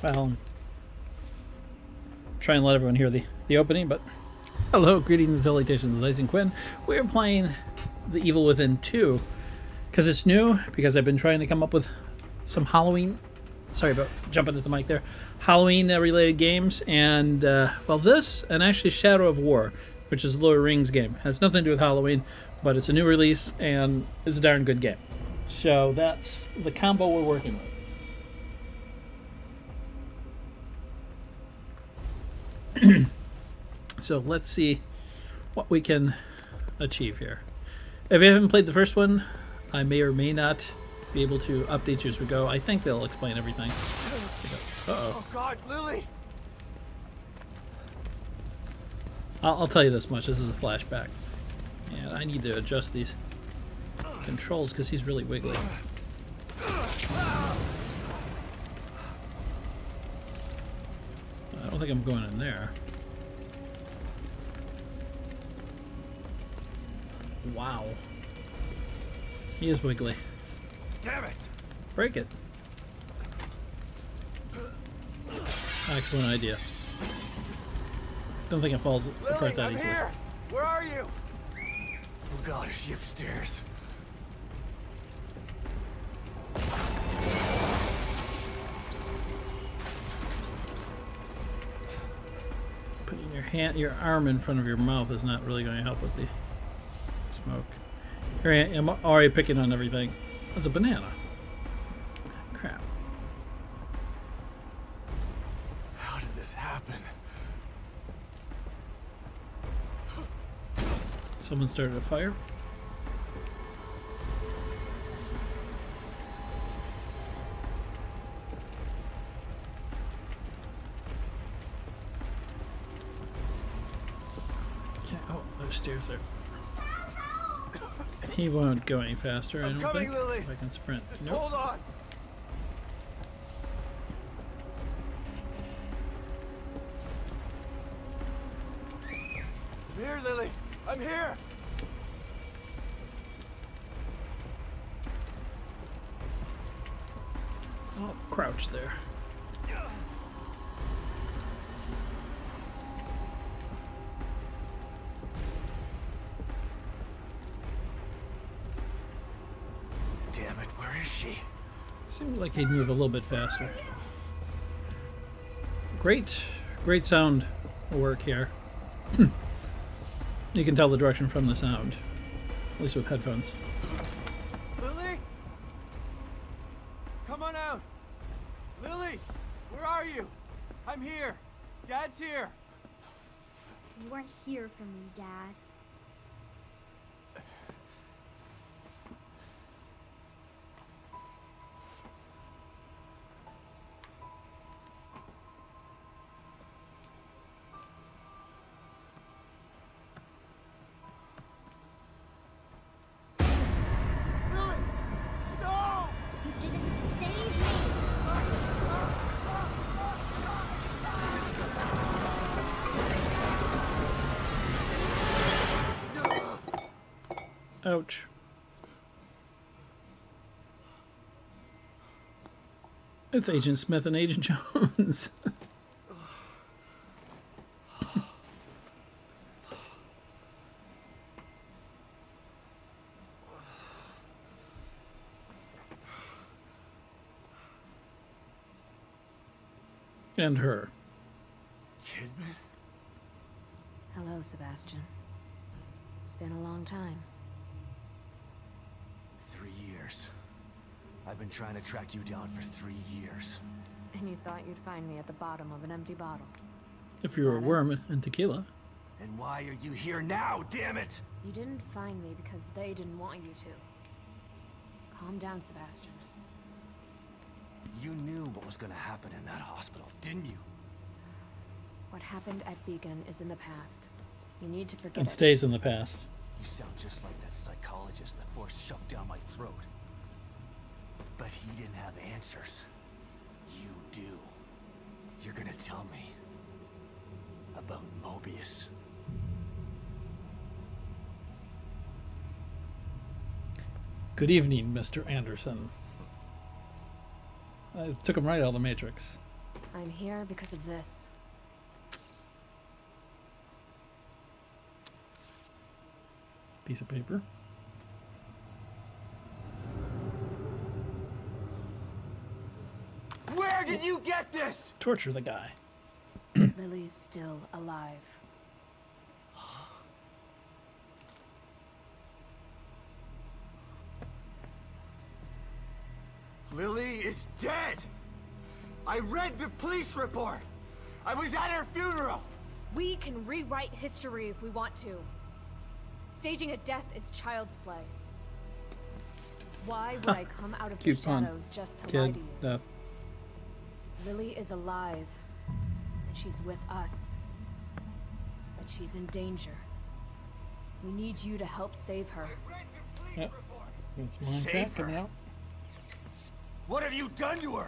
Well, try and let everyone hear the opening, but hello, greetings and salutations, Ice and Quinn. We're playing The Evil Within 2 because it's new, because I've been trying to come up with some Halloween, sorry about jumping at the mic there, Halloween related games, and well, this and actually Shadow of War, which is a Lord of the Rings game. It has nothing to do with Halloween, but it's a new release and it's a darn good game. So that's the combo we're working with. So let's see what we can achieve here. If you haven't played the first one, I may or may not be able to update you as we go. I think they'll explain everything. Uh-oh. Oh God, Lily! I'll tell you this much. This is a flashback. And I need to adjust these controls because he's really wiggly. I don't think I'm going in there. Wow. He is wiggly. Damn it! Break it. Excellent idea. Don't think it falls apart that easily. Here. Where are you? Oh God, is she upstairs? Putting your arm in front of your mouth is not really going to help with the smoke. Here I am already picking on everything. There's a banana. Crap. How did this happen? Someone started a fire. Oh, there's stairs there. He won't go any faster, I don't coming, think. Lily. If I can sprint. Just Nope. hold on. I'm here, Lily. I'm here. Oh, crouch there. Damn it, where is she? Seems like he'd move a little bit faster. Great sound work here. You can tell the direction from the sound, at least with headphones. Lily? Come on out. Lily, where are you? I'm here. Dad's here. You weren't here for me, Dad. Lily! No! You didn't save me! Ouch. It's Agent Smith and Agent Jones. And her. Kidman? Hello, Sebastian. It's been a long time. 3 years. I've been trying to track you down for 3 years. And you thought you'd find me at the bottom of an empty bottle. If you were a worm in tequila. And why are you here now, damn it? You didn't find me because they didn't want you to. Calm down, Sebastian. You knew what was gonna happen in that hospital, didn't you? What happened at Beacon is in the past. You need to forget It it. stays in the past. You sound just like that psychologist the Force shoved down my throat. But he didn't have answers. You do. You're gonna tell me about Mobius. Good evening, Mr. Anderson. I took him right out of the Matrix. I'm here because of this. Piece of paper. Where did you get this? Torture the guy. Lily's still alive. Lily is dead! I read the police report! I was at her funeral! We can rewrite history if we want to. Staging a death is child's play. Why would I come out of the Cute pun. shadows just to lie Kid. to you? Death. Lily is alive, and she's with us. But she's in danger. We need you to help save her. Yep. That's mine Save track coming her? out. What have you done to her?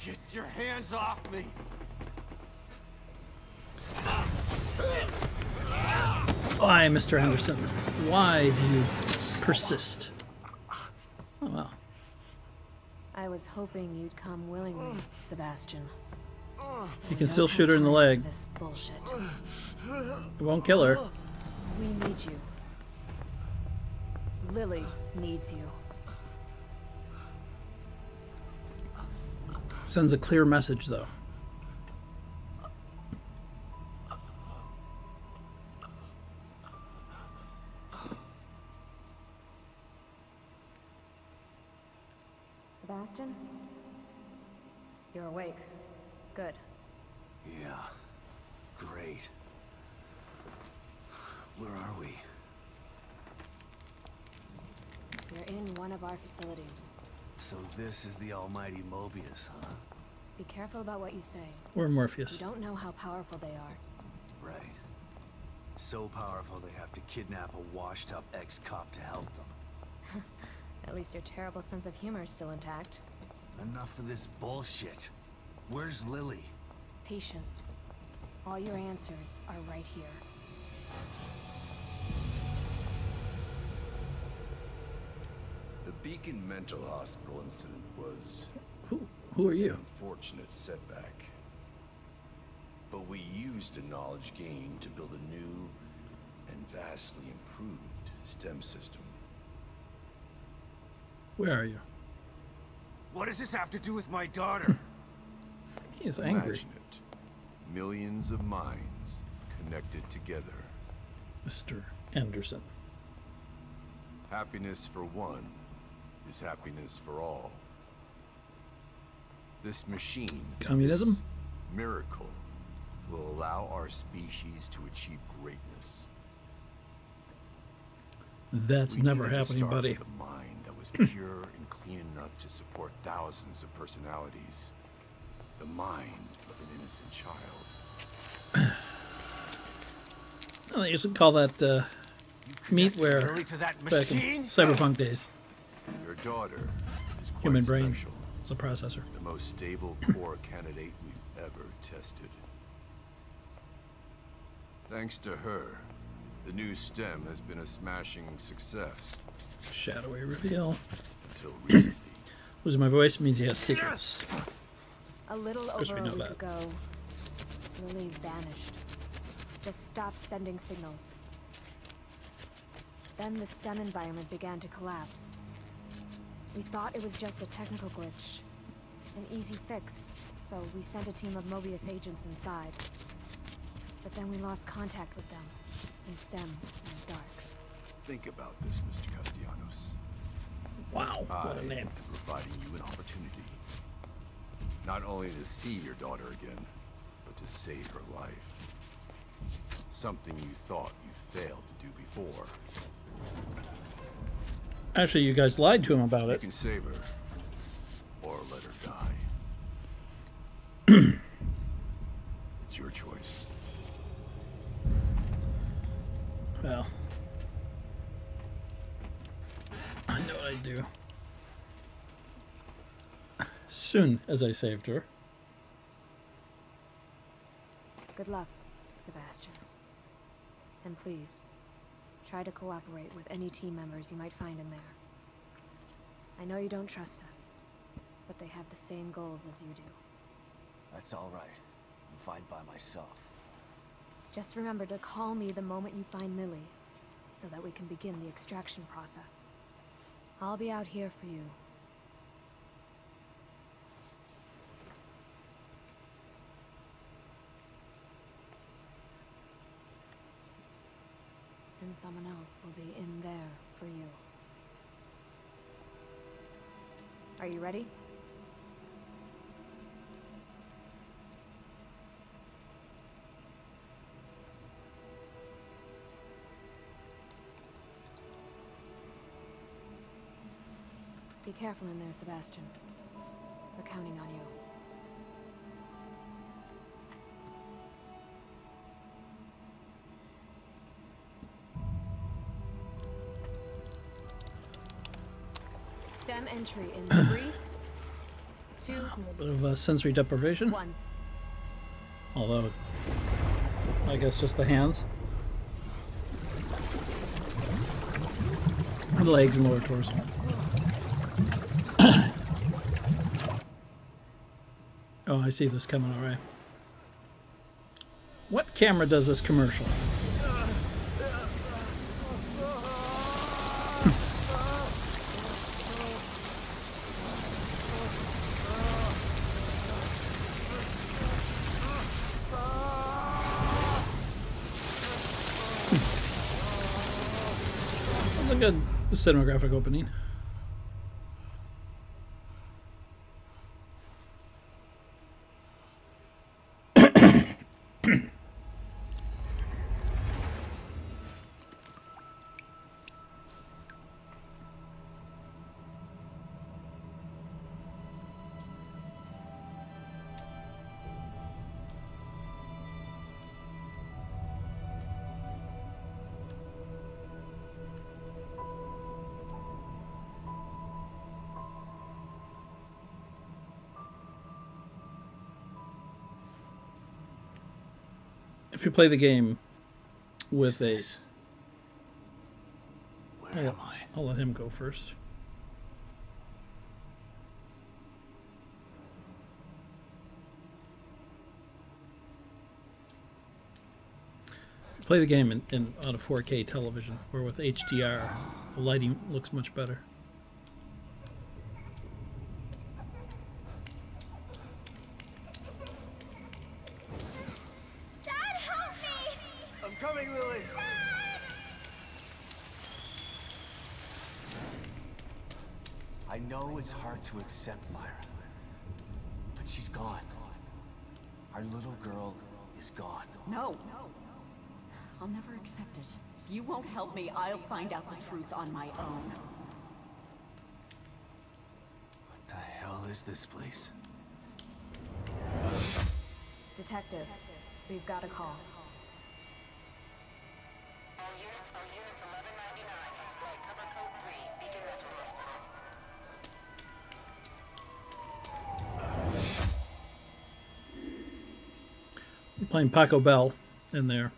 Get your hands off me! Why, Mr. Henderson? Why do you persist? Oh, well. I was hoping you'd come willingly, Sebastian. You can still shoot her in the leg. This bullshit. It won't kill her. We need you. Lily needs you. Sends a clear message, though. Sebastian? You're awake. Good. Yeah. Great. Where are we? You're in one of our facilities. So this is the almighty Mobius, huh? Be careful about what you say. Or Morpheus. You don't know how powerful they are. Right. So powerful they have to kidnap a washed-up ex-cop to help them. At least your terrible sense of humor is still intact. Enough of this bullshit. Where's Lily? Patience. All your answers are right here. The Beacon Mental Hospital incident was Who are an you? unfortunate setback. But we used the knowledge gained to build a new and vastly improved STEM system. Where are you? What does this have to do with my daughter? He is angry. Imagine it. Millions of minds connected together. Mr. Anderson. Happiness for one is happiness for all. This machine, Communism? this miracle, will allow our species to achieve greatness. That's We never needed to happening, start buddy. with a mind that was pure and clean enough to support thousands of personalities. The mind of an innocent child. Well, they used to call that meatware Lily to that back in machine? cyberpunk days. Your daughter is quite Human brain special. is a processor. The most stable core candidate we've ever tested. Thanks to her, the new STEM has been a smashing success Shadowy reveal. until recently. Losing my voice means he has secrets. A little course over we a know week that. ago, Lily vanished. Just stopped sending signals. Then the STEM environment began to collapse. We thought it was just a technical glitch, an easy fix, so we sent a team of Mobius agents inside. But then we lost contact with them, in STEM and dark. Think about this, Mr. Castellanos. Wow, what a I name. am providing you an opportunity. Not only to see your daughter again, but to save her life. Something you thought you failed to do before. Actually, you guys lied to him about You it. can save her, or let her die. It's your choice. Well, I know what I'd do. Soon as I saved her. Good luck, Sebastian. And please, try to cooperate with any team members you might find in there. I know you don't trust us, but they have the same goals as you do. That's all right. I'm fine by myself. Just remember to call me the moment you find Lily, so that we can begin the extraction process. I'll be out here for you. And someone else will be in there for you. Are you ready? Be careful in there, Sebastian. We're counting on you. Stem entry in 3, 2, A bit of sensory deprivation. 1. Although, I guess just the hands. And legs and lower torso. Oh, I see this coming alright. What camera does this commercial? That's a good cinematographic opening. If you play the game with a... Where am I? I'll let him go first. If you play the game on a 4K television or with HDR, the lighting looks much better. Coming, Lily! I know it's hard to accept, Myra, but she's gone. Our little girl is gone. No. I'll never accept it. If you won't help me, I'll find out the truth on my own. What the hell is this place? Detective, we've got a call. All units 1199. Exploit cover code 3. Beacon Mental Hospital. We're playing Paco Bell in there.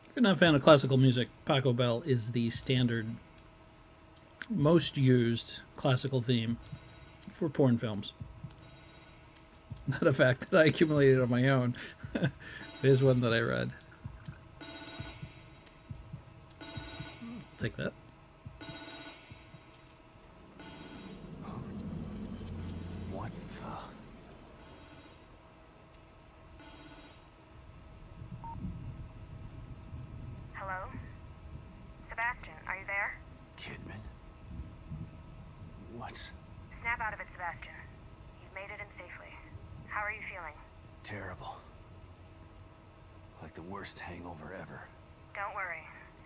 If you're not a fan of classical music, Paco Bell is the standard, most used classical theme for porn films. Not a fact that I accumulated on my own. It is one that I read. Take that. What the... Hello? Sebastian, are you there? Kidman? What? Snap out of it, Sebastian. You've made it in safely. How are you feeling? Terrible. Like the worst hangover ever. Don't worry.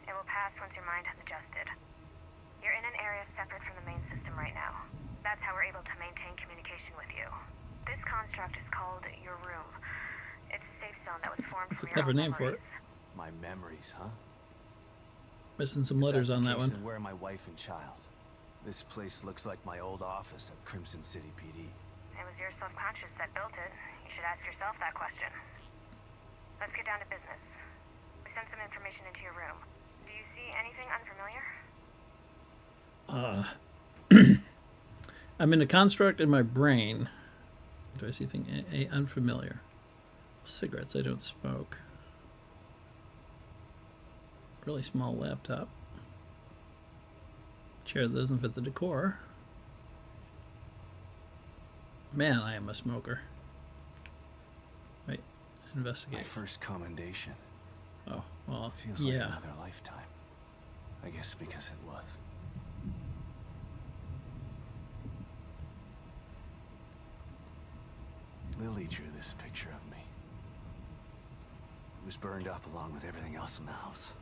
It will pass once your mind has adjusted. You're in an area separate from the main system right now. That's how we're able to maintain communication with you. This construct is called your room. It's a safe zone that was formed That's a from your clever own name for it. memories. My memories, huh? Missing some letters on that one. Where are my wife and child? This place looks like my old office at Crimson City PD. It was your subconscious that built it. You should ask yourself that question. Let's get down to business. We sent some information into your room. Do you see anything unfamiliar? I'm in a construct in my brain. Do I see anything unfamiliar? Cigarettes, I don't smoke. Really small laptop. Chair that doesn't fit the decor. Man, I am a smoker. Wait, investigate. My first commendation. Oh, well, Feels like yeah. another lifetime. I guess because it was. Lily drew this picture of me. It was burned up along with everything else in the house.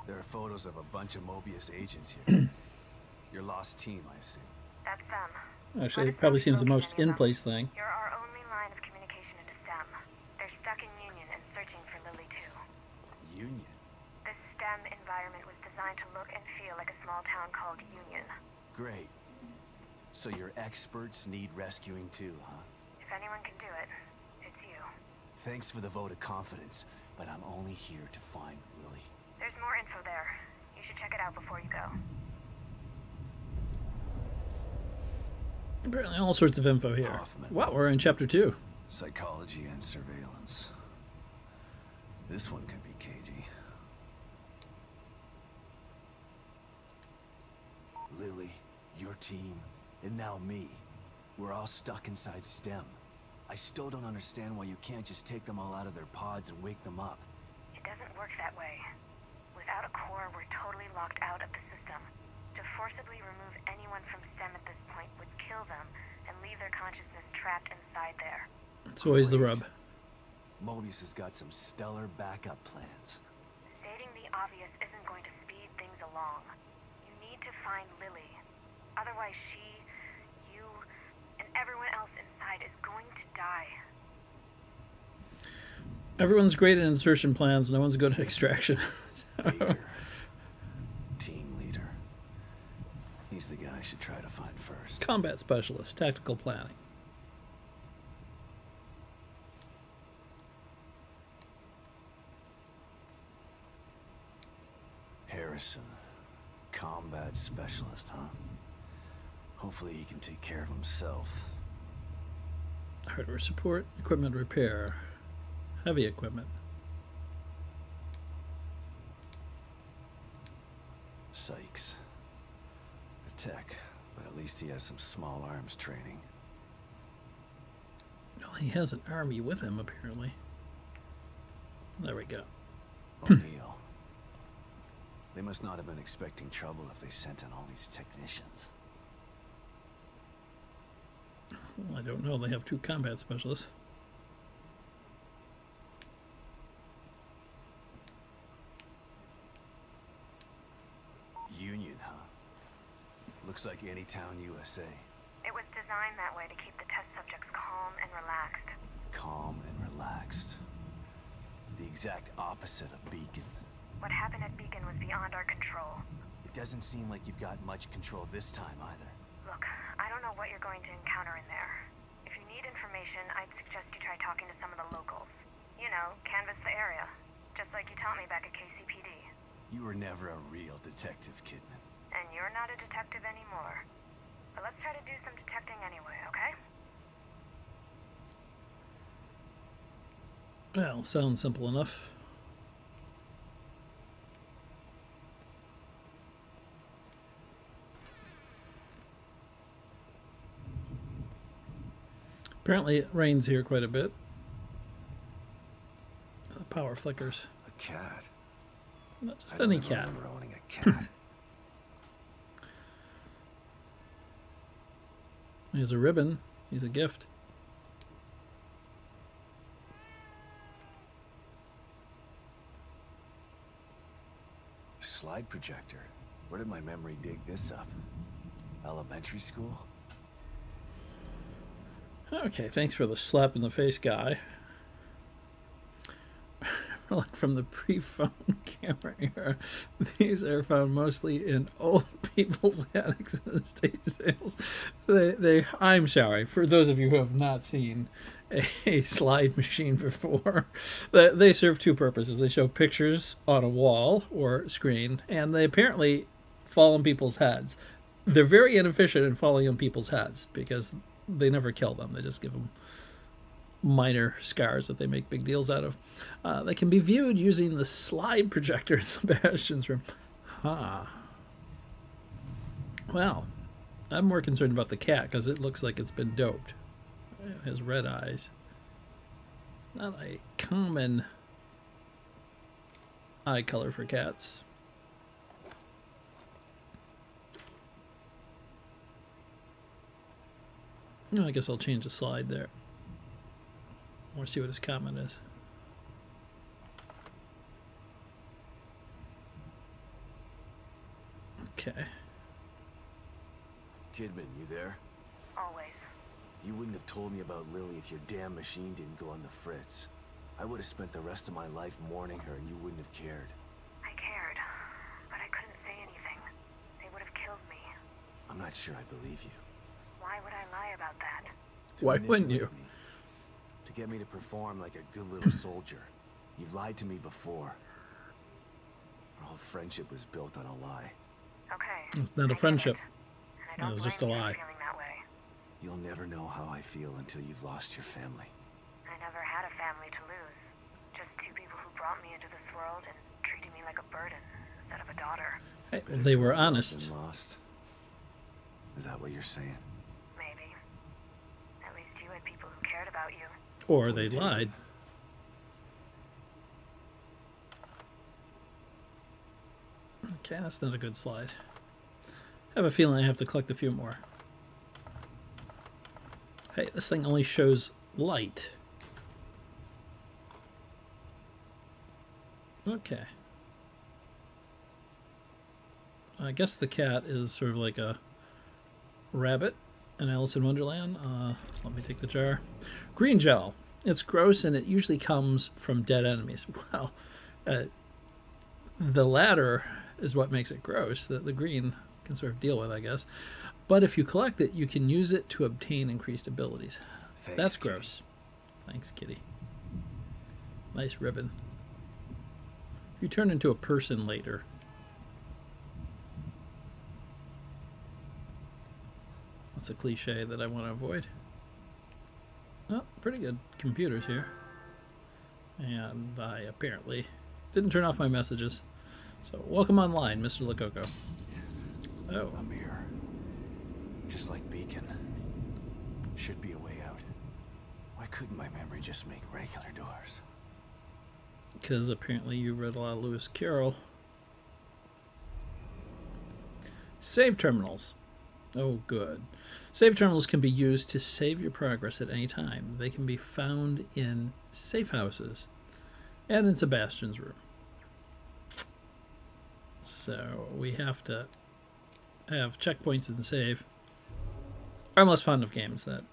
There are photos of a bunch of Mobius agents here. Your lost team, I assume. That's them. Actually, it probably seems the most in-place thing. You're our only line of communication into STEM. They're stuck in Union and searching for Lily too. Union? This STEM environment was designed to look and feel like a small town called Union. Great. So your experts need rescuing too, huh? If anyone can do it, it's you. Thanks for the vote of confidence, but I'm only here to find Lily. There's more info there. You should check it out before you go. Apparently all sorts of info here. Hoffman. Wow, we're in chapter 2. Psychology and surveillance. This one could be cagey. Lily, your team, and now me. We're all stuck inside STEM. I still don't understand why you can't just take them all out of their pods and wake them up. It doesn't work that way. Without a core, we're totally locked out of the system. To forcibly remove anyone from STEM at this point would kill them and leave their consciousness trapped inside there. It's always the rub. Mobius has got some stellar backup plans. Stating the obvious isn't going to speed things along. You need to find Lily. Otherwise she, you, and everyone else inside is going to die. Everyone's great at insertion plans, no one's good at extraction. Baker. Team leader. He's the guy I should try to find first. Combat specialist, tactical planning. Harrison. Combat specialist, huh? Hopefully he can take care of himself. Hardware support, equipment repair, heavy equipment. Sykes. A tech, but at least he has some small arms training. Well, he has an army with him, apparently. There we go. O'Neill. They must not have been expecting trouble if they sent in all these technicians. Well, I don't know. They have 2 combat specialists. Union, huh? Looks like any town USA. It was designed that way to keep the test subjects calm and relaxed. Calm and relaxed. The exact opposite of Beacon. What happened at Beacon was beyond our control. It doesn't seem like you've got much control this time either. Look, I don't know what you're going to encounter in there. If you need information, I'd suggest you try talking to some of the locals. You know, canvass the area. Just like you taught me back at KCPD. You were never a real detective, Kidman. And you're not a detective anymore. But let's try to do some detecting anyway, okay? Well, sounds simple enough. Apparently it rains here quite a bit. The power flickers. A cat. Not just I don't any ever cat. remember owning a cat. Here's a ribbon. He's a gift. Slide projector. Where did my memory dig this up? Elementary school? Okay, thanks for the slap in the face, guy. relic from the pre-phone camera era. These are found mostly in old people's attics and estate sales. I'm sorry, for those of you who have not seen a slide machine before, they serve two purposes. They show pictures on a wall or screen, and they apparently fall on people's heads. They're very inefficient in falling on people's heads because they never kill them. They just give them minor scars that they make big deals out of. They can be viewed using the slide projector in Sebastian's room. Well, I'm more concerned about the cat because it looks like it's been doped. It has red eyes. Not a common eye color for cats. Oh, I guess I'll change the slide there. Or see what his comment is. Okay. Kidman, you there? Always. You wouldn't have told me about Lily if your damn machine didn't go on the fritz. I would have spent the rest of my life mourning her and you wouldn't have cared. I cared, but I couldn't say anything. They would have killed me. I'm not sure I believe you. Why would I lie about that? Why wouldn't you? Me. To get me to perform like a good little soldier. You've lied to me before. Our whole friendship was built on a lie. Okay. It's not a friendship. And I It don't was just a blame you for lie. feeling that way. You'll never know how I feel until you've lost your family. I never had a family to lose. Just two people who brought me into this world and treated me like a burden instead of a daughter. Hey, Better they to were have loved honest. than lost. Is that what you're saying? Maybe. At least you had people who cared about you. Or they lied. Okay, that's not a good slide. I have a feeling I have to collect a few more. Hey, this thing only shows light. Okay. I guess the cat is sort of like a rabbit in Alice in Wonderland. Let me take the jar. Green gel. It's gross and it usually comes from dead enemies. Well, the latter is what makes it gross. The green can sort of deal with, I guess. But if you collect it, you can use it to obtain increased abilities. Thanks, That's Kitty. gross. Thanks, kitty. Nice ribbon. You turn into a person later. That's a cliche that I want to avoid. Oh, pretty good computers here. And I apparently didn't turn off my messages. So, welcome online, Mr. Lococo. Oh. I'm here. Just like Beacon. Should be a way out. Why couldn't my memory just make regular doors? Because apparently you read a lot of Lewis Carroll. Save terminals. Oh, good. Save terminals can be used to save your progress at any time. They can be found in safe houses and in Sebastian's room. So we have to have checkpoints and save. I'm less fond of games that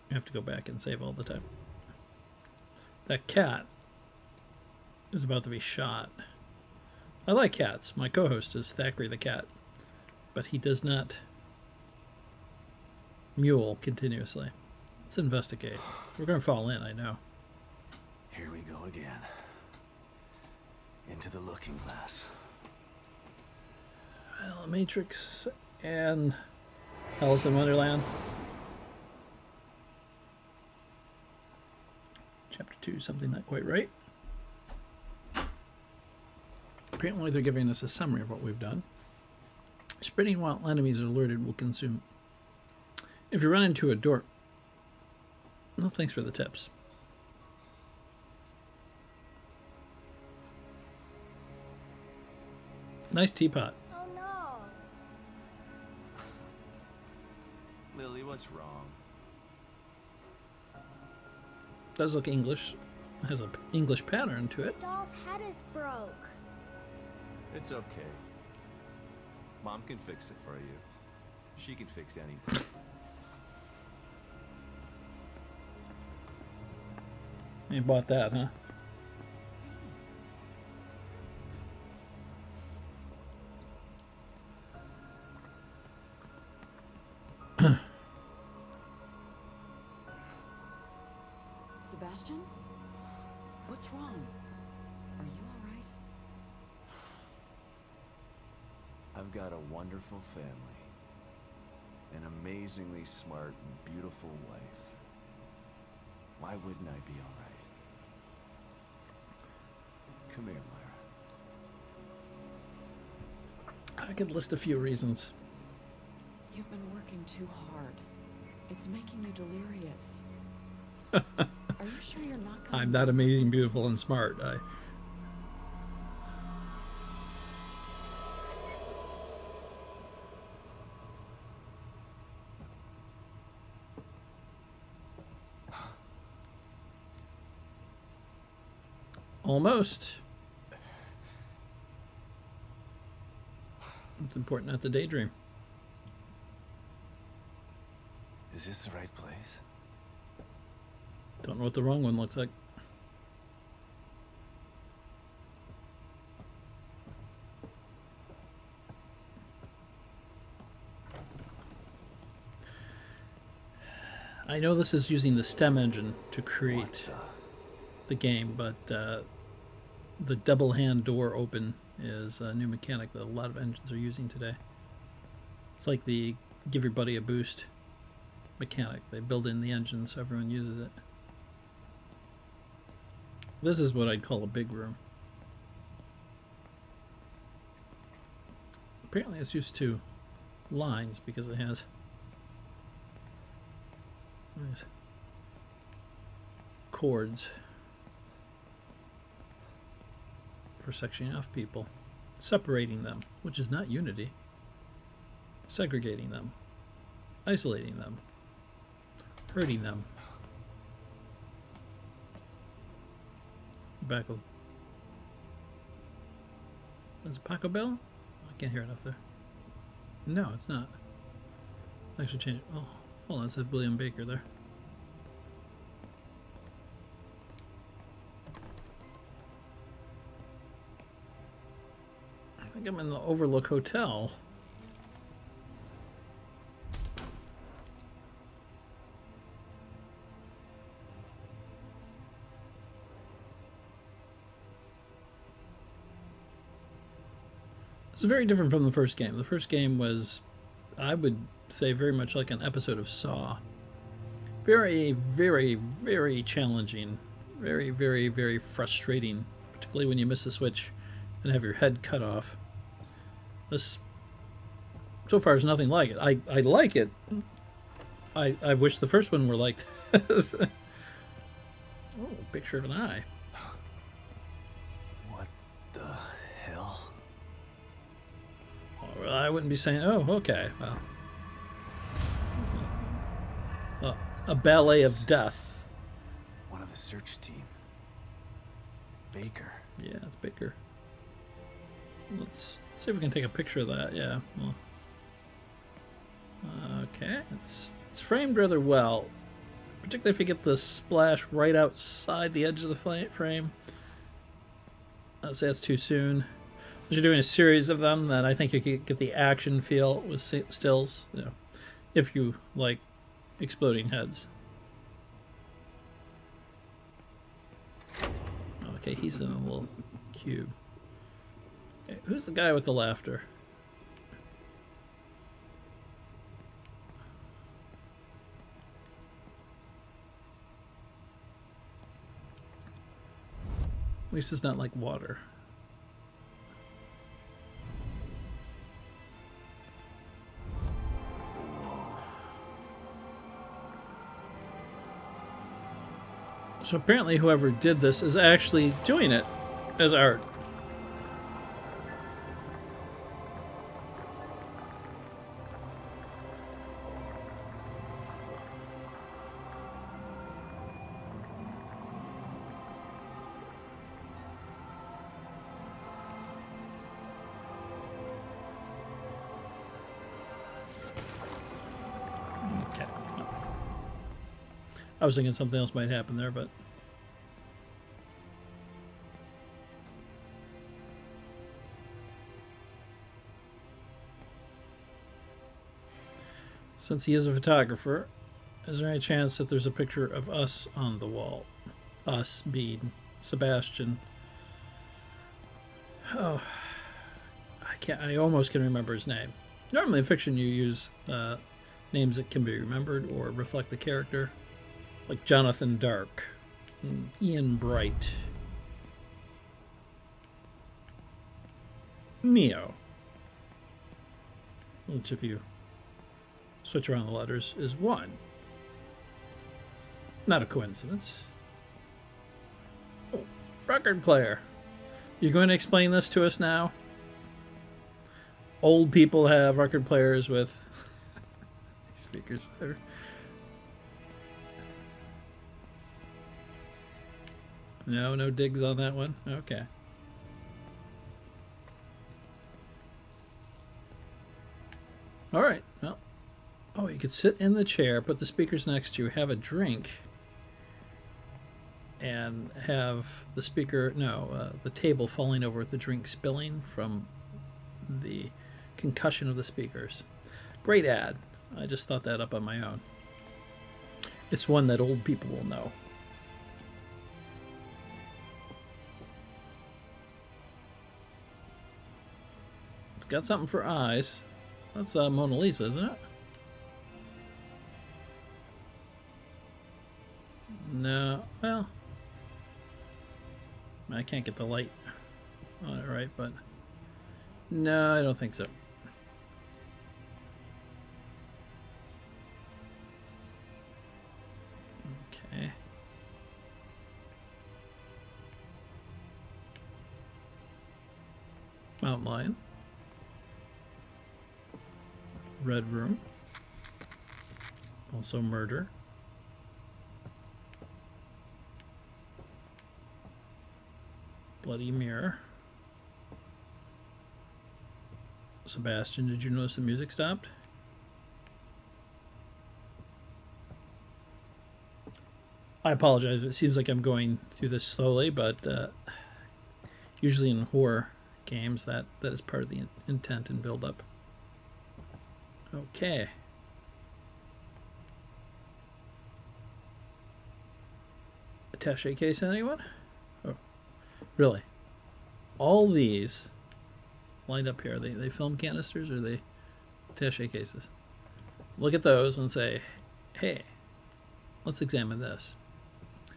you have to go back and save all the time. That cat is about to be shot. I like cats. My co-host is Thackeray the cat. But he does not mule continuously. Let's investigate. We're going to fall in, I know. Here we go again. Into the looking glass. Well, Matrix and Alice in Wonderland. Chapter 2, something not quite right. Apparently they're giving us a summary of what we've done. Sprinting while enemies are alerted will consume. If you run into a door... No, thanks for the tips. Nice teapot. Oh no. Lily, what's wrong? Does look English. Has an English pattern to it. Doll's head is broke. It's okay. Mom can fix it for you. She can fix anything. You bought that, huh? Sebastian? What's wrong? Are you all right? I've got a wonderful family. An amazingly smart and beautiful wife. Why wouldn't I be all right? Come here, Myra. I could list a few reasons. You've been working too hard. It's making you delirious. Are you sure you're not coming? I'm not amazing, beautiful, and smart. Almost. It's important not to daydream. Is this the right place? Don't know what the wrong one looks like. I know this is using the STEM engine to create the game, but the double hand door open is a new mechanic that a lot of engines are using today. It's like the give your buddy a boost mechanic. They build in the engine so everyone uses it. This is what I'd call a big room. Apparently it's used to lines because it has these cords for sectioning off people, separating them, which is not unity, segregating them, isolating them, hurting them. Back of... Is it Paco Bell? I can't hear it up there. No, it's not. Actually change it. Oh, hold on, it says William Baker there. I think I'm in the Overlook Hotel. It's very different from the first game. The first game was, I would say, very much like an episode of Saw. Very, very, very challenging. Very, very, very frustrating. Particularly when you miss a switch and have your head cut off. This, so far, is nothing like it. I like it. I wish the first one were like this. Oh, picture of an eye. What the hell? Well, I wouldn't be saying, oh, okay, well. A ballet of death. One of the search team. Baker. Yeah, it's Baker. Let's see if we can take a picture of that. Yeah, well. Okay, it's framed rather well. Particularly if you get the splash right outside the edge of the frame. I'd say that's too soon. You're doing a series of them, then I think you could get the action feel with stills, you know, if you like exploding heads. Okay, he's in a little cube. Okay, who's the guy with the laughter? At least it's not like water. So apparently whoever did this is actually doing it as art. Okay. I was thinking something else might happen there, but Since he is a photographer, is there any chance that there's a picture of us on the wall? Us being Sebastian. Oh, I almost can remember his name. Normally in fiction you use names that can be remembered or reflect the character, like Jonathan Dark, Ian Bright, Neo, which if you switch around the letters is one. Not a coincidence. Oh, record player. You're going to explain this to us now? Old people have record players with speakers. No digs on that one? Okay. Alright, well. Oh, you could sit in the chair, put the speakers next to you, have a drink, and have the the table falling over with the drink spilling from the concussion of the speakers. Great ad. I just thought that up on my own. It's one that old people will know. It's got something for eyes. That's Mona Lisa, isn't it? No, well, I can't get the light on it right, but no, I don't think so. Okay. Mountain Lion. Red Room. Also murder. Bloody Mirror. Sebastian, did you notice the music stopped? I apologize. It seems like I'm going through this slowly, but usually in horror games, that is part of the intent and build-up. Okay. Attaché case, anyone? Oh, really? All these lined up here, they film canisters or they attaché cases? Look at those and say, hey, let's examine this.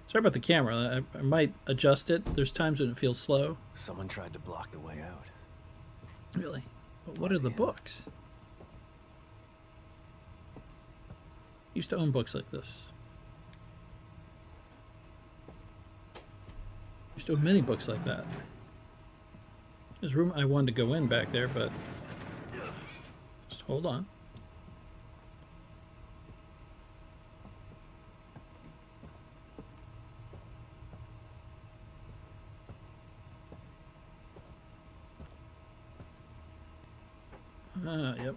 Sorry about the camera. I might adjust it. There's times when it feels slow. Someone tried to block the way out. Really? But what are the books? Used to own books like this. Used to own many books like that. There's room I wanted to go in back there, but just hold on. Yep.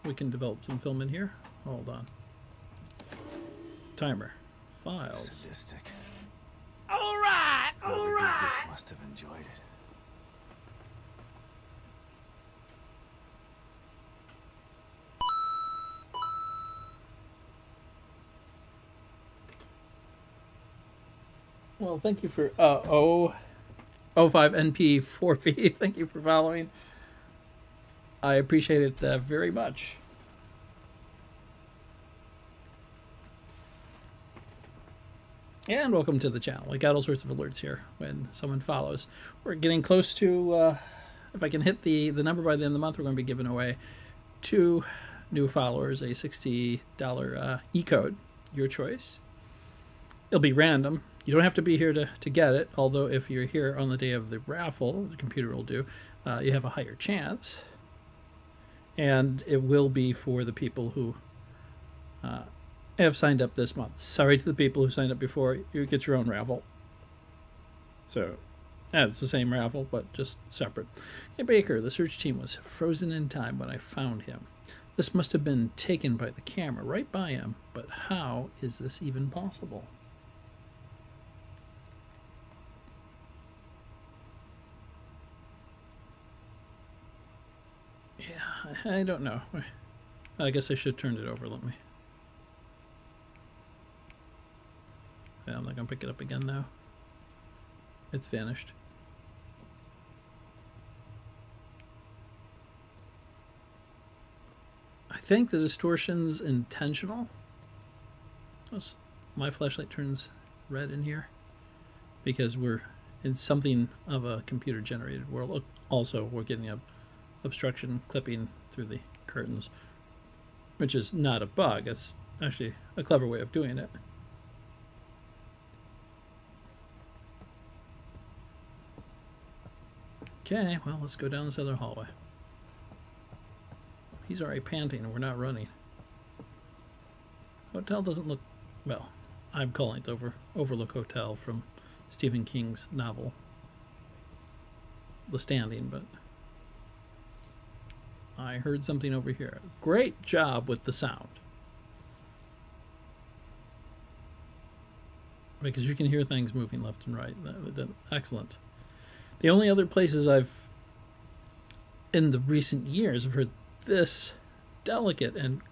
We can develop some film in here. Hold on. Timer. Files. Sadistic. All right, Whoever did this must have enjoyed it. Well, thank you for 05NP4V. Thank you for following. I appreciate it very much. And welcome to the channel. We got all sorts of alerts here when someone follows. We're getting close to, if I can hit the number by the end of the month, we're going to be giving away 2 new followers, a $60 e-code, your choice. It'll be random. You don't have to be here to get it, although if you're here on the day of the raffle, the computer will do, you have a higher chance. And it will be for the people who have signed up this month. Sorry to the people who signed up before. You get your own raffle. So, it's the same raffle, but just separate. Hey, Baker, the search team was frozen in time when I found him. This must have been taken by the camera right by him, but how is this even possible? Yeah, I don't know. I guess I should have turned it over. Let me. Yeah, I'm not going to pick it up again now. It's vanished. I think the distortion's intentional. My flashlight turns red in here because we're in something of a computer-generated world. Also, we're getting a obstruction clipping through the curtains, which is not a bug. It's actually a clever way of doing it. Okay, well, let's go down this other hallway. He's already panting and we're not running. Hotel doesn't look, well, I'm calling it Overlook Hotel from Stephen King's novel The Standing, but I heard something over here. Great job with the sound. Because you can hear things moving left and right. Excellent. The only other places I've, in the recent years, have heard this delicate and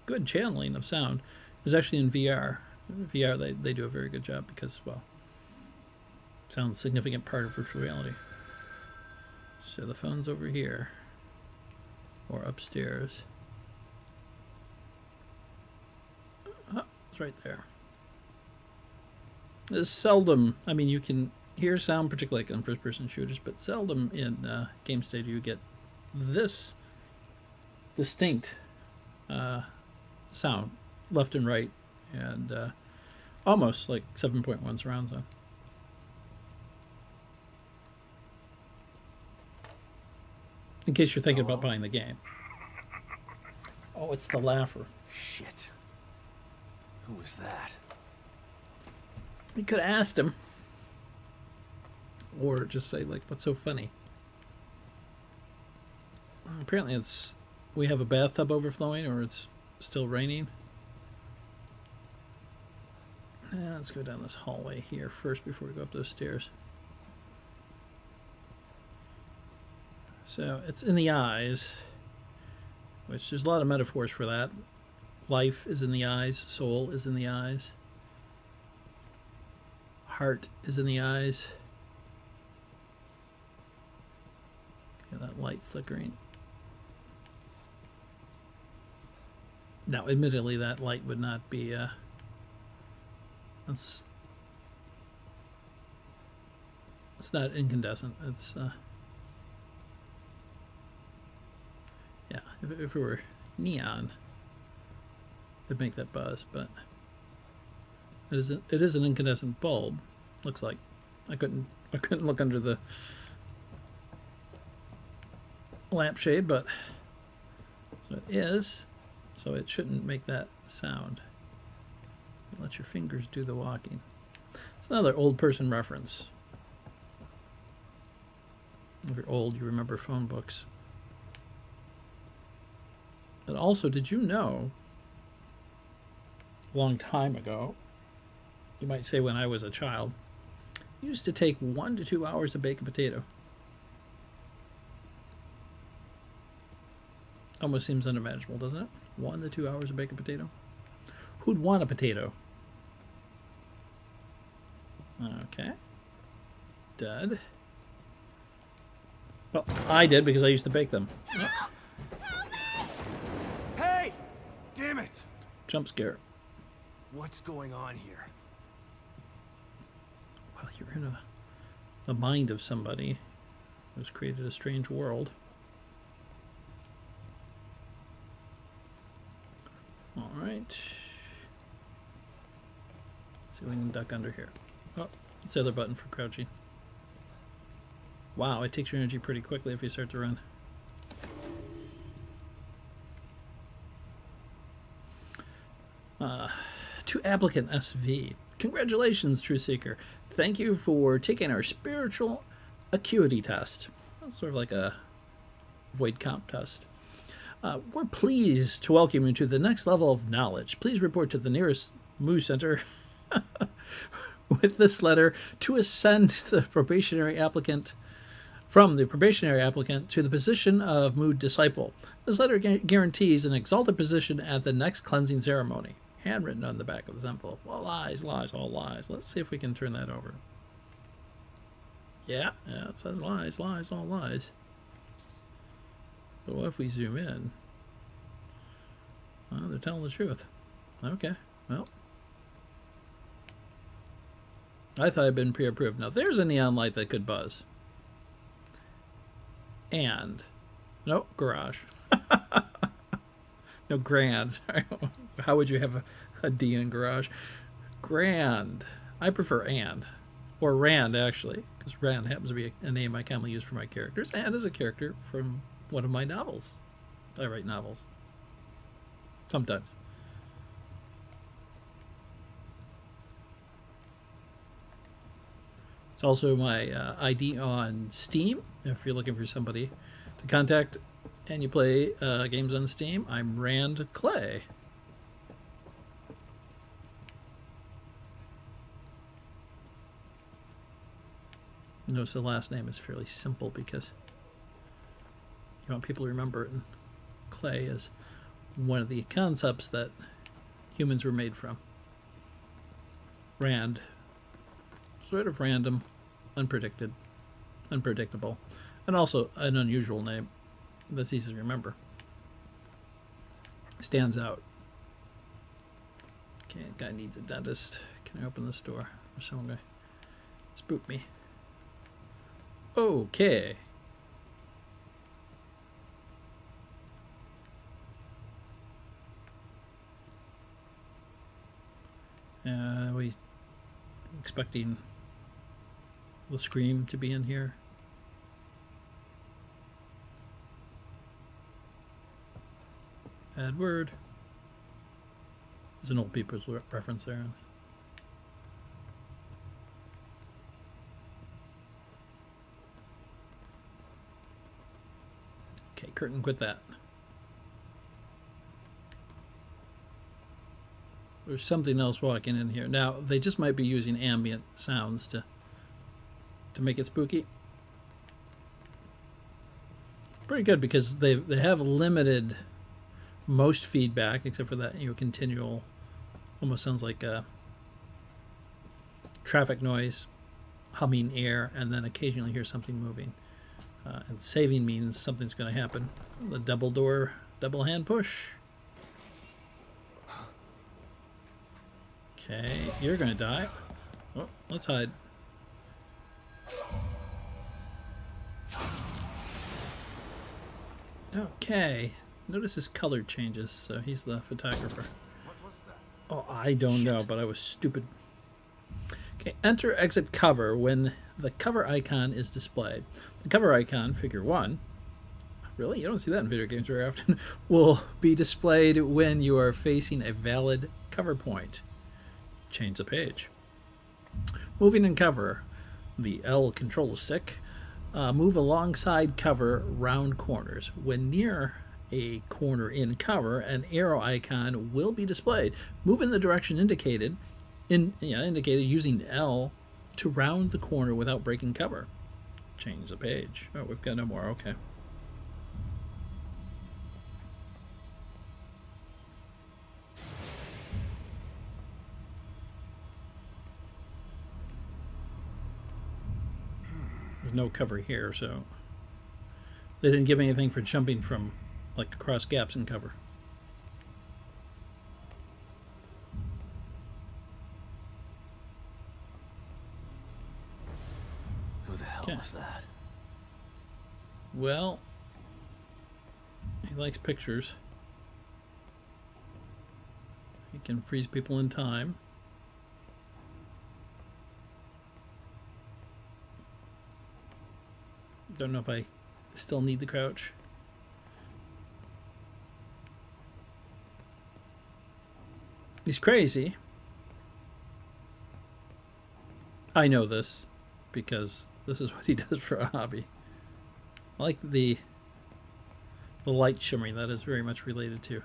good channeling of sound is actually in VR. In VR, they do a very good job because, well, sound's a significant part of virtual reality. So the phone's over here, or upstairs. Oh, it's right there. It's seldom, I mean, you can hear sound, particularly like on first-person shooters, but seldom in game state do you get this distinct sound, left and right, and almost like 7.1 surround sound. In case you're thinking about buying the game. Oh, it's the laugher. Shit. Who was that? You could have asked him. Or just say, like, what's so funny? Apparently it's, we have a bathtub overflowing, or it's still raining. Let's go down this hallway here first before we go up those stairs. So it's in the eyes, which there's a lot of metaphors for that. Life is in the eyes, soul is in the eyes, heart is in the eyes. Get that light flickering. Now, admittedly, that light would not be it's not incandescent. It's yeah, if it were neon, it'd make that buzz, but it is an incandescent bulb. Looks like. I couldn't look under the lampshade, but so it is, so it shouldn't make that sound. Let your fingers do the walking. It's another old person reference. If you're old, you remember phone books. But also, did you know, a long time ago, you might say when I was a child, it used to take 1 to 2 hours to bake a potato. Almost seems unimaginable, doesn't it? 1 to 2 hours to bake a potato? Who'd want a potato? Okay. Dead. Well, I did because I used to bake them. Oh. Hey! Damn it! Jump scare. What's going on here? Well, you're in the mind of somebody who's created a strange world. All right. See if we can duck under here. Oh, it's the other button for crouching. Wow, it takes your energy pretty quickly if you start to run. To applicant SV. Congratulations, True Seeker. Thank you for taking our spiritual acuity test. That's sort of like a void comp test. We're pleased to welcome you to the next level of knowledge. Please report to the nearest Moo Center with this letter to ascend the probationary applicant from the probationary applicant to the position of mood disciple. This letter guarantees an exalted position at the next cleansing ceremony. Handwritten on the back of this envelope. Well, lies, lies, all lies. Let's see if we can turn that over. Yeah, it says lies, lies, all lies. But what if we zoom in? Well, they're telling the truth. Okay, well. I thought I'd been pre-approved. Now, there's a neon light that could buzz. And, nope, garage. No, grand. Sorry. How would you have a D in garage? Grand. I prefer and. Or Rand, actually. Because Rand happens to be a name I commonly use for my characters. And is a character from one of my novels. I write novels. Sometimes. It's also my ID on Steam. If you're looking for somebody to contact and you play games on Steam, I'm Rand Clay. Notice the last name is fairly simple because you want people to remember it. And clay is one of the concepts that humans were made from. Rand. Sort of random, unpredictable, and also an unusual name that's easy to remember. Stands out. Okay, guy needs a dentist. Can I open this door? Or someone gonna spook me? Okay. We expecting the Scream to be in here. Edward. There's an old people's reference there. Okay, curtain, quit that. There's something else walking in here. Now, they just might be using ambient sounds to make it spooky. Pretty good because they have limited most feedback, except for that continual, almost sounds like a traffic noise, humming air, and then occasionally hear something moving. And saving means something's going to happen. The double door, double hand push. Okay, you're going to die. Oh, let's hide. Okay, notice his color changes, so he's the photographer. What was that? Oh, I don't know, but I was stupid. Okay, enter exit cover when the cover icon is displayed. The cover icon, figure 1, really? You don't see that in video games very often, will be displayed when you are facing a valid cover point. Change the page. Moving in cover, the L control stick, move alongside cover round corners. When near a corner in cover, an arrow icon will be displayed. Move in the direction indicated using L to round the corner without breaking cover. Change the page. Oh, we've got no more. Okay. There's no cover here, so they didn't give me anything for jumping from like across gaps in cover. Who the hell was that? Well, he likes pictures. He can freeze people in time. Don't know if I still need the crouch. He's crazy. I know this because this is what he does for a hobby. I like the light shimmering. That is very much related to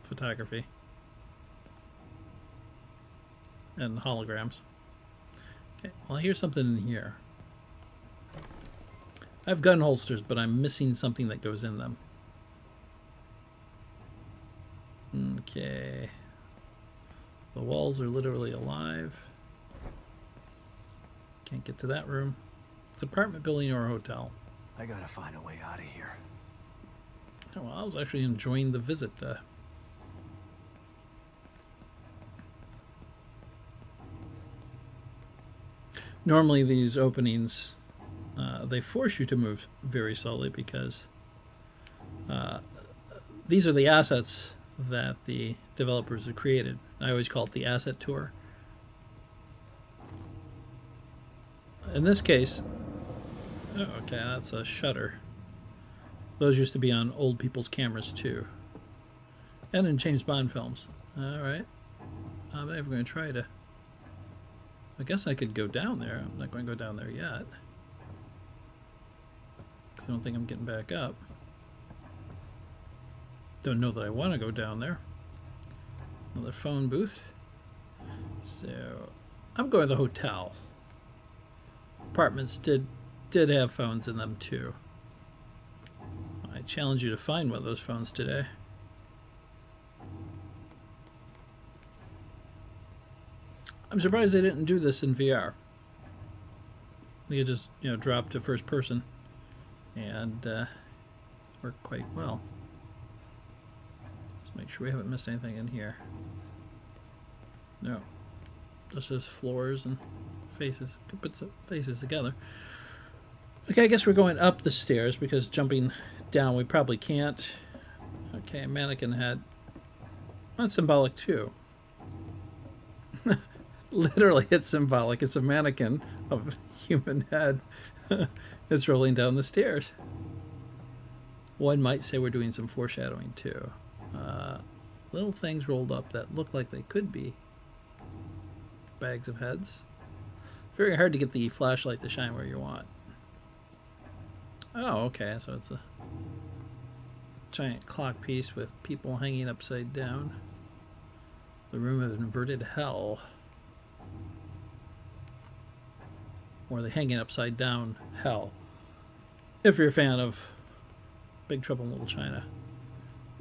photography and holograms. Okay, well, here's something in here. I have gun holsters, but I'm missing something that goes in them. Okay. The walls are literally alive. Can't get to that room. It's an apartment building or a hotel. I gotta find a way out of here. Oh, well, I was actually enjoying the visit. Normally these openings, they force you to move very slowly because these are the assets that the developers have created. I always call it the asset tour. In this case, oh, okay, that's a shutter. Those used to be on old people's cameras too. And in James Bond films. Alright. I'm never going to try to... I guess I could go down there. I'm not going to go down there yet. Because I don't think I'm getting back up. Don't know that I want to go down there. Another phone booth. So, I'm going to the hotel. Apartments did have phones in them too. I challenge you to find one of those phones today. I'm surprised they didn't do this in VR. They could just, you know, drop to first person and work quite well. Let's make sure we haven't missed anything in here. No. Just those floors and faces. Could put some faces together. Okay, I guess we're going up the stairs because jumping down we probably can't. Okay, mannequin head. That's symbolic too. Literally, it's symbolic. It's a mannequin of a human head. It's rolling down the stairs. One might say we're doing some foreshadowing too. Little things rolled up that look like they could be bags of heads. Very hard to get the flashlight to shine where you want. Oh, okay, so it's a giant clock piece with people hanging upside down. The room of inverted hell. Or the hanging upside down hell. If you're a fan of Big Trouble in Little China.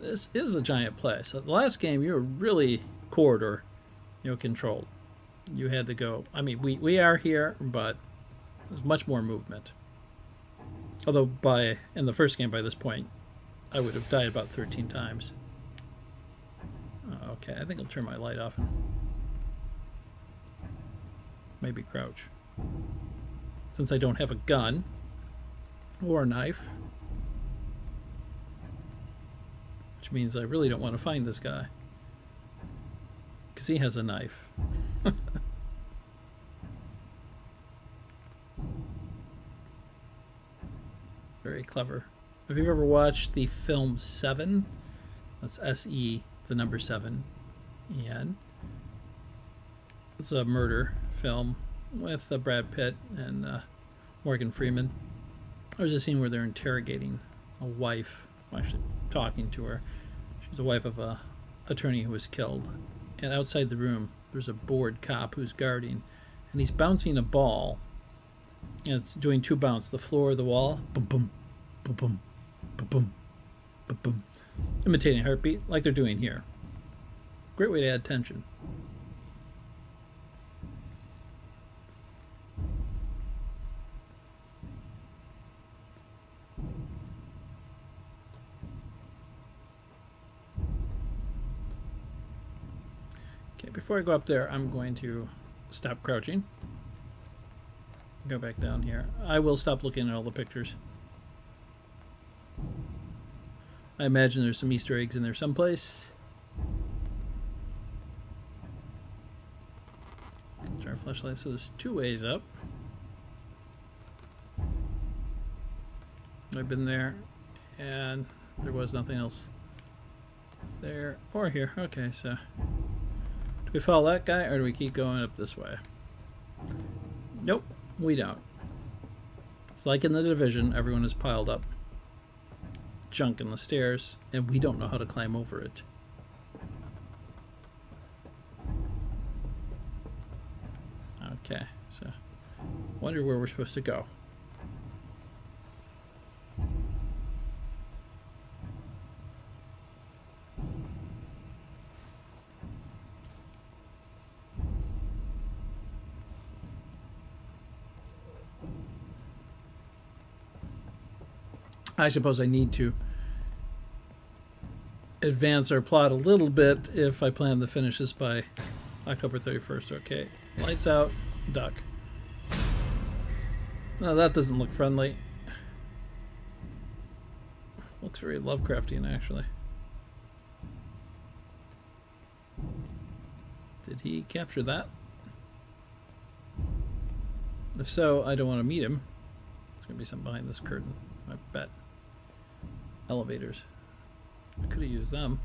This is a giant place. So the last game you were really corridor, you know, controlled. You had to go. I mean, we are here, but there's much more movement. Although in the first game by this point, I would have died about 13 times. Okay, I think I'll turn my light off and maybe crouch. Since I don't have a gun or a knife, which means I really don't want to find this guy because he has a knife. Very clever. If you've ever watched the film Seven, that's S-E, the number 7, and it's a murder film with Brad Pitt and Morgan Freeman. There's a scene where they're interrogating a wife, actually talking to her. She's the wife of a attorney who was killed. And outside the room, there's a bored cop who's guarding, and he's bouncing a ball. And it's doing 2 bounce, the floor, the wall, boom, boom, boom, boom, boom, boom, boom, boom, imitating a heartbeat, like they're doing here. Great way to add tension. Okay, before I go up there, I'm going to stop crouching. Go back down here. I will stop looking at all the pictures. I imagine there's some Easter eggs in there someplace. Turn our flashlight. So there's 2 ways up. I've been there, and there was nothing else there or here. Okay, so do we follow that guy or do we keep going up this way? Nope, we don't. It's like in The Division, everyone is piled up junk in the stairs, and we don't know how to climb over it. Okay, so wonder where we're supposed to go. I suppose I need to advance our plot a little bit if I plan to finish this by October 31st. Okay, lights out, duck. No, that doesn't look friendly. Looks very Lovecraftian, actually. Did he capture that? If so, I don't want to meet him. There's going to be something behind this curtain, I bet. Elevators. I could have used them.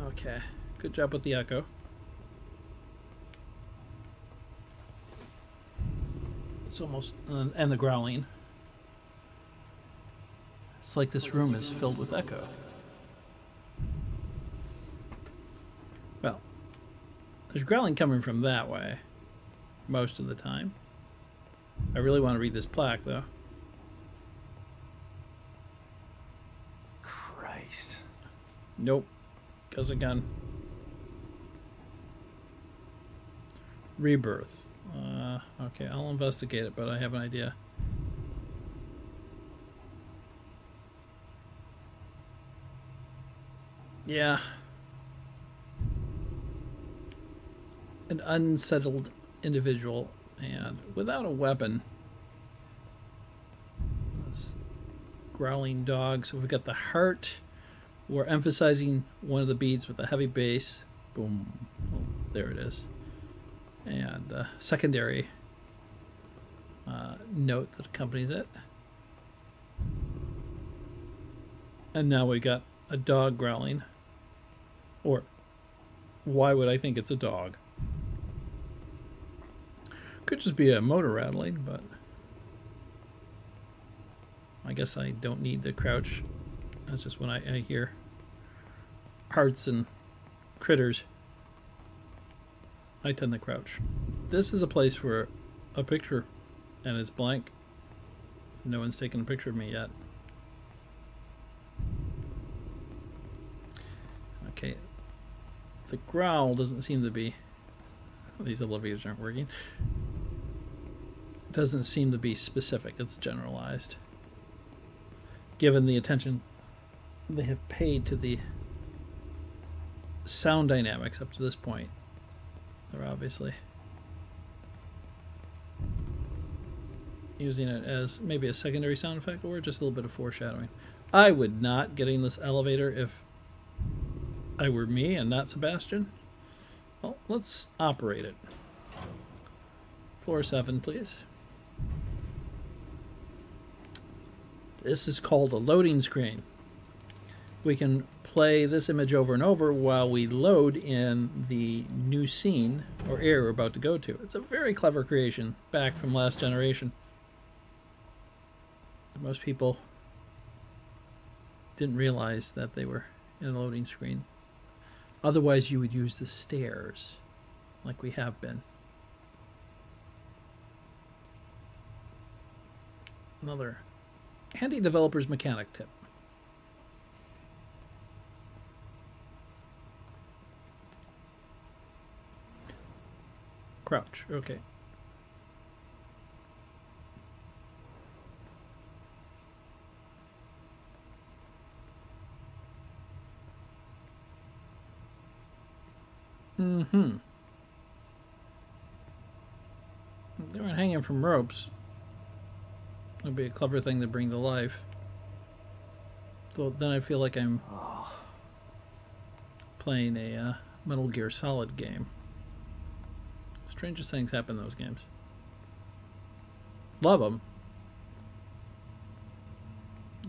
Okay. Good job with the echo. It's almost... and the growling. It's like this room is filled with echo. Well, there's growling coming from that way most of the time. I really want to read this plaque, though. Christ. Nope. Goes again. Rebirth. Okay, I'll investigate it, but I have an idea. Yeah. An unsettled individual, and without a weapon. This growling dog. So we've got the heart. We're emphasizing one of the beats with a heavy bass. Boom. Oh, there it is. And secondary note that accompanies it. And now we got a dog growling. Or why would I think it's a dog? Could just be a motor rattling, but I guess I don't need the crouch. That's just when I hear hearts and critters, I tend to crouch. This is a place for a picture, and it's blank. No one's taken a picture of me yet. Okay. The growl doesn't seem to be... These elevators aren't working. Doesn't seem to be specific. It's generalized. Given the attention they have paid to the sound dynamics up to this point, they're obviously using it as maybe a secondary sound effect or just a little bit of foreshadowing. I would not get in this elevator if I were me and not Sebastian. Well, let's operate it. Floor 7, please. This is called a loading screen. We can play this image over and over while we load in the new scene or area we're about to go to. It's a very clever creation back from last generation. Most people didn't realize that they were in a loading screen. Otherwise, you would use the stairs like we have been. Another handy developer's mechanic tip. Crouch, okay. Mm-hmm. They weren't hanging from ropes. That'd be a clever thing to bring to life. So then I feel like I'm playing a Metal Gear Solid game. Strangest things happen in those games. Love them.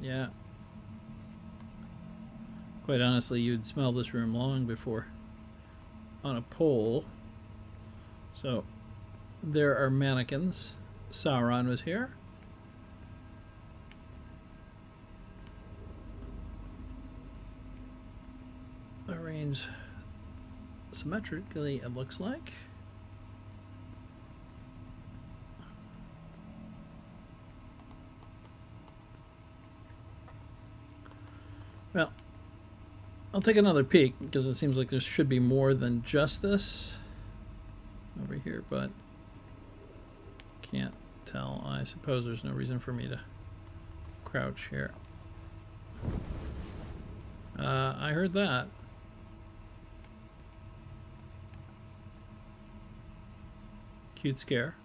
Yeah. Quite honestly, you'd smell this room long before on a pole. So there are mannequins. Sauron was here. Arranged symmetrically, it looks like. Well, I'll take another peek because it seems like there should be more than just this. over here, but can't tell. I suppose there's no reason for me to crouch here. I heard that. Cute scare.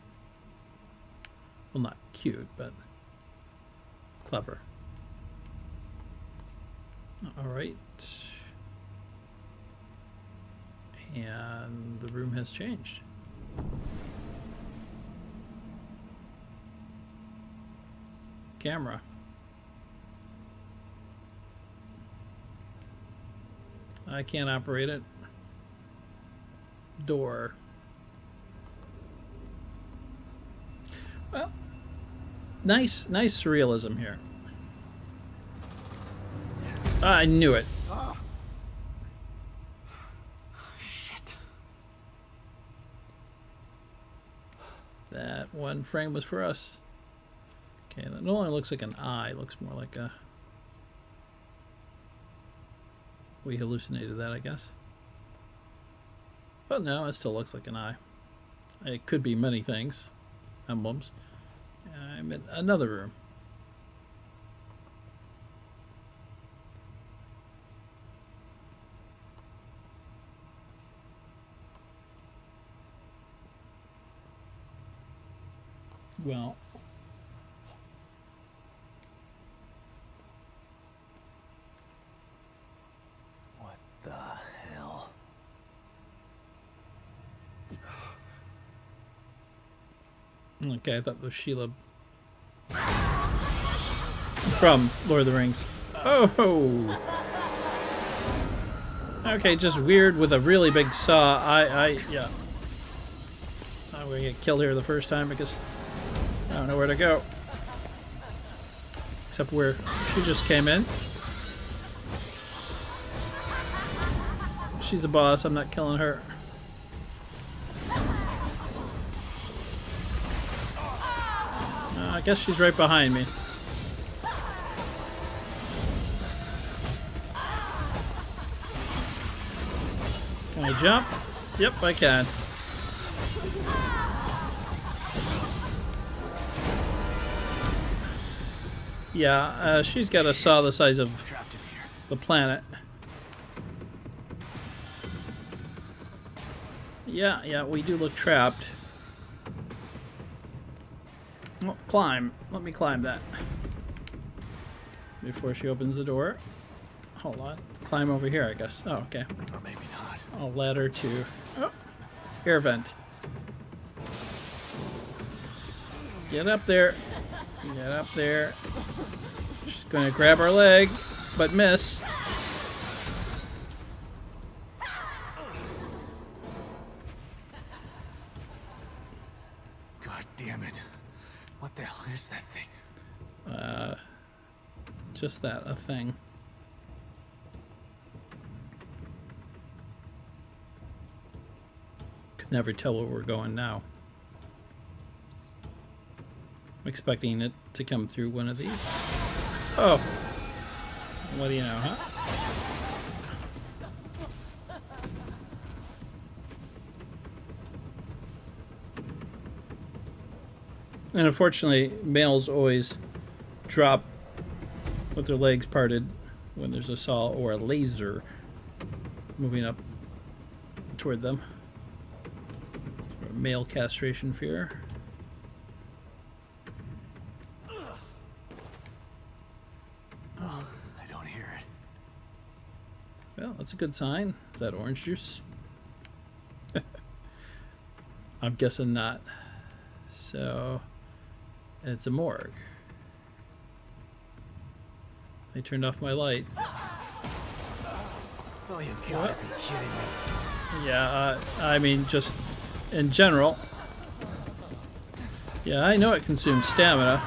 Well, not cute, but clever. All right. And the room has changed. Camera. I can't operate it. Door. Well, nice surrealism here. I knew it. Shit. That one frame was for us. Okay, that no longer looks like an eye. It looks more like a... We hallucinated that, I guess. But no, it still looks like an eye. It could be many things. Emblems. I'm in another room. Well, What the hell? okay, I thought it was Sheila from Lord of the Rings. Oh! Okay, just weird with a really big saw. Yeah. I'm gonna get killed here the first time because I don't know where to go. Except where she just came in. She's the boss, I'm not killing her. I guess she's right behind me. Can I jump? Yep, I can. Yeah, she's got a saw the size of the planet. Yeah, we do look trapped. Well, climb. Let me climb that. Before she opens the door. Hold on. Climb over here, I guess. Oh, okay. Or maybe not. A ladder to... Oh, air vent. Get up there. Get up there. She's going to grab our leg, but miss. God damn it. What the hell is that thing? Just that, a thing. Could never tell where we're going now. I'm expecting it to come through one of these. Oh. What do you know, huh? And unfortunately, males always drop with their legs parted when there's a saw or a laser moving up toward them. Sort of male castration fear. Oh, I don't hear it. Well, that's a good sign. Is that orange juice? I'm guessing not. So, it's a morgue. They turned off my light. Oh, you gotta be kidding me. Yeah, I mean, just in general. Yeah, I know it consumes stamina.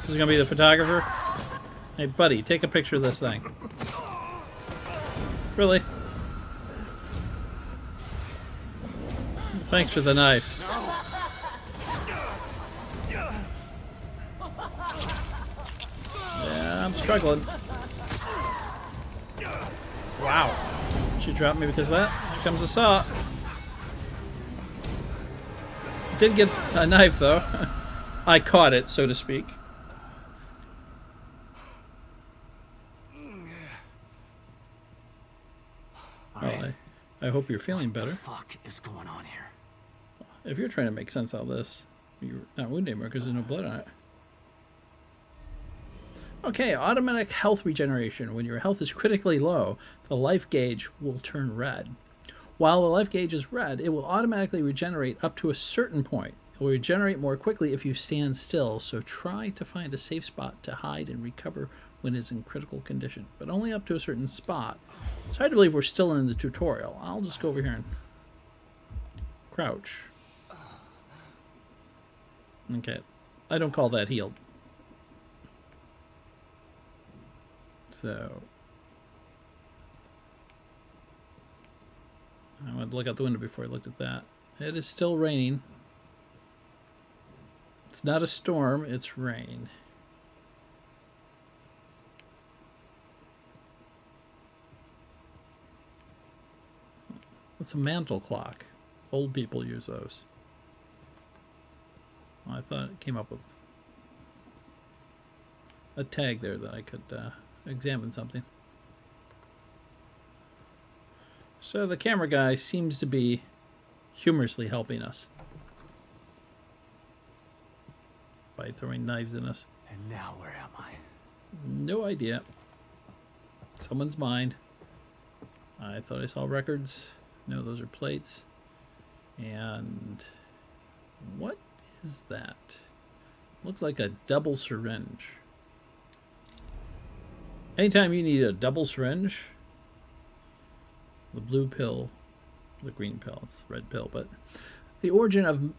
This is gonna be the photographer. Hey, buddy, take a picture of this thing. Really? Thanks for the knife. Yeah, I'm struggling. Wow. She dropped me because of that. Here comes the saw. Did get a knife, though. I caught it, so to speak. Well, I hope you're feeling better. What the fuck is going on here? If you're trying to make sense out of this, you're not wounded anymore because there's no blood on it. Okay, automatic health regeneration. When your health is critically low, the life gauge will turn red. While the life gauge is red, it will automatically regenerate up to a certain point. It will regenerate more quickly if you stand still, so try to find a safe spot to hide and recover when it's in critical condition, but only up to a certain spot. It's hard to believe we're still in the tutorial. I'll just go over here and crouch. Okay, I don't call that healed. So I went to look out the window before I looked at that. It is still raining. It's not a storm, it's rain. It's a mantle clock. Old people use those. Well, I thought it came up with a tag there that I could examine something. So the camera guy seems to be humorously helping us by throwing knives in us. And now where am I? No idea. Someone's mind. I thought I saw records. No, those are plates. And what is that? Looks like a double syringe. Anytime you need a double syringe, the blue pill, the green pill, it's the red pill, but the origin of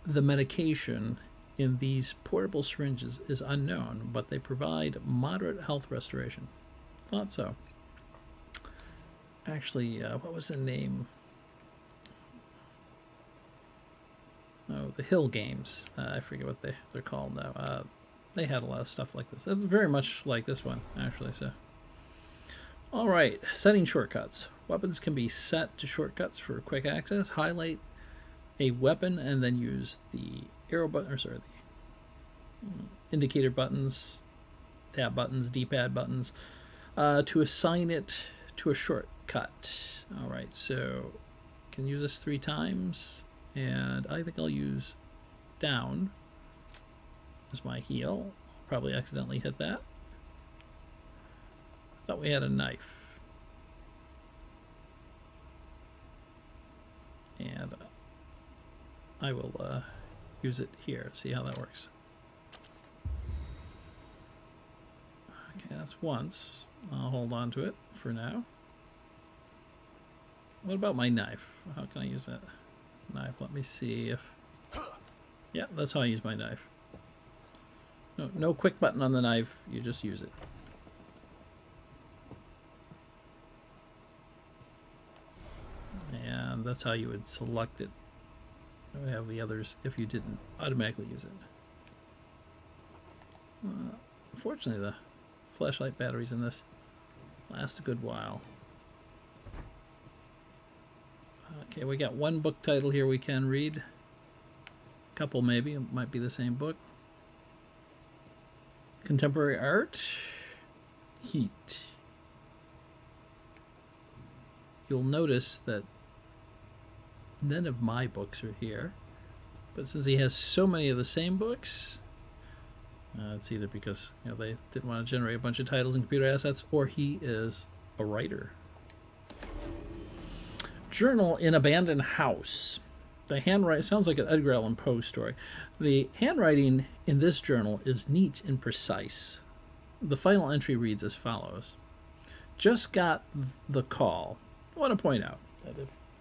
the medication in these portable syringes is unknown, but they provide moderate health restoration. Thought so. Actually, what was the name? Oh, the Hill games. I forget what they're called now. They had a lot of stuff like this. Very much like this one, actually. So, all right, setting shortcuts. Weapons can be set to shortcuts for quick access. Highlight a weapon and then use the arrow button, or sorry, the indicator buttons, tab buttons, D-pad buttons, to assign it to a shortcut. All right, so can use this 3 times, and I think I'll use down as my heal. Probably accidentally hit that. Thought we had a knife. And I will use it here, see how that works. Okay, that's once. I'll hold on to it for now. What about my knife? How can I use that knife? Let me see if... Yeah, that's how I use my knife. No quick button on the knife, you just use it. And that's how you would select it. We have the others if you didn't automatically use it. Unfortunately, the flashlight batteries in this last a good while. Okay, we got one book title here we can read. A couple maybe, it might be the same book. Contemporary art, heat. You'll notice that none of my books are here, but since he has so many of the same books, it's either because they didn't want to generate a bunch of titles and computer assets, or he is a writer. Journal in Abandoned House. The handwriting sounds like an Edgar Allan Poe story. The handwriting in this journal is neat and precise. The final entry reads as follows. Just got the call. I want to point out that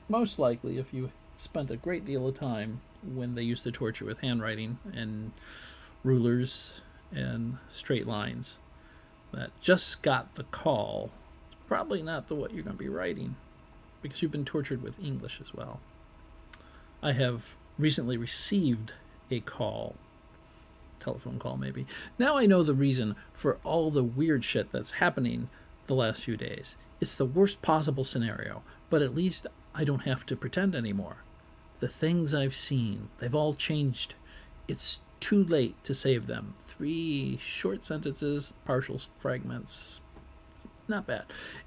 most likely if you spent a great deal of time when they used to torture with handwriting and rulers and straight lines, that just got the call is probably not what you're going to be writing, because you've been tortured with English as well. I have recently received a call, telephone call maybe. Now I know the reason for all the weird shit that's happening the last few days. It's the worst possible scenario, but at least I don't have to pretend anymore. The things I've seen, they've all changed. It's too late to save them. 3 short sentences, partial fragments. Not bad.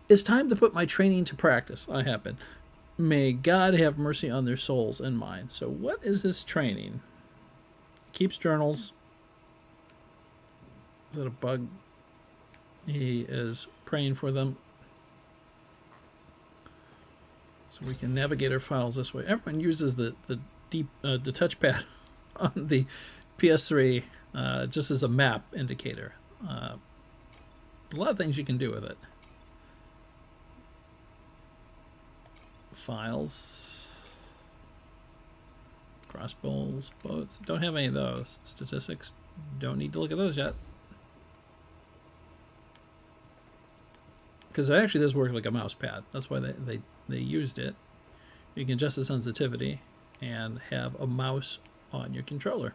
It's time to put my training to practice. I have been. May God have mercy on their souls and mine. So what is his training? Keeps journals. Is that a bug? He is praying for them. So we can navigate our files this way. Everyone uses the touchpad on the PS3 just as a map indicator. A lot of things you can do with it. Files, crossbows, boats. Don't have any of those. Statistics. Don't need to look at those yet. Because it actually does work like a mouse pad. That's why they used it. You can adjust the sensitivity and have a mouse on your controller.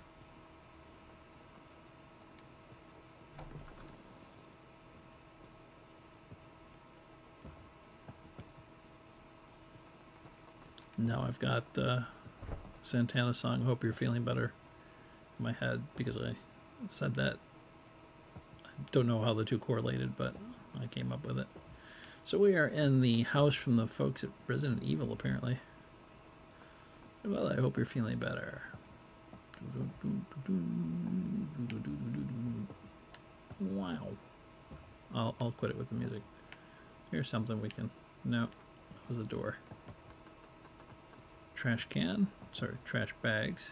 Now I've got Santana song, Hope You're Feeling Better, in my head because I said that. I don't know how the two correlated, but I came up with it. So we are in the house from the folks at Resident Evil, apparently. Well, I hope you're feeling better. Wow. I'll quit it with the music. Here's something we can... No, that was a door. Trash can. Sorry, trash bags.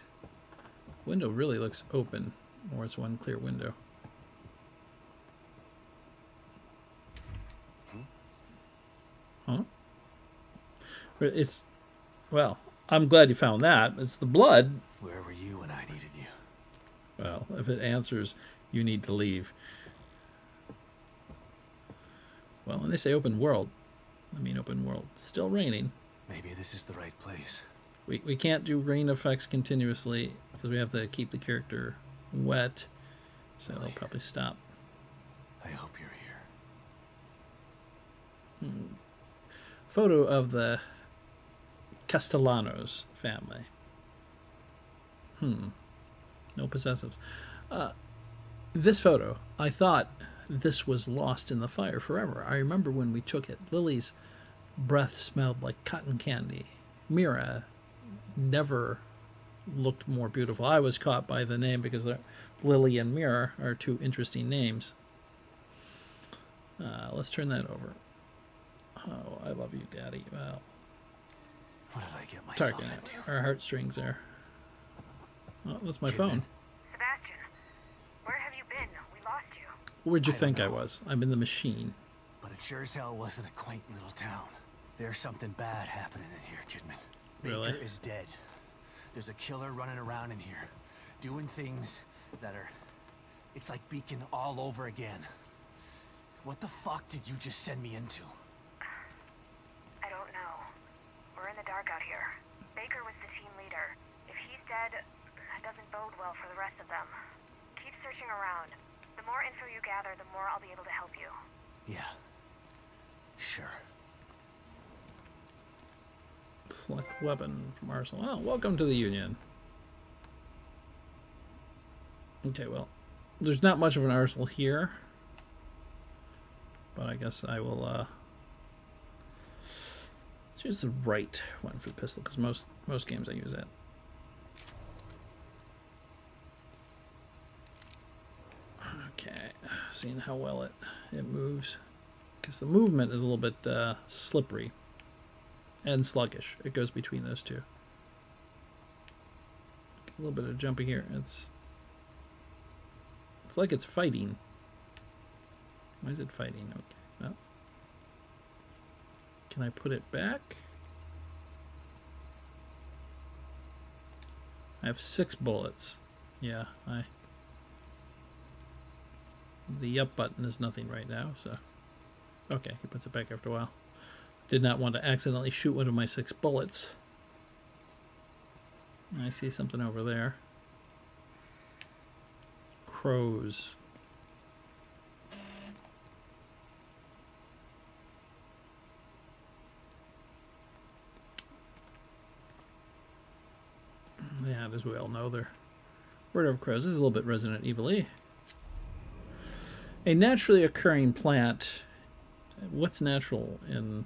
Window really looks open, or it's one clear window. Huh? It's... Well, I'm glad you found that. It's the blood. Where were you when I needed you? Well, if it answers, you need to leave. Well, when they say open world, I mean open world. Still raining. Maybe this is the right place. We can't do rain effects continuously because we have to keep the character wet. So they'll probably stop. I hope you're here. Photo of the Castellanos family. No possessives. This photo, I thought this was lost in the fire forever. I remember when we took it. Lily's breath smelled like cotton candy. Mira never looked more beautiful. I was caught by the name because Lily and Mira are two interesting names. Let's turn that over. Oh, I love you, Daddy. Well, what did I get myself into? Our heartstrings there. Oh, that's my phone. Sebastian, where have you been? We lost you. Where'd you think I was? I'm in the machine. But it sure as hell wasn't a quaint little town. There's something bad happening in here, Kidman. Really? Baker is dead. There's a killer running around in here, doing things that are... It's like Beacon all over again. What the fuck did you just send me into? I don't know. We're in the dark out here. Baker was the team leader. If he's dead, that doesn't bode well for the rest of them. Keep searching around. The more info you gather, the more I'll be able to help you. Yeah. Sure. Select weapon from arsenal. Oh, welcome to the Union. Okay, well, there's not much of an arsenal here, but I guess I will choose the right one for the pistol because most games I use that. Okay, seeing how well it moves, because the movement is a little bit slippery and sluggish. It goes between those two. A little bit of jumping here. It's like it's fighting. Why is it fighting? Okay. Well, can I put it back? I have 6 bullets. Yeah, the up button is nothing right now, so okay, he puts it back after a while. Did not want to accidentally shoot one of my 6 bullets. I see something over there. Crows. as we all know, they're bird of crows. This is a little bit Resident Evil-y. A naturally occurring plant. What's natural in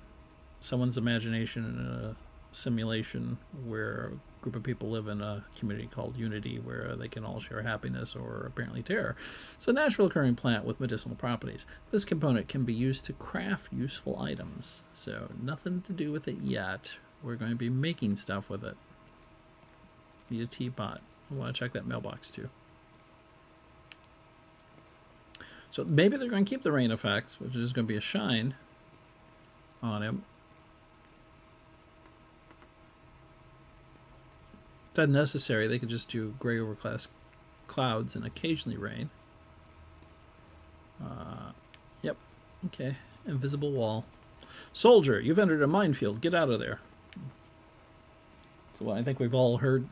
someone's imagination in a simulation where a group of people live in a community called Unity where they can all share happiness or apparently terror? It's a natural occurring plant with medicinal properties. This component can be used to craft useful items. So nothing to do with it yet. We're going to be making stuff with it. Need a teapot. I want to check that mailbox too. So maybe they're going to keep the rain effects, which is going to be a shine on him. If that's necessary, they could just do gray overcast clouds and occasionally rain. Yep. Okay. Invisible wall. Soldier, you've entered a minefield. Get out of there. That's what I think we've all heard.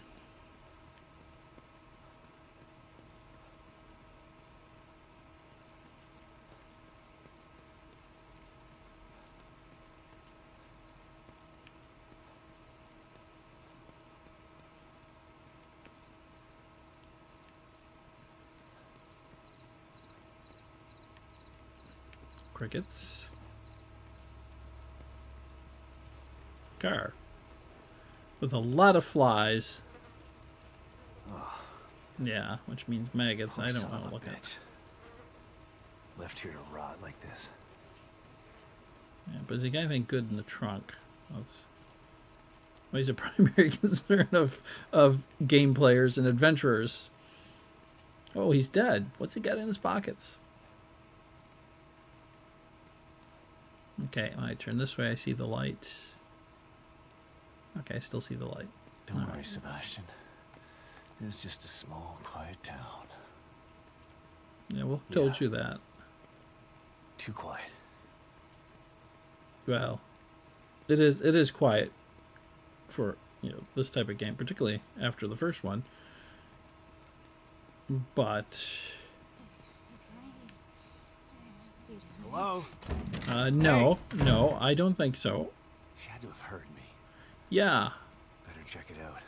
Crickets. Car. With a lot of flies. Oh, Yeah, which means maggots. I don't want to look at. Left here to rot like this. Yeah, but is the guy anything good in the trunk? That's well, he's a primary concern of game players and adventurers. Oh, he's dead. What's he got in his pockets? Okay, when I turn this way, I see the light. Okay, I still see the light. Don't worry, Sebastian. It's just a small, quiet town. Yeah, well, told you that. Too quiet. Well, it is quiet for, you know, this type of game, particularly after the first one. But Hello? no, no, I don't think so. She had to have heard me. Yeah. Better check it out.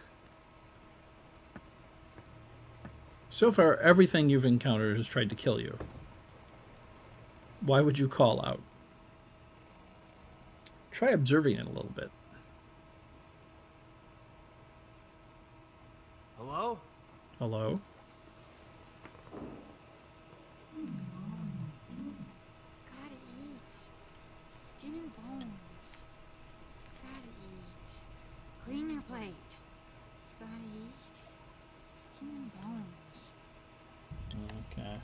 So far, everything you've encountered has tried to kill you. Why would you call out? Try observing it a little bit. Hello? Hello? Gotta eat. Skin and bones. Gotta eat. Clean your plate. Gotta eat. Skin and bones. Okay.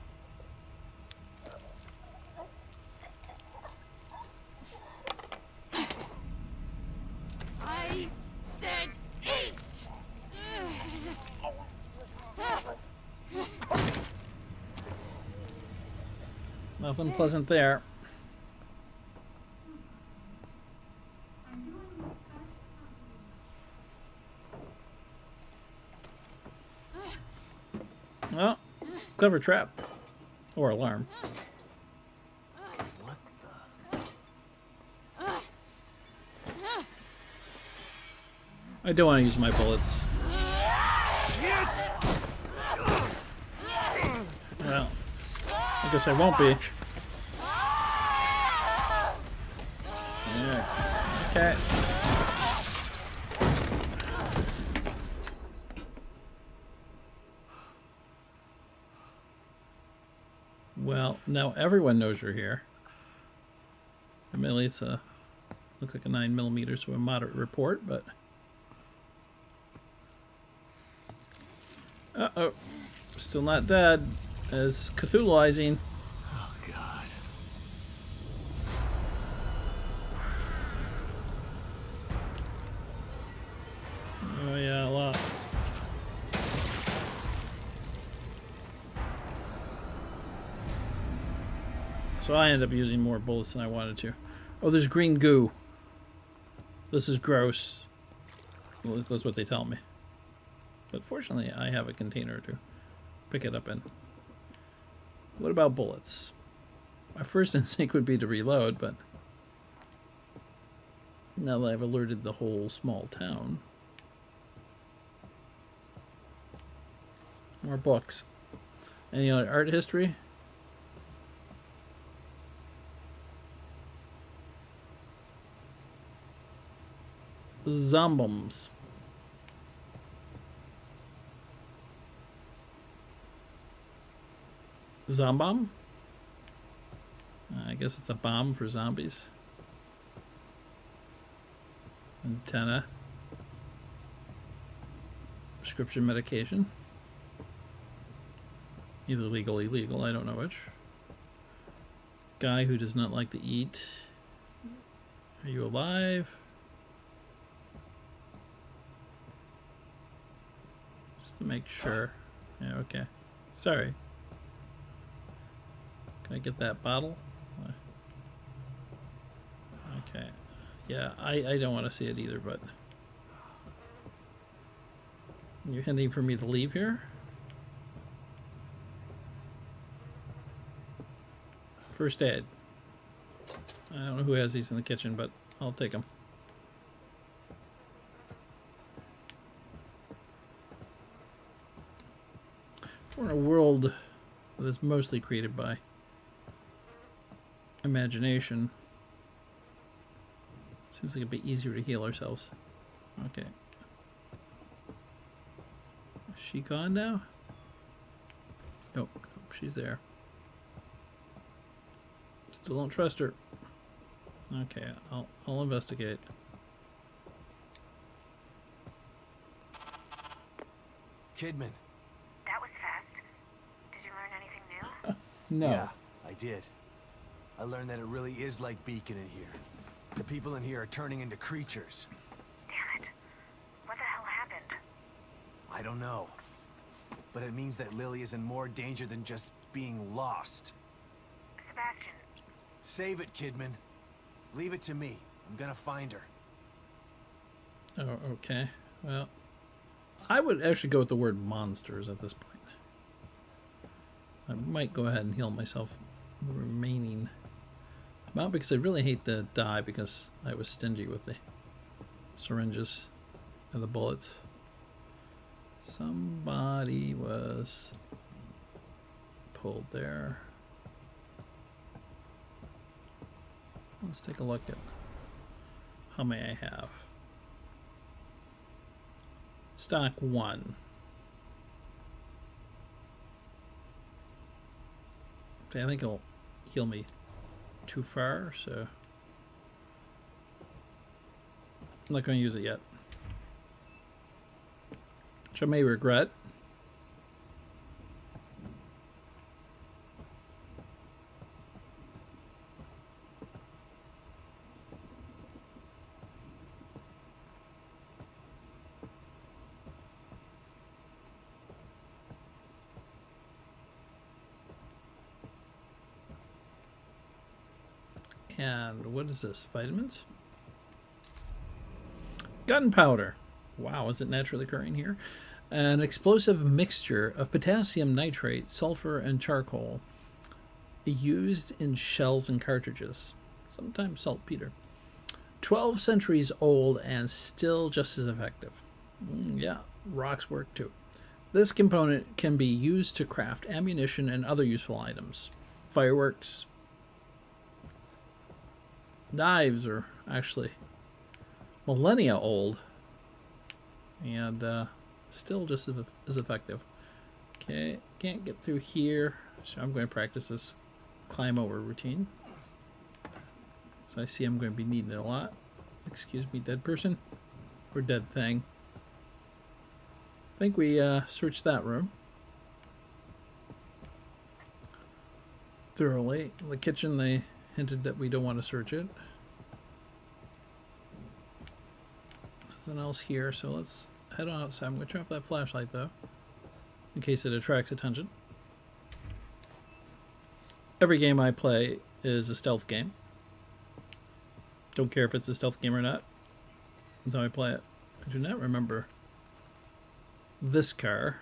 I said eat! Nothing pleasant there. Well, clever trap. Or alarm. What the? I don't want to use my bullets. Well, I guess I won't be. Yeah. Okay. Well, now everyone knows you're here. Admittedly, it's a looks like a 9mm, so a moderate report, but uh-oh, still not dead. It's Cthulhuizing. Oh, God. Oh yeah, a lot. So I end up using more bullets than I wanted to. Oh, there's green goo. This is gross. Well, that's what they tell me. But fortunately, I have a container to pick it up in. What about bullets? My first instinct would be to reload, but now that I've alerted the whole small town. More books. Any other art history? Zombombs. Zombomb? I guess it's a bomb for zombies. Antenna. Prescription medication. Either legal or illegal, I don't know which. Guy who does not like to eat. Are you alive? Just to make sure. Yeah, okay. Sorry. Can I get that bottle? Okay. Yeah, I don't want to see it either, but... You're hinting for me to leave here? First aid. I don't know who has these in the kitchen, but I'll take them. We're in a world that is mostly created by imagination. Seems like it'd be easier to heal ourselves. Okay. Is she gone now? Nope, nope, she's there. Still don't trust her. Okay, I'll investigate. Kidman. That was fast. Did you learn anything new? No. Yeah, I did. I learned that it really is like Beacon in here. The people in here are turning into creatures. Damn it. What the hell happened? I don't know. But it means that Lily is in more danger than just being lost. Sebastian. Save it, Kidman. Leave it to me. I'm gonna find her. Oh, okay. Well, I would actually go with the word monsters at this point. I might go ahead and heal myself the remaining amount because I really hate to die because I was stingy with the syringes and the bullets. Somebody was pulled there. Let's take a look at how many I have. Stock 1. Okay, I think it'll heal me too far, so I'm not going to use it yet. Which I may regret. And what is this? Vitamins? Gunpowder. Wow, is it naturally occurring here? An explosive mixture of potassium nitrate, sulfur, and charcoal used in shells and cartridges. Sometimes saltpeter. 12 centuries old and still just as effective. Yeah, rocks work too. This component can be used to craft ammunition and other useful items. Fireworks. Knives are actually millennia old and still just as effective. Okay, can't get through here, so I'm going to practice this climb over routine. So I see I'm going to be needing it a lot. Excuse me, dead person or dead thing. I think we searched that room thoroughly. In the kitchen they hinted that we don't want to search it. Nothing else here, so let's head on outside. I'm going to turn off that flashlight though, in case it attracts attention. Every game I play is a stealth game. Don't care if it's a stealth game or not. That's how I play it. I do not remember this car.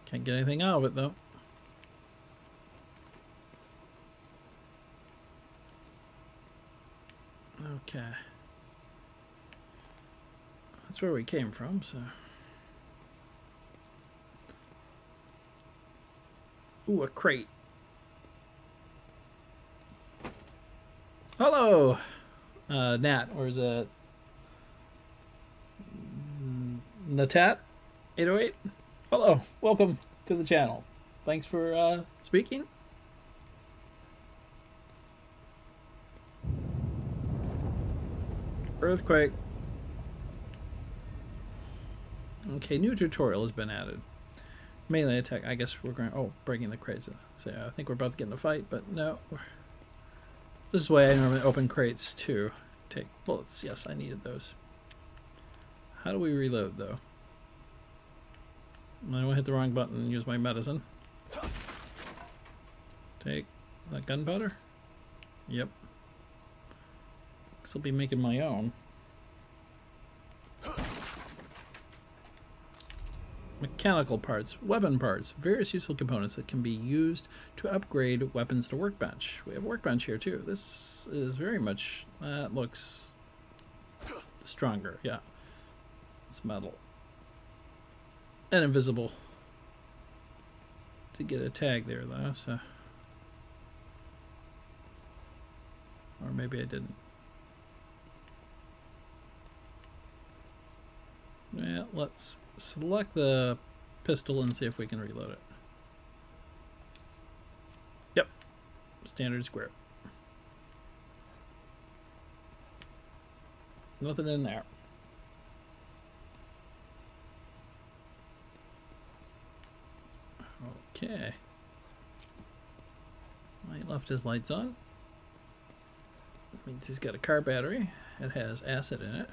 Can't get anything out of it though. Okay. That's where we came from, so. Ooh, a crate. Hello, Nat, or is it Natat 808? Hello, welcome to the channel. Thanks for speaking. Earthquake. Okay, new tutorial has been added. Melee attack. I guess we're going. Oh, breaking the crates. So yeah, I think we're about to get in a fight, but no. This is the way I normally open crates to take bullets. Yes, I needed those. How do we reload though? I don't want to hit the wrong button and use my medicine. Take that gunpowder. Yep. Guess I'll be making my own. Mechanical parts, weapon parts, various useful components that can be used to upgrade weapons to workbench. We have a workbench here too. This is very much, that looks stronger, yeah. It's metal. And invisible. To get a tag there though, so. Or maybe I didn't. Yeah, let's select the pistol and see if we can reload it. Yep, standard square. Nothing in there. Okay. He left his lights on. That means he's got a car battery. It has acid in it.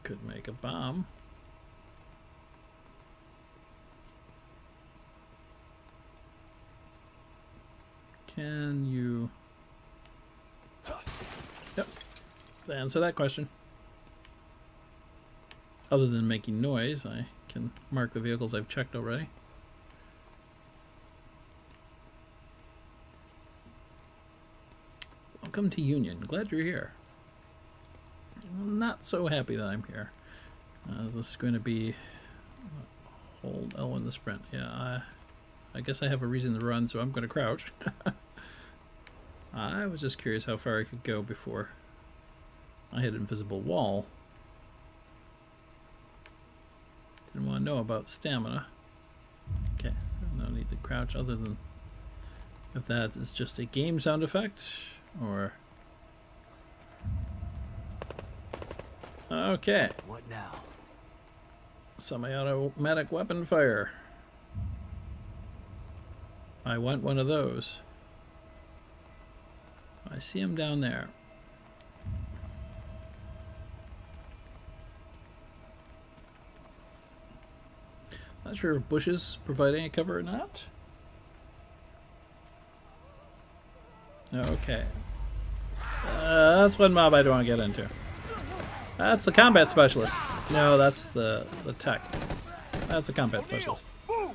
Could make a bomb. Can you... Yep. To answer that question. Other than making noise, I can mark the vehicles I've checked already. Welcome to Union. Glad you're here. I'm not so happy that I'm here. This is going to be hold L in the sprint. Yeah, I guess I have a reason to run, so I'm going to crouch. I was just curious how far I could go before I hit an invisible wall. Didn't want to know about stamina. Okay, no need to crouch other than if that is just a game sound effect or... Okay. What now? Semi-automatic weapon fire. I want one of those. I see him down there. Not sure if bushes provide any cover or not. Okay. That's one mob I don't want to get into. That's the combat specialist. No, that's the tech. That's a combat specialist. Oh.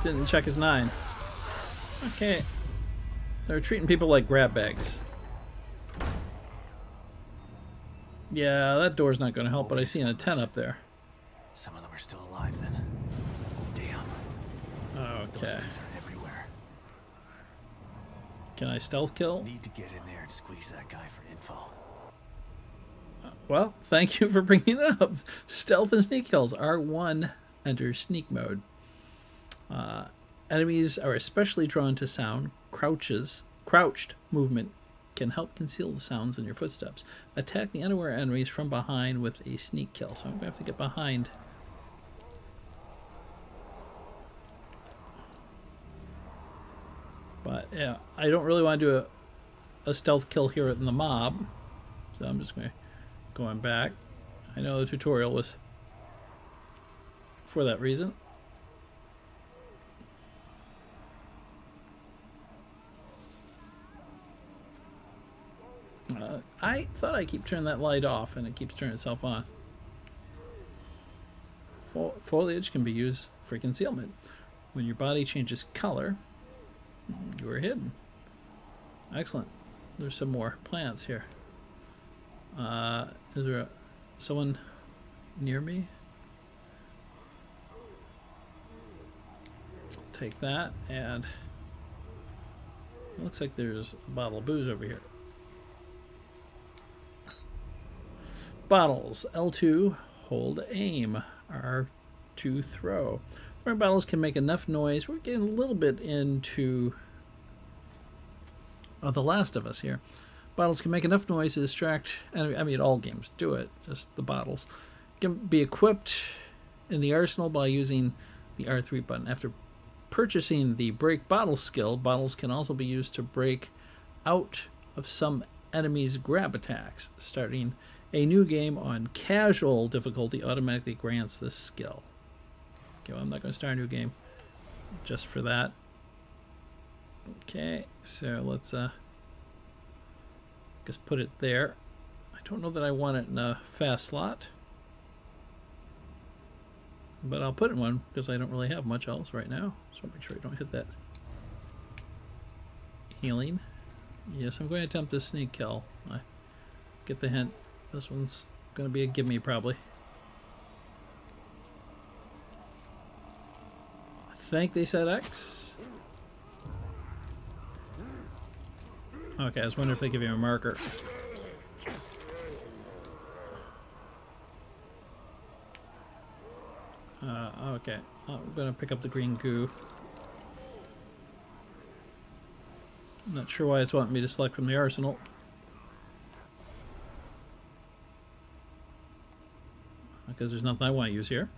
Didn't check his 9. Okay. They're treating people like grab bags. Yeah, that door's not going to help, but I see an 10 up there. Some of them are still alive then. Damn. Okay. Those things are everywhere. Can I stealth kill? Need to get in there and squeeze that guy for info. Well, thank you for bringing it up. Stealth and sneak kills. R1 enters sneak mode. Enemies are especially drawn to sound. Crouched movement can help conceal the sounds in your footsteps. Attack the unaware enemies from behind with a sneak kill. So I'm going to have to get behind. But yeah, I don't really want to do a stealth kill here in the mob. So I'm just going back. I know the tutorial was for that reason. I thought I keep turning that light off and it keeps turning itself on. foliage can be used for concealment. When your body changes color, you are hidden. Excellent. There's some more plants here. Is there someone near me? Take that, and it looks like there's a bottle of booze over here. Bottles. L2, hold aim. R2, throw. Our bottles can make enough noise. We're getting a little bit into The Last of Us here. Bottles can make enough noise to distract. I mean, all games do it. Just the bottles can be equipped in the arsenal by using the R3 button. After purchasing the break bottle skill, bottles can also be used to break out of some enemies' grab attacks. Starting a new game on casual difficulty automatically grants this skill. Okay, well, I'm not going to start a new game just for that. Okay, so let's just put it there. I don't know that I want it in a fast slot, but I'll put it in one because I don't really have much else right now. So make sure I don't hit that. Healing. Yes, I'm going to attempt a sneak kill. I get the hint. This one's going to be a gimme probably. I think they said X. Okay, I was wondering if they give you a marker. Okay, I'm going to pick up the green goo. I'm not sure why it's wanting me to select from the arsenal. Because there's nothing I want to use here.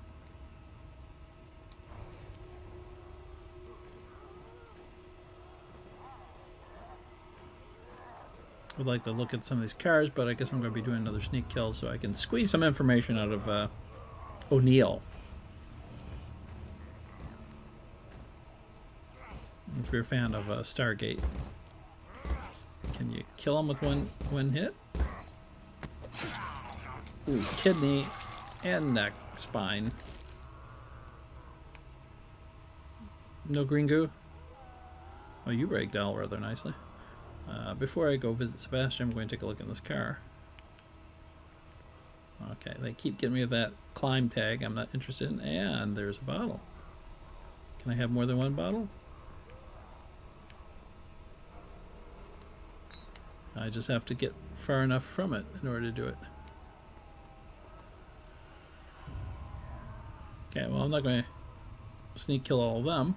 I'd like to look at some of these cars, but I guess I'm going to be doing another sneak kill so I can squeeze some information out of O'Neill. If you're a fan of Stargate. Can you kill him with one hit? Ooh, kidney and neck, spine. No green goo? Oh, you break down rather nicely. Before I go visit Sebastian, I'm going to take a look in this car. Okay, they keep getting me with that climb tag I'm not interested in. And there's a bottle. Can I have more than one bottle? I just have to get far enough from it in order to do it. Okay, well, I'm not going to sneak kill all of them.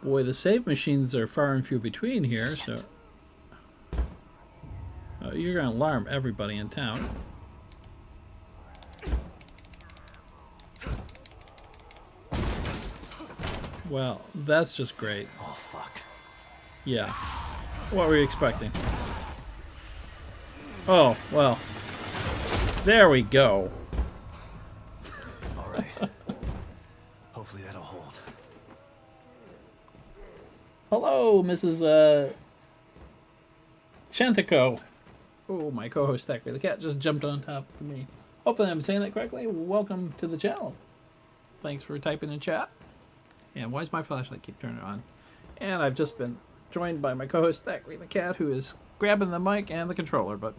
Boy, the save machines are far and few between here, so... you're going to alarm everybody in town. Well, that's just great. Oh, fuck. Yeah. What were you expecting? Oh, well. There we go. All right. Hopefully that'll hold. Hello, Mrs. Chantico. Oh, my co-host Thackeray the cat just jumped on top of me. Hopefully I'm saying that correctly. Welcome to the channel. Thanks for typing in chat. And why does my flashlight keep turning on? And I've just been joined by my co-host Thackeray the cat, who is grabbing the mic and the controller. But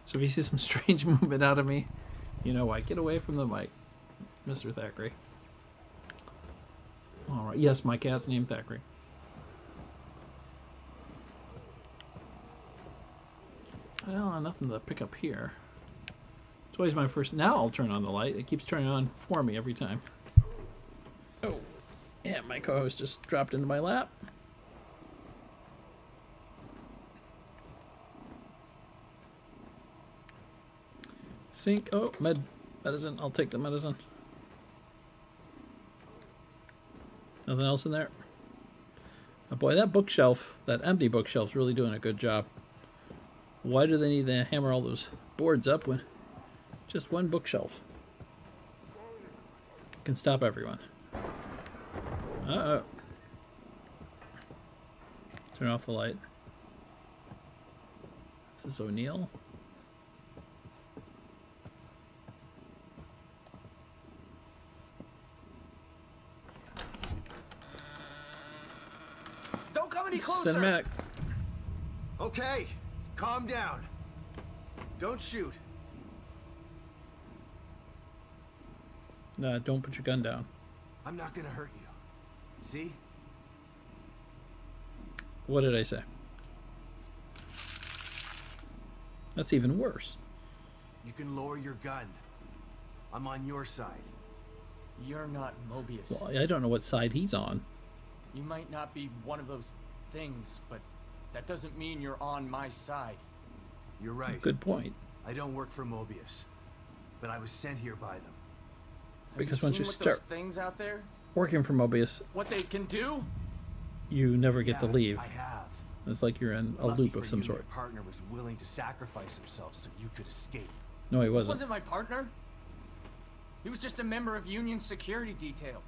so if you see some strange movement out of me, you know why. Get away from the mic, Mr. Thackeray. All right. Yes, my cat's named Thackeray. Well, nothing to pick up here. It's always my first... Now I'll turn on the light. It keeps turning on for me every time. Oh. Yeah, my co-host just dropped into my lap. Sink. Oh, medicine. I'll take the medicine. Nothing else in there? Oh boy, that bookshelf, that empty bookshelf's really doing a good job. Why do they need to hammer all those boards up when just one bookshelf can stop everyone? Uh-oh. Turn off the light. This is O'Neill. Don't come any closer. Cinematic. Okay, calm down. Don't shoot. No, don't put your gun down. I'm not gonna hurt you. See? What did I say? That's even worse. You can lower your gun. I'm on your side. You're not Mobius. Well, I don't know what side he's on. You might not be one of those things, but that doesn't mean you're on my side. You're right. Good point. I don't work for Mobius, but I was sent here by them. Because Have once you you seen what start those things out there, working for Mobius, what they can do? you never get to Yeah, leave. I have. It's like you're in a Lucky loop for of some you, sort. Your partner was willing to sacrifice himself so you could escape. No, he He wasn't. wasn't my partner. He was just a member of Union security detail.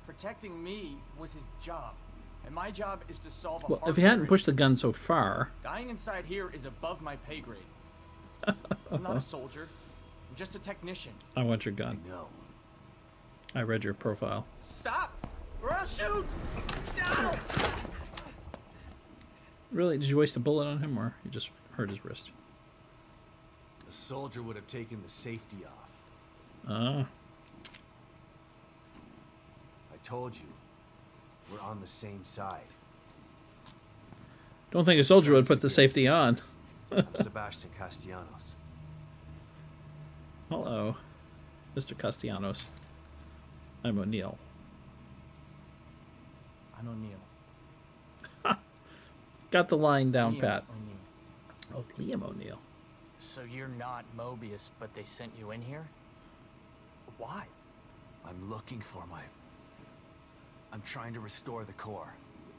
Protecting me was his job, and my job is to solve a Well, if he hardware hadn't pushed the issue. gun so far, Dying inside here is above my pay grade. I'm not a soldier. I'm just a technician. I want your gun. No. I read your profile. Stop, or I'll shoot! No! Really? Did you waste a bullet on him, or you just hurt his wrist? A soldier would have taken the safety off. Ah. I told you, we're on the same side. Don't think a soldier would put the safety on. I'm Sebastian Castellanos. Hello, Mr. Castellanos. I'm O'Neill. I'm O'Neill. Got the line down Liam pat. O'Neill. Oh, Liam O'Neill. So you're not Mobius, but they sent you in here? Why? I'm looking for my... I'm trying to restore the core.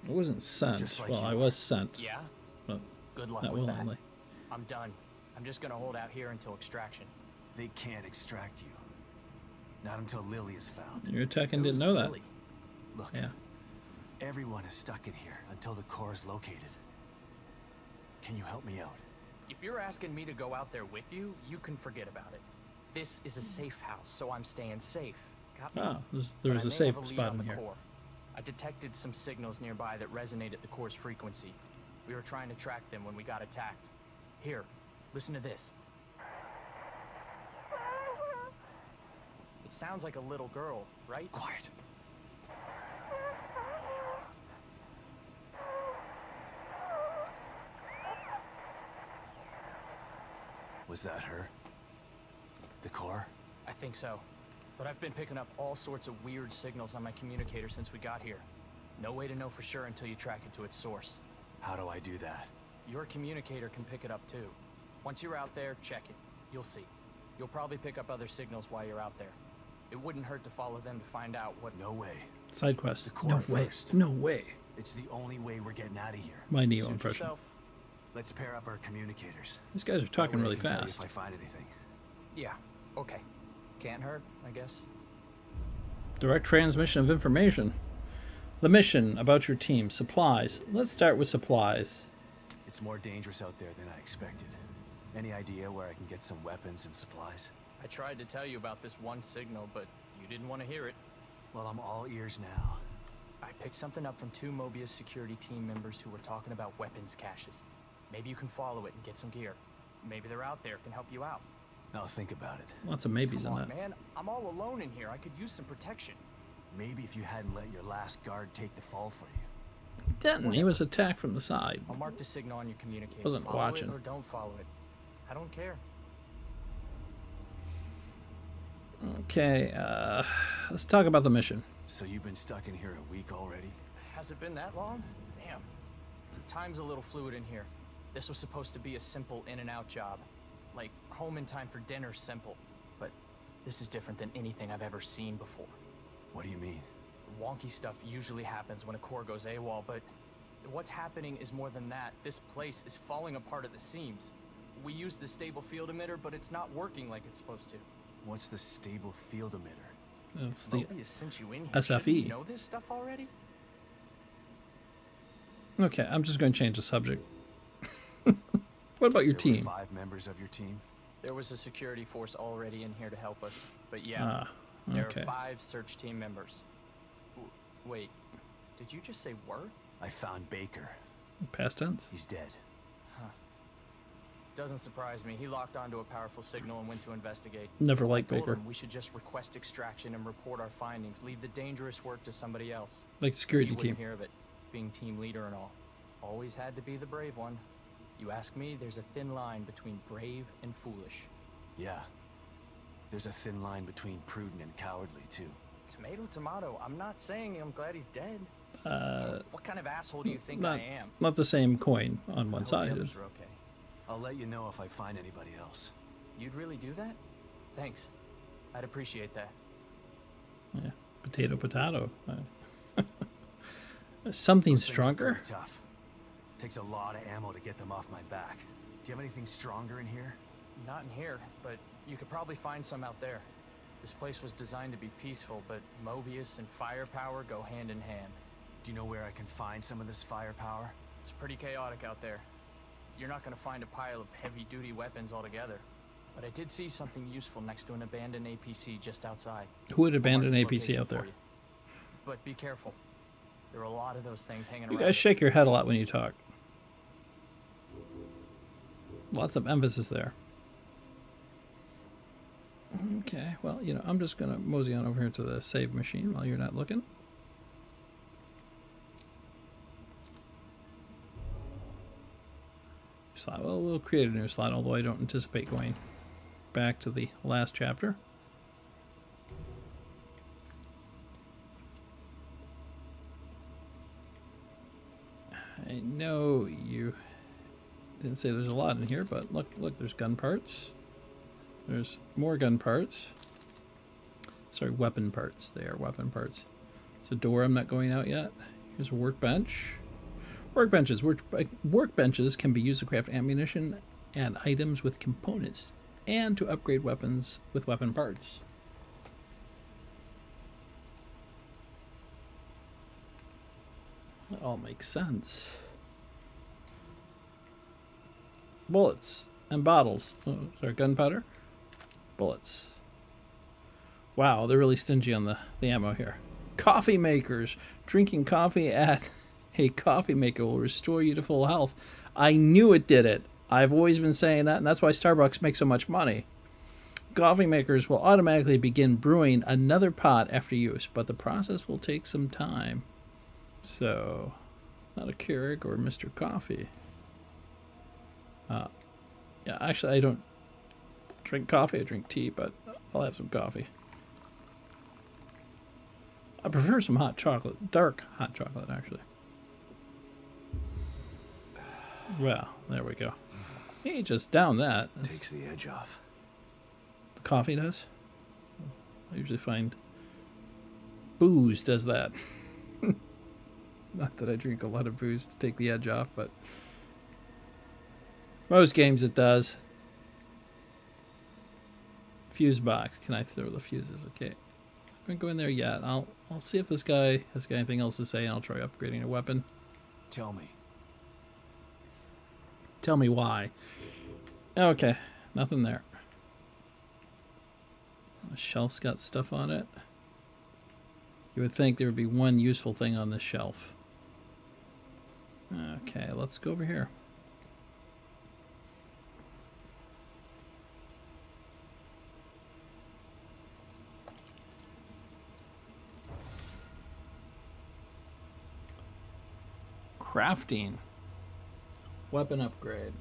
I wasn't sent. Just like Well, you I were. was sent. Yeah? But Good luck not with willingly. that. I'm done. I'm just gonna hold out here until extraction. They can't extract you. Not until Lily is found. Your Tekken didn't Who's know that. Lily? Look, Yeah. everyone is stuck in here until the core is located. Can you help me out? If you're asking me to go out there with you, you can forget about it. This is a safe house, so I'm staying safe. Got me? Ah, there But was I a may safe have a lead spot on in the here. core. I detected some signals nearby that resonated the core's frequency. We were trying to track them when we got attacked. Here, listen to this. It sounds like a little girl, right? Quiet. Was that her? The core? I think so. But I've been picking up all sorts of weird signals on my communicator since we got here. No way to know for sure until you track it to its source. How do I do that? Your communicator can pick it up too. Once you're out there, check it. You'll see. You'll probably pick up other signals while you're out there. It wouldn't hurt to follow them to find out what... No way. Side quest. The core No way. first. No way. It's the only way we're getting out of here. My Neo Suit impression. yourself. Let's pair up our communicators. These guys are That talking way I really can tell you fast. if I find anything. Yeah, okay. Can't hurt, I guess. Direct transmission of information. The mission about your team. Supplies. Let's start with supplies. It's more dangerous out there than I expected. Any idea where I can get some weapons and supplies? I tried to tell you about this one signal, but you didn't want to hear it. Well, I'm all ears now. I picked something up from 2 Mobius security team members who were talking about weapons caches. Maybe you can follow it and get some gear. Maybe they're out there, can help you out. I'll think about it. Lots of maybes Come in on, that. man. I'm all alone in here. I could use some protection. Maybe if you hadn't let your last guard take the fall for you. Didn't. He was attacked from the side. I'll mark the signal on your communicator. Wasn't follow watching. it or don't follow it. I don't care. Okay, let's talk about the mission. So you've been stuck in here a week already? Has it been that long? Damn. Time's a little fluid in here. This was supposed to be a simple in and out job. Like, home in time for dinner simple. But this is different than anything I've ever seen before. What do you mean? Wonky stuff usually happens when a core goes AWOL, but what's happening is more than that. This place is falling apart at the seams. We used the stable field emitter, but it's not working like it's supposed to. What's the stable field emitter? That's the Mobius sent you in here. SFE. Shouldn't you know this stuff already? Okay, I'm just going to change the subject. What about your There were team? 5 members of your team? There was a security force already in here to help us. But yeah, there okay. are 5 search team members. Wait, did you just say were? I found Baker. Past tense. He's dead. Huh. Doesn't surprise me. He locked onto a powerful signal and went to investigate. Never liked I told Baker. him we should just request extraction and report our findings. Leave the dangerous work to somebody else. Like the security He wouldn't team. hear of it. Being team leader and all. Always had to be the brave one. You ask me, there's a thin line between brave and foolish. Yeah. There's a thin line between prudent and cowardly, too. Tomato, tomato. I'm not saying I'm glad he's dead. What kind of asshole do you think Not, I am? not the same coin on I one hope the side. others are okay. I'll let you know if I find anybody else. You'd really do that? Thanks. I'd appreciate that. Yeah. Potato, potato. Something Those things are stronger? pretty tough. Takes a lot of ammo to get them off my back. Do you have anything stronger in here? Not in here, but you could probably find some out there. This place was designed to be peaceful, but Mobius and firepower go hand in hand. Do you know where I can find some of this firepower? It's pretty chaotic out there. You're not going to find a pile of heavy-duty weapons altogether. But I did see something useful next to an abandoned APC just outside. Who would abandon an I'll mark its APC location out there? for you. But be careful. There are a lot of those things hanging You around. guys shake your head a lot when you talk. Lots of emphasis there. Okay, well, you know, I'm just going to mosey on over here to the save machine while you're not looking. Slot. Well, we'll create a new slot, although I don't anticipate going back to the last chapter. I know you didn't say there's a lot in here, but look, there's gun parts. There's more gun parts. Sorry, weapon parts. They are weapon parts. It's a door. I'm not going out yet. Here's a workbench. Workbenches. Workbenches can be used to craft ammunition and items with components, and to upgrade weapons with weapon parts. That all makes sense. Bullets and bottles. Oh, sorry, gunpowder. Bullets. Wow, they're really stingy on the ammo here. Coffee makers. Drinking coffee at a coffee maker will restore you to full health. I knew it did it. I've always been saying that, and that's why Starbucks makes so much money. Coffee makers will automatically begin brewing another pot after use, but the process will take some time. So, not a Keurig or Mr. Coffee. Yeah, actually, I don't drink coffee. I drink tea, but I'll have some coffee. I prefer some hot chocolate. Dark hot chocolate, actually. Well, there we go. Hey, just down that. Takes the edge off. The coffee does? I usually find booze does that. Not that I drink a lot of booze to take the edge off, but most games it does. Fuse box. Can I throw the fuses? Okay. I'm going to go in there yet. I'll see if this guy has got anything else to say, and I'll try upgrading a weapon. Tell me. Tell me why. Okay. Nothing there. The shelf's got stuff on it. You would think there would be one useful thing on this shelf. Okay, let's go over here. Crafting. Weapon upgrade.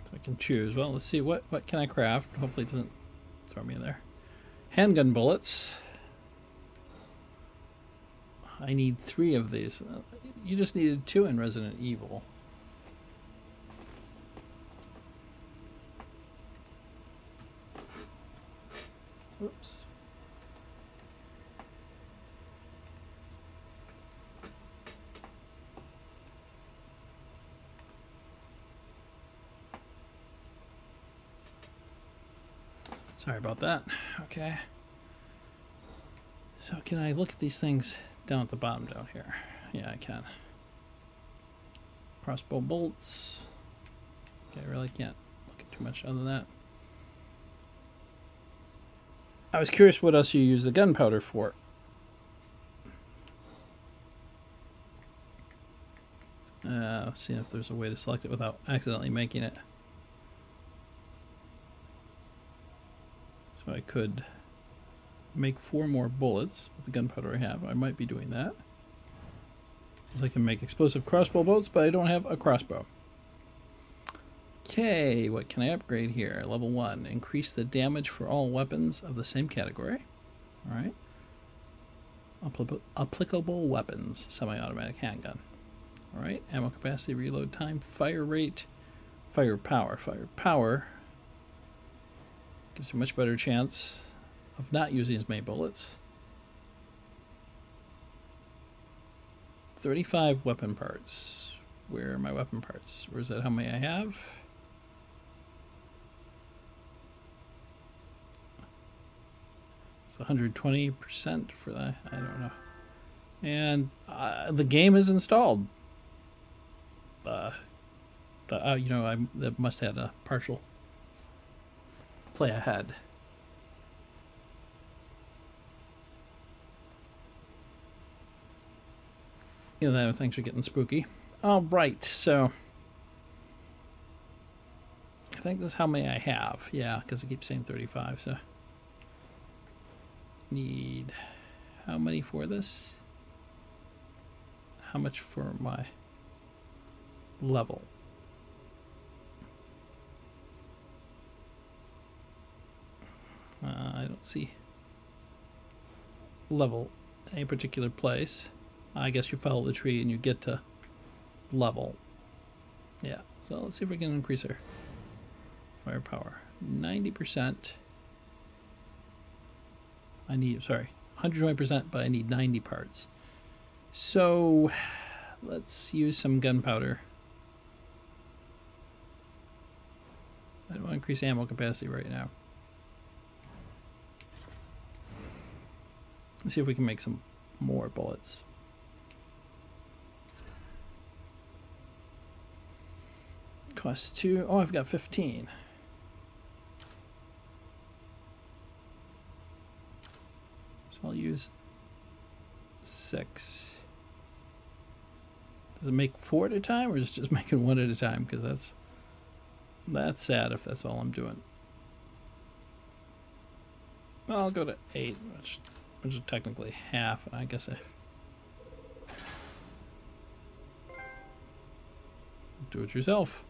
So I can choose. Well, let's see. What can I craft? Hopefully it doesn't throw me in there. Handgun bullets. I need 3 of these. You just needed 2 in Resident Evil. Oops. Sorry about that. Okay. So can I look at these things down at the bottom down here? Yeah, I can. Crossbow bolts. Okay, I really can't look at too much other than that. I was curious what else you use the gunpowder for. Seeing if there's a way to select it without accidentally making it. So I could make 4 more bullets with the gunpowder I have. I might be doing that. I can make explosive crossbow bolts, but I don't have a crossbow. Okay, what can I upgrade here? Level 1. Increase the damage for all weapons of the same category. Alright. Applicable weapons. Semi-automatic handgun. Alright. Ammo capacity, reload time, fire rate, firepower. Firepower gives you a much better chance of not using as many bullets. 35 weapon parts. Where are my weapon parts? Or is that how many I have? It's 120% for that. I don't know. And the game is installed. You know, I must have had a partial play ahead. You know, things are getting spooky. All right, so I think that's how many I have. Yeah, because it keeps saying 35. So need how many for this? How much for my level? I don't see level in any particular place. I guess you follow the tree and you get to level. Yeah, so let's see if we can increase our firepower. 90%. I need, sorry, 120%, but I need 90 parts. So let's use some gunpowder. I don't want to increase ammo capacity right now. Let's see if we can make some more bullets. Costs 2. Oh, I've got 15. So I'll use 6. Does it make 4 at a time, or is it just making 1 at a time? Because that's sad if that's all I'm doing. Well, I'll go to 8, which is technically half. I guess I do it yourself.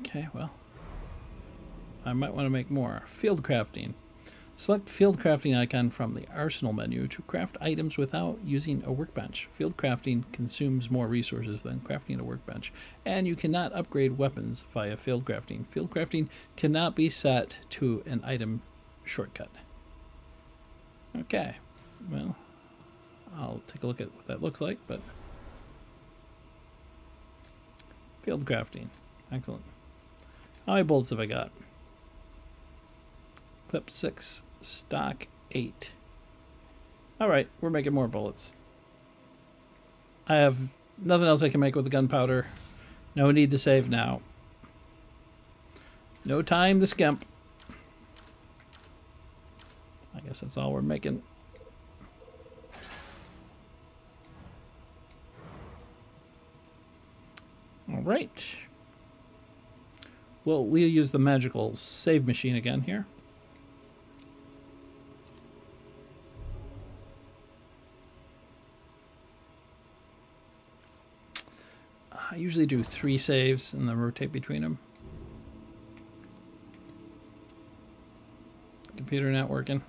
Okay, well, I might want to make more. Field crafting. Select field crafting icon from the arsenal menu to craft items without using a workbench. Field crafting consumes more resources than crafting a workbench, and you cannot upgrade weapons via field crafting. Field crafting cannot be set to an item shortcut. Okay, well, I'll take a look at what that looks like, but field crafting. Excellent. How many bolts have I got? Clip 6, stock 8. Alright, we're making more bullets. I have nothing else I can make with the gunpowder. No need to save now. No time to skimp. I guess that's all we're making. Alright. Well, we'll use the magical save machine again here. I usually do 3 saves and then rotate between them. Computer not working.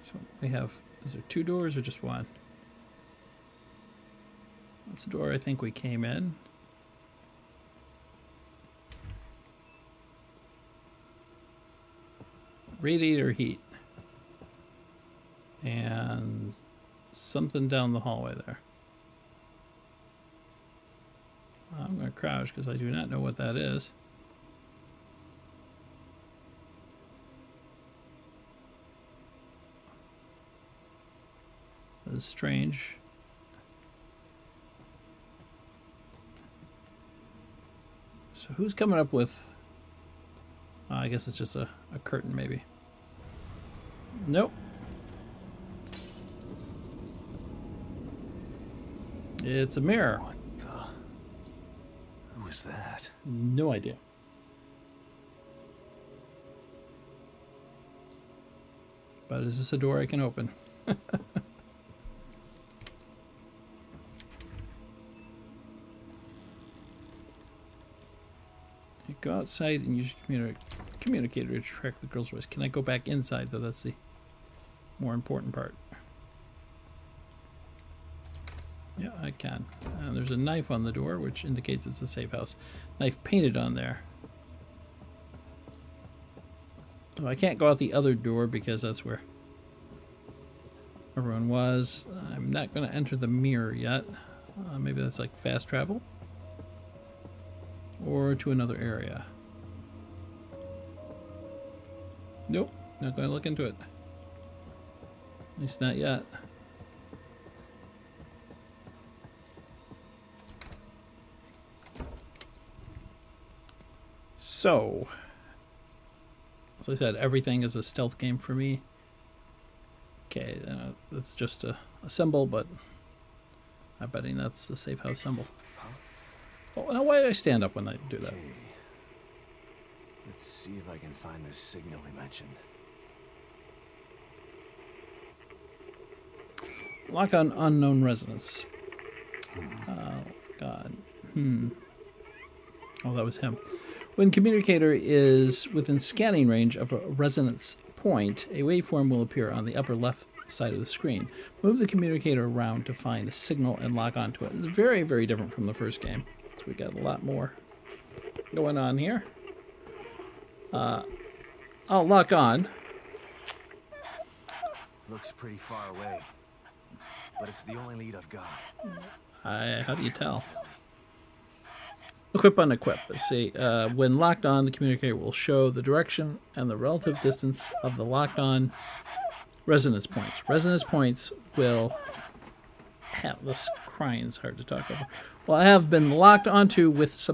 So we have, is there 2 doors or just 1? That's the door I think we came in. Radiator heat. And something down the hallway there. I'm going to crouch because I do not know what that is. It's strange. So who's coming up with... I guess it's just a curtain, maybe. Nope. It's a mirror. What the... Who is that? No idea. But is this a door I can open? You go outside and use your communicator to track the girl's voice. Can I go back inside, though? That's the more important part. Yeah, I can. And there's a knife on the door, which indicates it's a safe house. Knife painted on there. Oh, I can't go out the other door because that's where everyone was. I'm not going to enter the mirror yet. Maybe that's like fast travel. Or to another area. Nope, not going to look into it. At least not yet. So, as I said, everything is a stealth game for me. Okay, that's just a symbol, but I'm betting that's the safe house symbol. Oh, now why did I stand up when I do that? Okay. Let's see if I can find this signal he mentioned. Lock on unknown residence. Oh, God. Oh, that was him. When communicator is within scanning range of a resonance point, a waveform will appear on the upper left side of the screen. Move the communicator around to find a signal and lock onto it. It's very, very different from the first game. So we got a lot more going on here. I'll lock on. Looks pretty far away, but it's the only lead I've got. How do you tell? Equip unequip. Let's see. When locked on, the communicator will show the direction and the relative distance of the locked on resonance points. Resonance points will have this crying's hard to talk over. Well, I have been locked onto with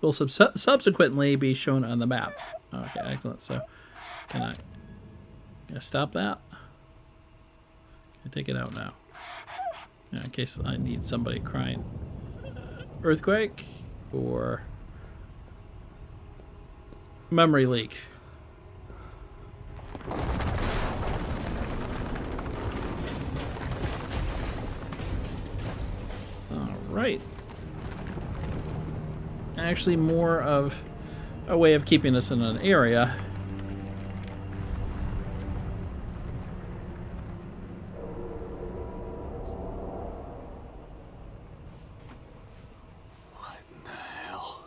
will subsequently be shown on the map. Okay, excellent. So, can I stop that? I take it out now. Yeah, in case I need somebody crying. Earthquake or memory leak. All right. Actually, more of a way of keeping us in an area. What in the hell?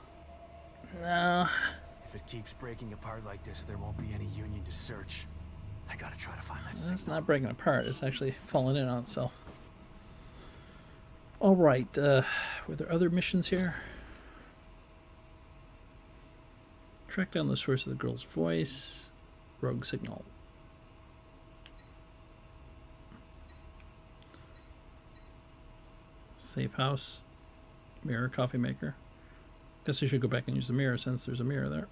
If it keeps breaking apart like this, there won't be any Union to search. I gotta try to find that signal. It's not breaking apart. It's actually falling in on itself. All right. Were there other missions here? Track down the source of the girl's voice. Rogue signal. Safe house. Mirror, coffee maker. Guess I should go back and use the mirror since there's a mirror there.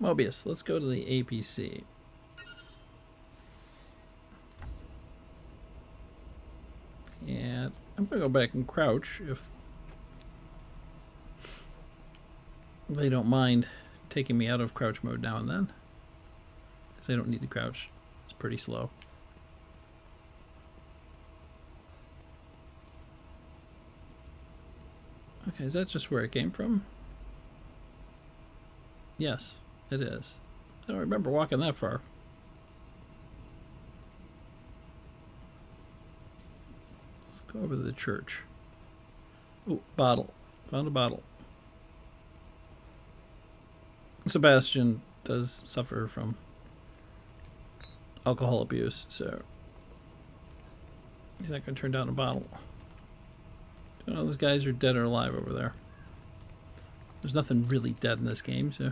Mobius, let's go to the APC. And I'm going to go back and crouch if they don't mind taking me out of crouch mode now and then. Because I don't need to crouch. It's pretty slow. Okay, is that just where it came from? Yes, it is. I don't remember walking that far. Let's go over to the church. Ooh, bottle. Found a bottle. Sebastian does suffer from alcohol abuse, so he's not going to turn down a bottle. Don't know if those guys are dead or alive over there. There's nothing really dead in this game, so...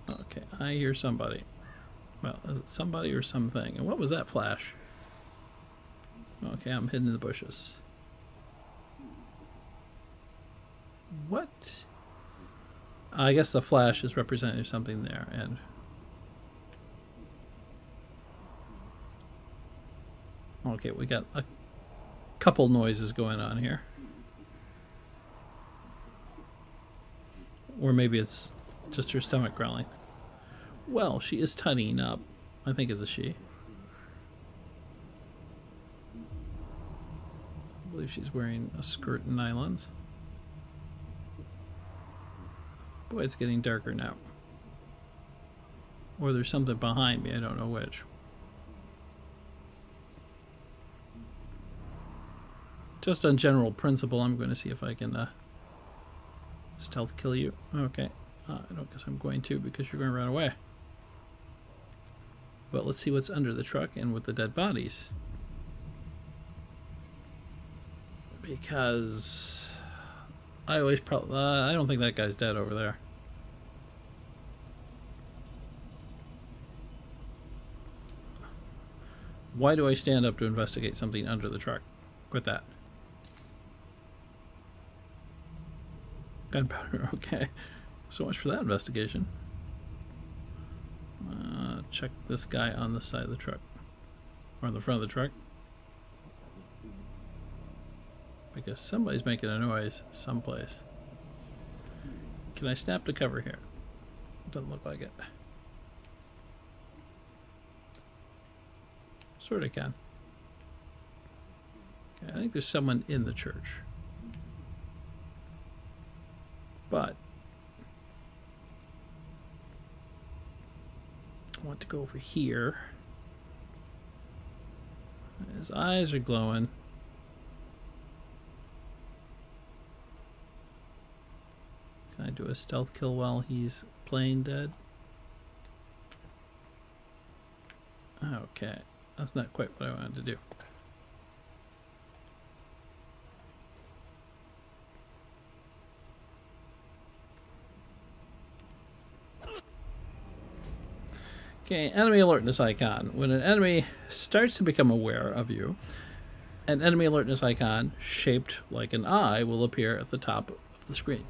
Okay, I hear somebody. Well, is it somebody or something? And what was that flash? Okay, I'm hidden in the bushes. What? I guess the flash is representing something there, and okay, we got a couple noises going on here. Or maybe it's just her stomach growling. Well, she is tidying up. I think it's a she. I believe she's wearing a skirt and nylons. Boy, it's getting darker now. Or there's something behind me, I don't know which. Just on general principle, I'm going to see if I can stealth kill you. Okay. I don't guess I'm going to because you're going to run away. But let's see what's under the truck and with the dead bodies. Because I always probably... I don't think that guy's dead over there. Why do I stand up to investigate something under the truck? Quit that. Gunpowder, okay. So much for that investigation. Check this guy on the side of the truck. Or on the front of the truck. Because somebody's making a noise someplace. Can I snap to cover here? Doesn't look like it. Sort of can. Okay, I think there's someone in the church. But I want to go over here. His eyes are glowing. Can I do a stealth kill while he's playing dead? Okay, that's not quite what I wanted to do. Okay, enemy alertness icon. When an enemy starts to become aware of you, an enemy alertness icon shaped like an eye will appear at the top of the screen.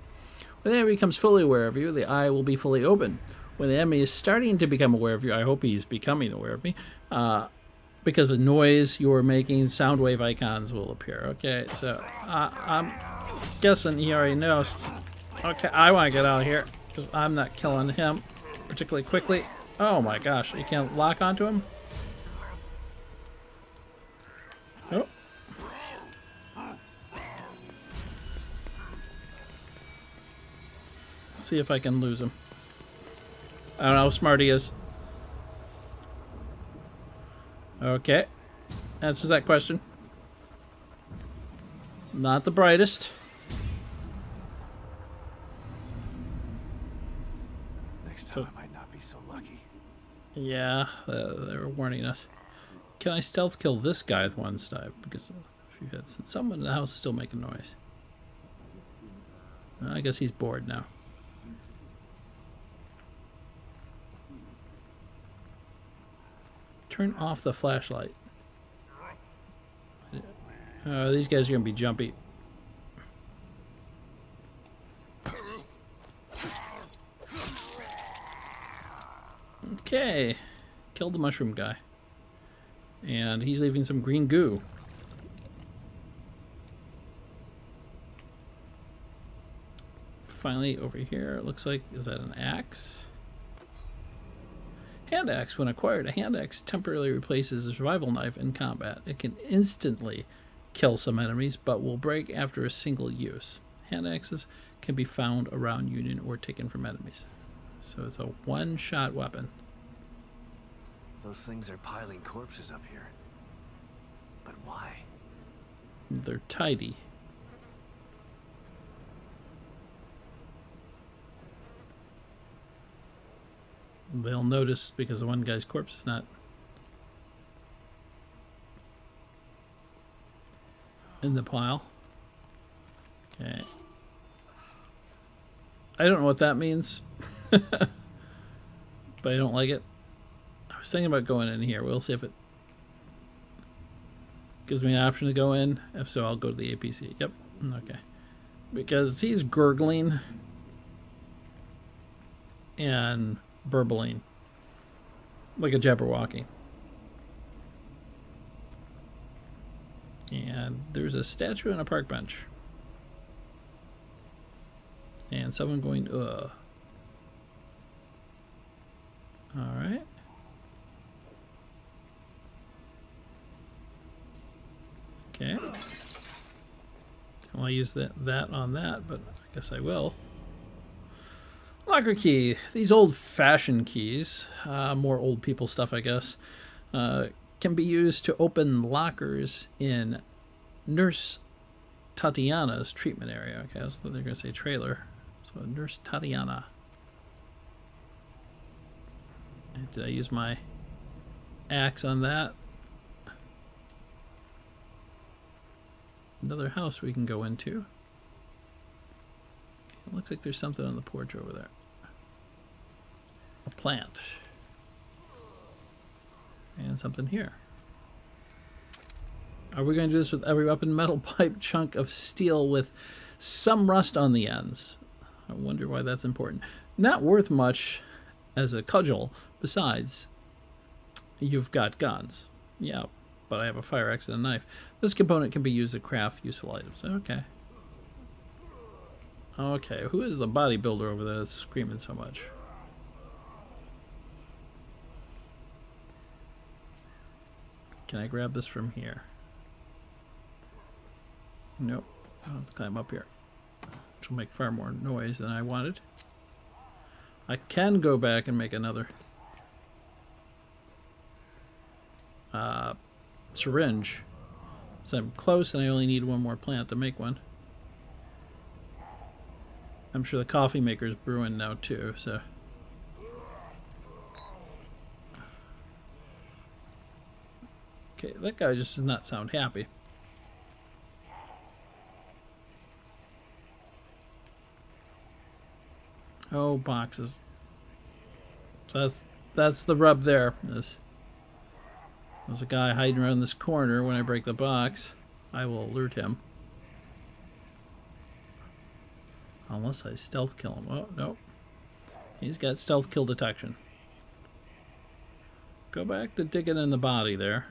When the enemy becomes fully aware of you, the eye will be fully open. When the enemy is starting to become aware of you, I hope he's becoming aware of me, because of noise you are making, sound wave icons will appear. Okay, so I'm guessing he already knows. Okay, I want to get out of here because I'm not killing him particularly quickly. Oh my gosh, you can't lock onto him? Oh. See if I can lose him. I don't know how smart he is. Okay. Answers that question. Not the brightest. Next time I might not be so lucky. Yeah, they were warning us. Can I stealth kill this guy with one stab? Because a few hits. And someone in the house is still making noise. I guess he's bored now. Turn off the flashlight. These guys are going to be jumpy. Okay. Killed the mushroom guy. And he's leaving some green goo. Finally, over here, it looks like, is that an axe? Hand axe. When acquired, a hand axe temporarily replaces a survival knife in combat. It can instantly kill some enemies, but will break after a single use. Hand axes can be found around Union or taken from enemies. So it's a one-shot weapon. Those things are piling corpses up here. But why? They're tidy. They'll notice because the one guy's corpse is not in the pile. Okay. I don't know what that means. But I don't like it. I was thinking about going in here. We'll see if it gives me an option to go in. If so, I'll go to the APC. Yep. Okay. Because he's gurgling and burbling like a Jabberwocky. And there's a statue and a park bench. And someone going, ugh. Alright. Okay. Don't want to use that on that, but I guess I will. Locker key. These old-fashioned keys, more old people stuff, I guess, can be used to open lockers in Nurse Tatiana's treatment area. Okay, I thought they were going to say trailer. So Nurse Tatiana. Did I use my axe on that? Another house we can go into. It looks like there's something on the porch over there. A plant. And something here. Are we going to do this with every weapon? Metal pipe chunk of steel with some rust on the ends. I wonder why that's important. Not worth much as a cudgel. Besides, you've got guns. Yeah, but I have a fire axe and a knife. This component can be used to craft useful items. Okay. Okay, who is the bodybuilder over there that's screaming so much? Can I grab this from here? Nope. I'll have to climb up here, which will make far more noise than I wanted. I can go back and make another syringe. So I'm close and I only need one more plant to make one. I'm sure the coffee maker's brewing now too, so. Okay, that guy just does not sound happy. Oh, boxes. So that's the rub there. There's a guy hiding around this corner. When I break the box, I will alert him. Unless I stealth kill him. Oh, no. He's got stealth kill detection. Go back to digging in the body there.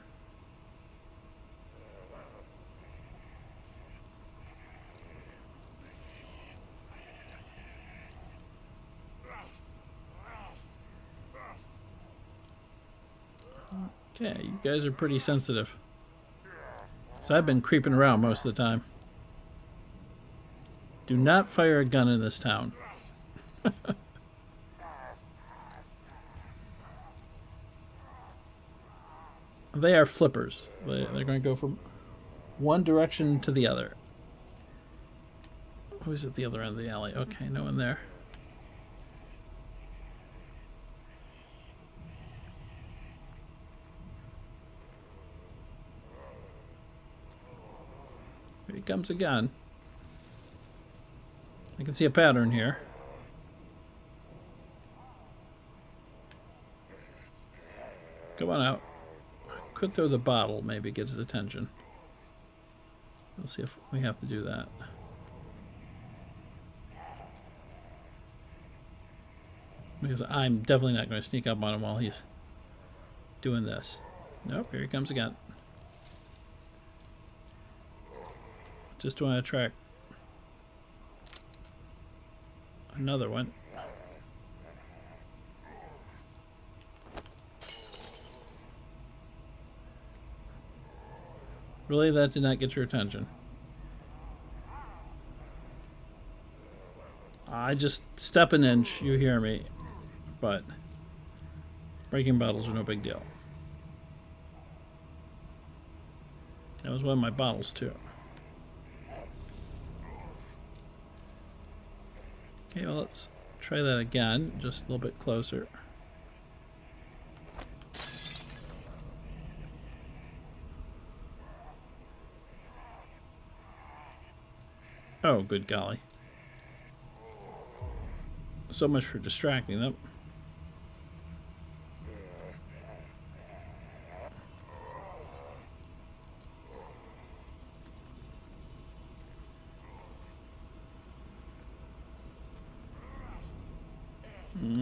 Okay, you guys are pretty sensitive. So I've been creeping around most of the time. Do not fire a gun in this town. They are flippers. They're going to go from one direction to the other. Who's at the other end of the alley? Okay, no one there. Here he comes again. I can see a pattern here. Come on out. Could throw the bottle, maybe get his attention. We'll see if we have to do that. Because I'm definitely not going to sneak up on him while he's doing this. Nope, here he comes again. Just want to attract another one. Really, that did not get your attention. I just step an inch, you hear me, but breaking bottles are no big deal. That was one of my bottles too. Okay, well, let's try that again, just a little bit closer. Oh, good golly. So much for distracting them.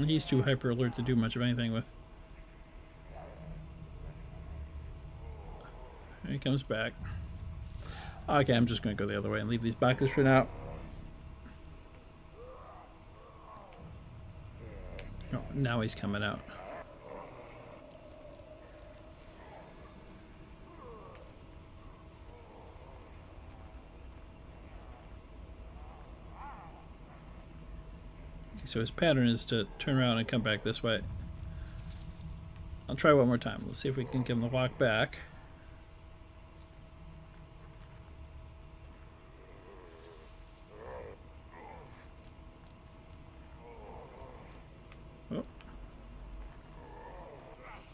He's too hyper alert to do much of anything with. Here he comes back. Okay, I'm just going to go the other way and leave these boxes for now. Oh, now he's coming out. Okay, so his pattern is to turn around and come back this way. I'll try one more time. Let's see if we can get him to walk back.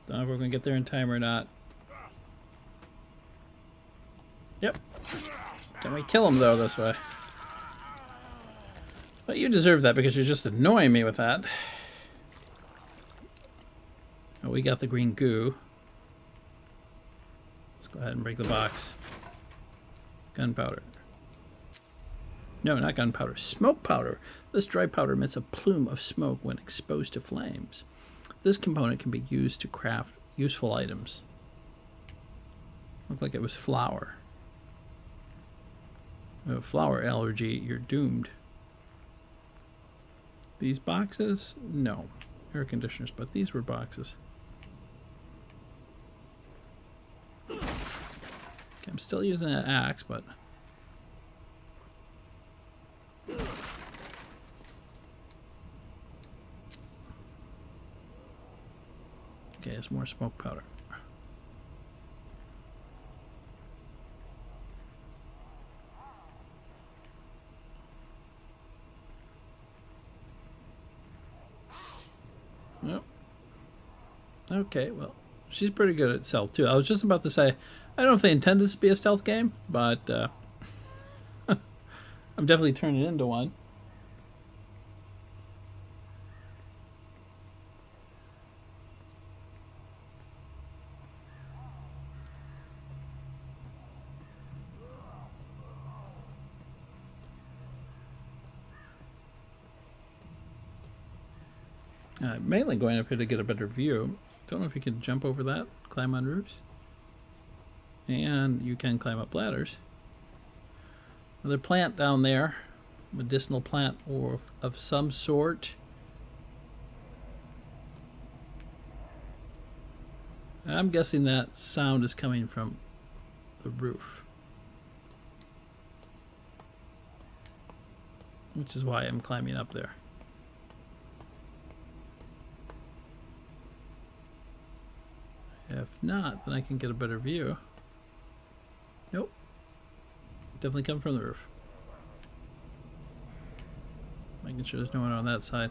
Don't know if we're going to get there in time or not. Yep. Can we kill him, though, this way? Well, you deserve that because you're just annoying me with that. Oh, we got the green goo. Let's go ahead and break the box. Gunpowder. No, not gunpowder. Smoke powder. This dry powder emits a plume of smoke when exposed to flames. This component can be used to craft useful items. Looked like it was flour. A flour allergy, you're doomed. These boxes? No. Air conditioners, but these were boxes. Okay, I'm still using an axe, but... Okay, it's more smoke powder. Nope. Okay, well, she's pretty good at stealth too. I was just about to say, I don't know if they intend this to be a stealth game, but I'm definitely turning it into one. Mainly going up here to get a better view. Don't know if you can jump over that, climb on roofs. And you can climb up ladders. Another plant down there. Medicinal plant or of some sort. And I'm guessing that sound is coming from the roof. Which is why I'm climbing up there. If not, then I can get a better view. Nope. Definitely come from the roof. Making sure there's no one on that side.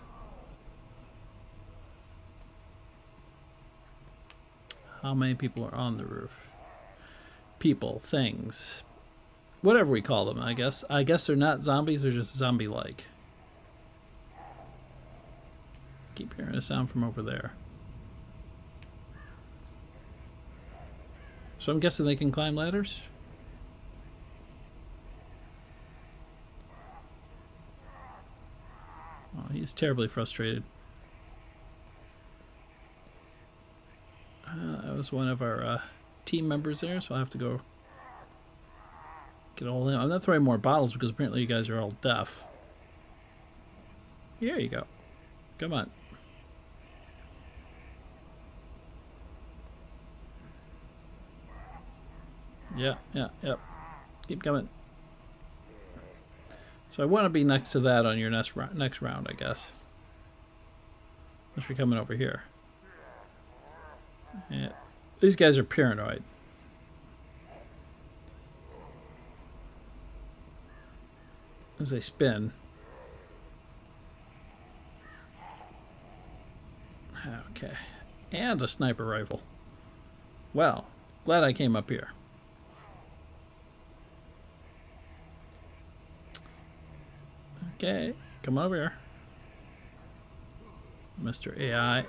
How many people are on the roof? People, things, whatever we call them, I guess. I guess they're not zombies, they're just zombie-like. Keep hearing a sound from over there. So I'm guessing they can climb ladders? Oh, he's terribly frustrated. That was one of our team members there, so I'll have to go get all in. I'm not throwing more bottles because apparently you guys are all deaf. Here you go. Come on. Yeah. Keep coming. So I want to be next to that on your next round, I guess. Unless you're coming over here. Yeah. These guys are paranoid. As they spin. Okay. And a sniper rifle. Well, glad I came up here. Okay, come over here, Mr. AI. Are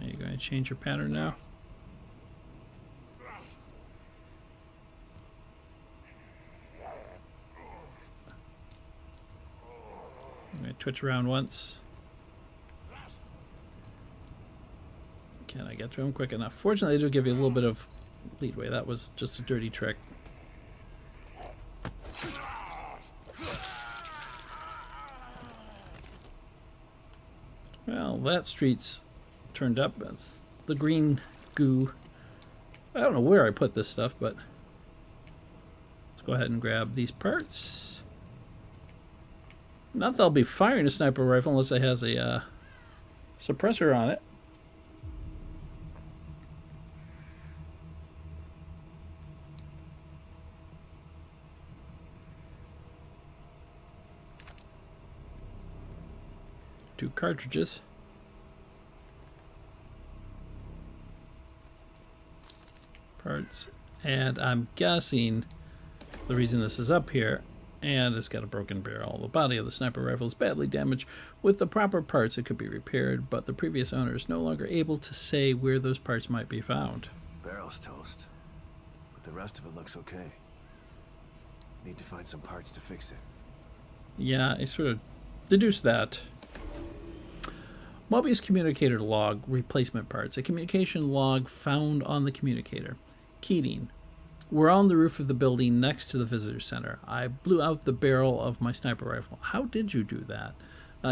you going Can I change your pattern now? I'm going to twitch around once. Can I get to him quick enough? Fortunately, they do give you a little bit of leadway. That was just a dirty trick. Well, that street's turned up. It's the green goo. I don't know where I put this stuff, but let's go ahead and grab these parts. Not that I'll be firing a sniper rifle unless it has a suppressor on it. Two cartridges. Parts. And I'm guessing the reason this is up here, and it's got a broken barrel. The body of the sniper rifle is badly damaged. With the proper parts, it could be repaired, but the previous owner is no longer able to say where those parts might be found. Barrel's toast, but the rest of it looks okay. Need to find some parts to fix it. Yeah, I sort of deduced that. Mobius communicator log replacement parts. A communication log found on the communicator. Keating. We're on the roof of the building next to the visitor center. I blew out the barrel of my sniper rifle. How did you do that?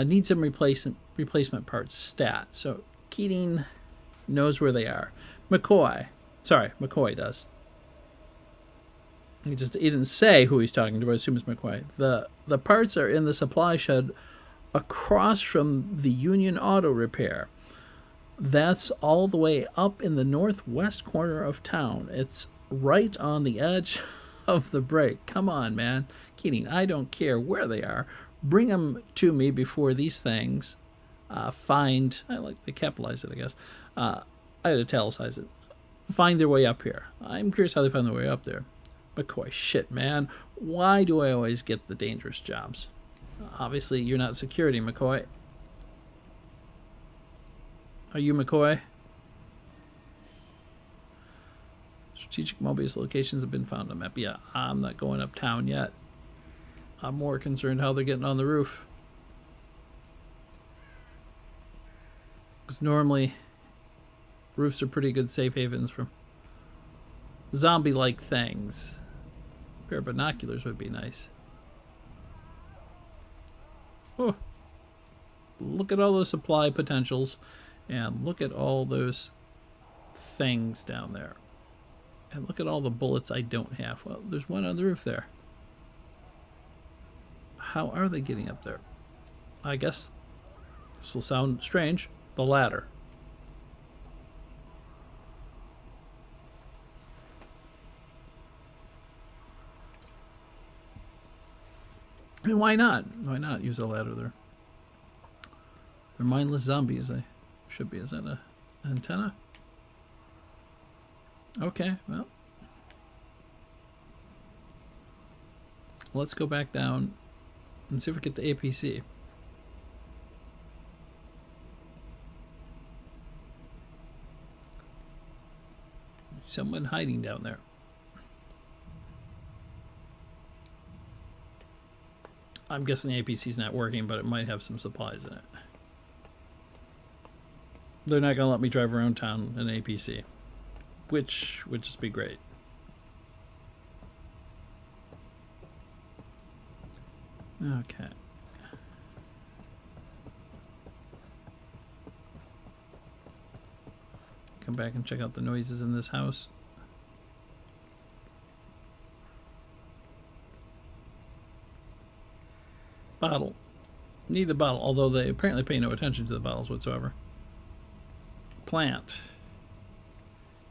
Need some replacement parts. Stat. So Keating knows where they are. McCoy. Sorry, McCoy does. He didn't say who he's talking to, but I assume it's McCoy. The parts are in the supply shed across from the Union Auto Repair. That's all the way up in the northwest corner of town. It's right on the edge of the break. Come on, man. Keating, I don't care where they are. Bring them to me before these things find... I like they capitalize it, I guess. I had to italicize it. Find their way up here. I'm curious how they find their way up there. McCoy, shit, man. Why do I always get the dangerous jobs? Obviously, you're not security, McCoy. Are you McCoy? Strategic Mobius locations have been found on the map. Yeah, I'm not going uptown yet. I'm more concerned how they're getting on the roof. Because normally, roofs are pretty good safe havens from zombie-like things. A pair of binoculars would be nice. Oh, look at all those supply potentials, and look at all those things down there. And look at all the bullets I don't have. Well, there's one on the roof there. How are they getting up there? I guess this will sound strange. The ladder. And why not? Why not use a ladder there? They're mindless zombies. They should be. Is that an antenna? Okay, well. Let's go back down and see if we get the APC. Someone hiding down there. I'm guessing the APC's not working, but it might have some supplies in it. They're not going to let me drive around town in an APC, which would just be great. Okay. Come back and check out the noises in this house. Bottle. Need the bottle, although they apparently pay no attention to the bottles whatsoever. Plant.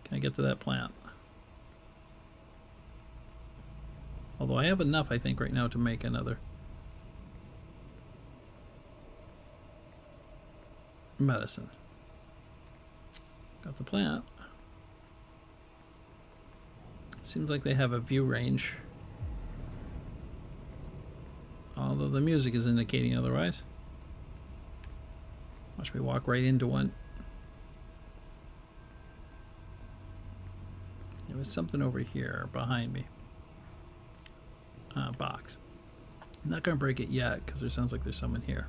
Can I get to that plant? Although I have enough, I think, right now to make another medicine. Got the plant. Seems like they have a view range. Although the music is indicating otherwise. Watch me walk right into one. There was something over here behind me. Box. I'm not going to break it yet because there sounds like there's someone here.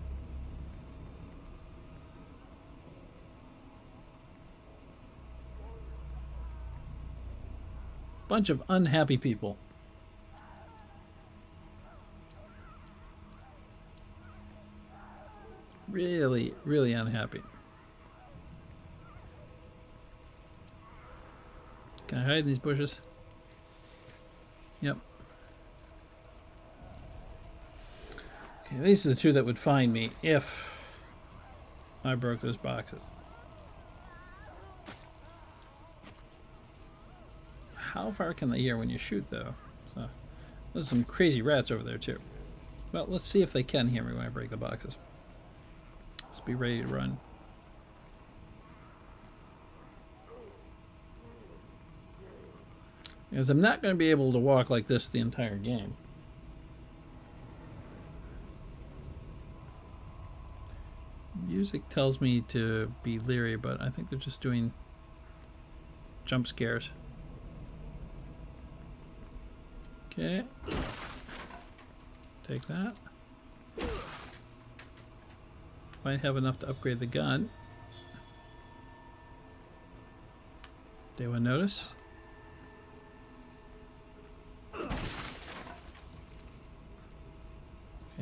Bunch of unhappy people. Really, really unhappy. Can I hide in these bushes? Yep. Okay, these are the two that would find me if I broke those boxes. How far can they hear when you shoot, though? So, there's some crazy rats over there, too. Well, let's see if they can hear me when I break the boxes. Let's be ready to run. Because I'm not going to be able to walk like this the entire game. Music tells me to be leery, but I think they're just doing jump scares. Okay. Take that. Might have enough to upgrade the gun. Did anyone notice? Okay,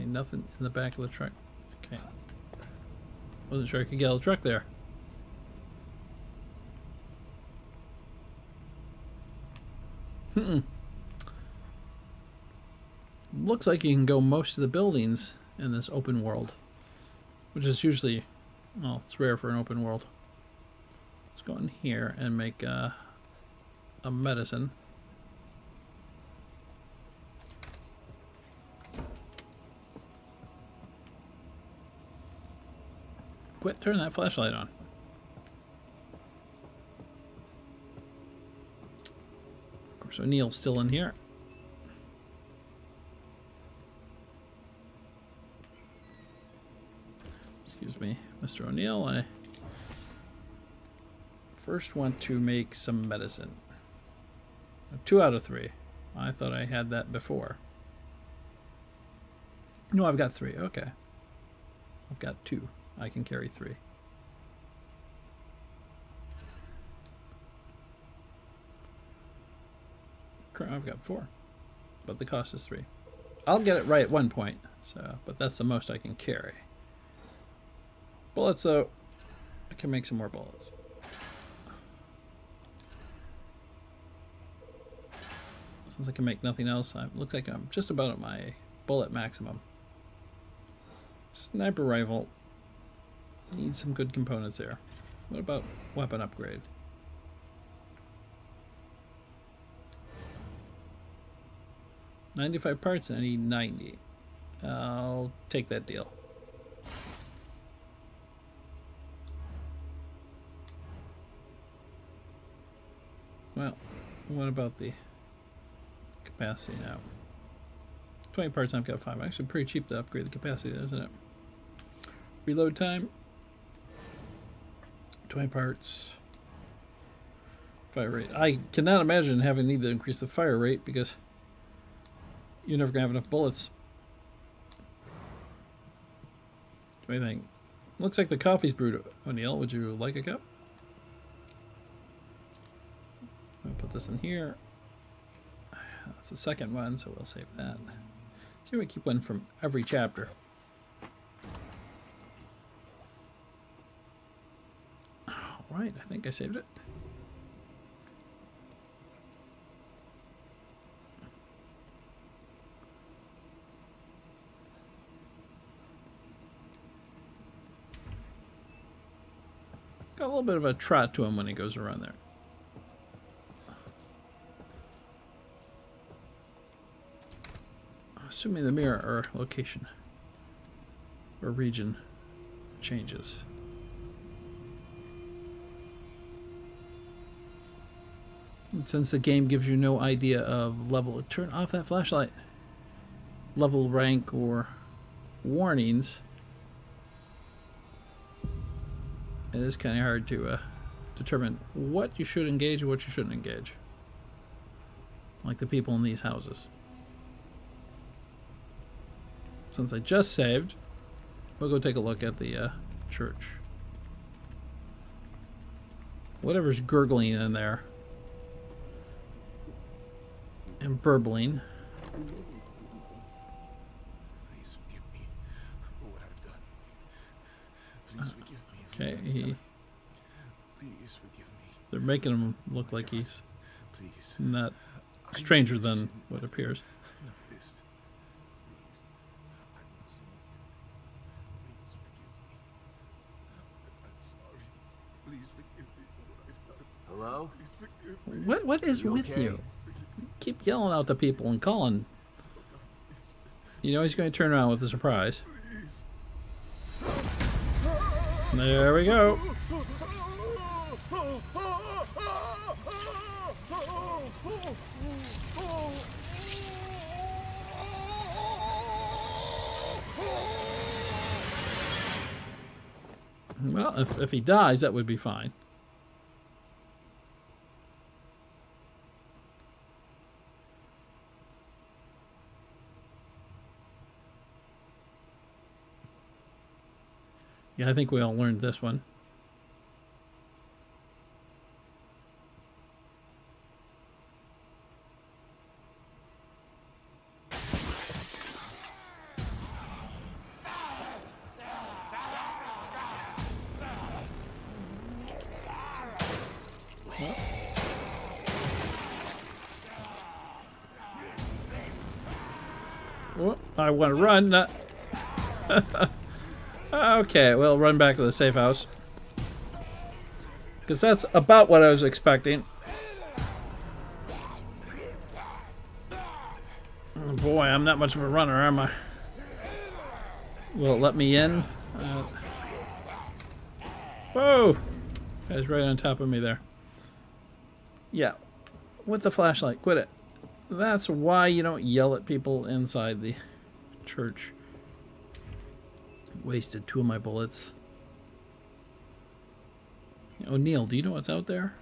nothing in the back of the truck. Okay. Wasn't sure I could get out of the truck there. Looks like you can go most of the buildings in this open world, which is usually, well, it's rare for an open world. Let's go in here and make a medicine. Quit turning that flashlight on. Of course, O'Neill's still in here. Excuse me, Mr. O'Neill. I first want to make some medicine. 2 out of 3. I thought I had that before. No, I've got 3. Okay. I've got 2. I can carry 3. I've got 4. But the cost is 3. I'll get it right at one point, so but that's the most I can carry. Bullets, though, I can make some more bullets. Since I can make nothing else, looks like I'm just about at my bullet maximum. Sniper rifle. Need some good components there. What about weapon upgrade? $95 parts and I need 90. I'll take that deal. Well, what about the capacity now? 20 parts, I've got 5. Actually, pretty cheap to upgrade the capacity, isn't it? Reload time. 20 parts. Fire rate. I cannot imagine having need to increase the fire rate because you're never going to have enough bullets. What do you think? Looks like the coffee's brewed. O'Neill, would you like a cup? I'll put this in here. That's the second one, so we'll save that. See, we keep one from every chapter. Alright, I think I saved it. Got a little bit of a trot to him when he goes around there. Assuming the mirror or location or region changes. And since the game gives you no idea of level, turn off that flashlight. Level, rank, or warnings. It is kind of hard to determine what you should engage and what you shouldn't engage. like the people in these houses. Since I just saved, we'll go take a look at the church. Whatever's gurgling in there and burbling. Please forgive me for what I've done. Please forgive me for Okay, what I've done. Please forgive me. they're making him look like he's Please. not stranger than what appears. None of this. Please. I won't sin again. Please forgive me. I'm sorry. Please forgive me for what I've done. Hello? Please forgive me. What is You with okay? you? Keep yelling out to people and calling. You know he's going to turn around with a surprise. There we go. Well, if he dies, that would be fine. Yeah, I think we all learned this one. Oh, I want to run. Okay, well, run back to the safe house. Because that's about what I was expecting. Oh boy, I'm not much of a runner, am I? Will it let me in? Whoa! Guy's right on top of me there. Yeah, with the flashlight, quit it. That's why you don't yell at people inside the church. Wasted 2 of my bullets. O'Neill, do you know what's out there?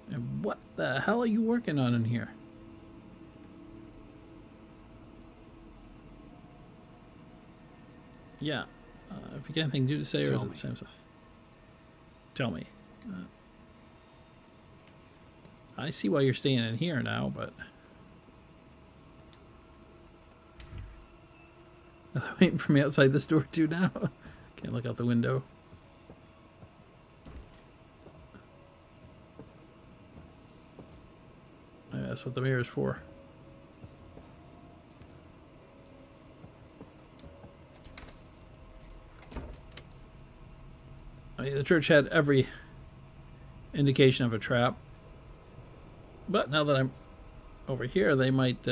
And what the hell are you working on in here? Yeah. If you got anything new to say, or is it the same stuff? Tell me. I see why you're staying in here now, but... waiting for me outside this door too now. Can't look out the window. Yeah, that's what the mirror is for. I mean, the church had every indication of a trap. But now that I'm over here, they might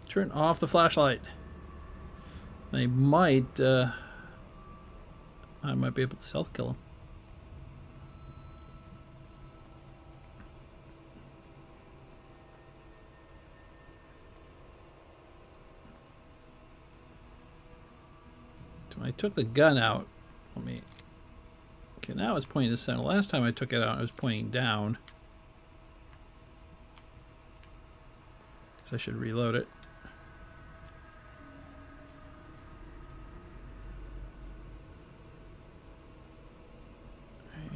turn off the flashlight. They might, I might be able to self-kill him. So I took the gun out. Let me, okay, now it's pointing to the center. Last time I took it out, it was pointing down. So I should reload it.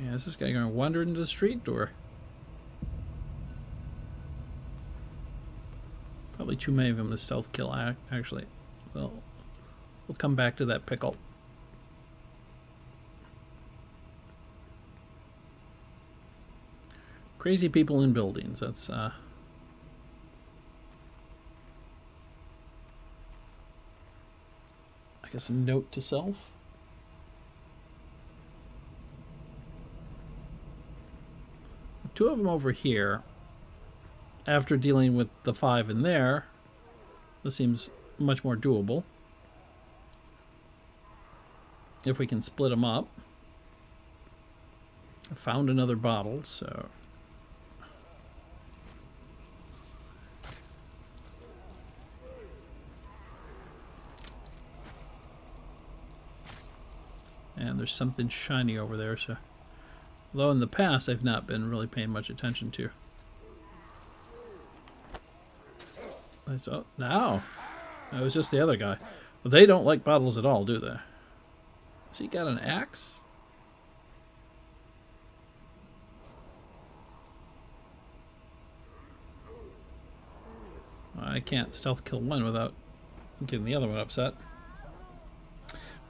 Yeah, is this guy going to wander into the street, or? Probably too many of them to stealth kill, actually. Well, we'll come back to that pickle. Crazy people in buildings, that's, I guess a note to self. Two of them over here. After dealing with the 5 in there, this seems much more doable. If we can split them up. I found another bottle, so... And there's something shiny over there, so... Although in the past I've not been really paying much attention to. Oh, no. That was just the other guy. Well, they don't like bottles at all, do they? So he got an axe? I can't stealth kill one without getting the other one upset.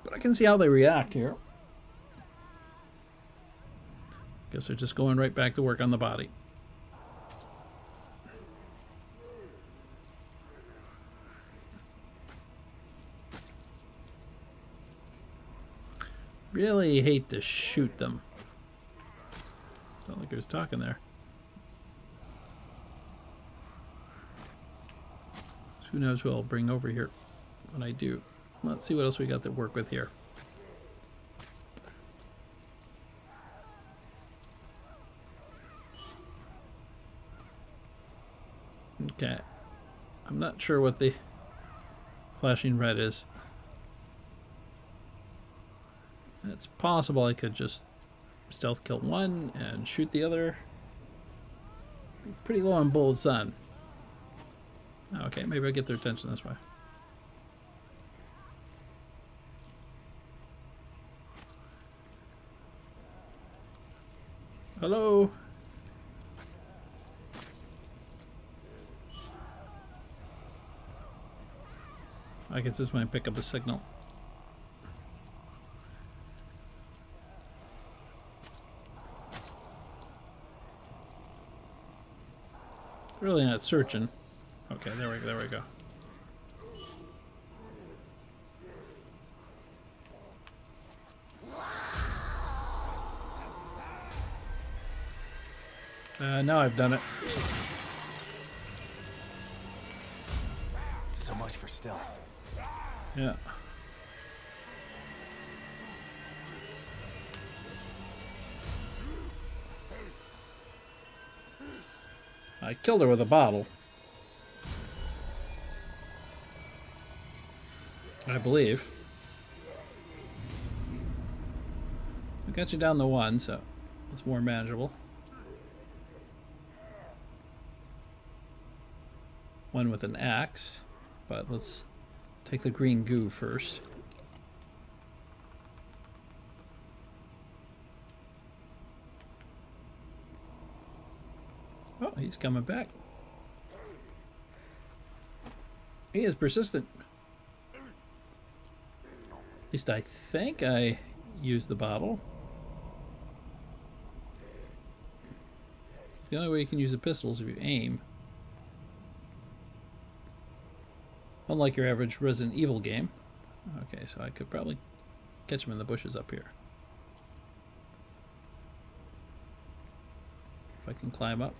But I can see how they react here. Guess they're just going right back to work on the body. Really hate to shoot them. Sound like who's talking there. So who knows who I'll bring over here when I do. Let's see what else we got to work with here. Okay. I'm not sure what the flashing red is. It's possible I could just stealth kill one and shoot the other. Pretty low on bullets on. Okay, maybe I'll get their attention this way. Hello? I guess this might pick up a signal. Really not searching. Okay, there we go. Now I've done it. So much for stealth. Yeah. I killed her with a bottle. I believe. I got you down to one, so it's more manageable. One with an axe, but let's take the green goo first. Oh, he's coming back. He is persistent. At least I think I used the bottle. The only way you can use a pistol is if you aim. Unlike your average Resident Evil game. Okay, so I could probably catch him in the bushes up here. If I can climb up.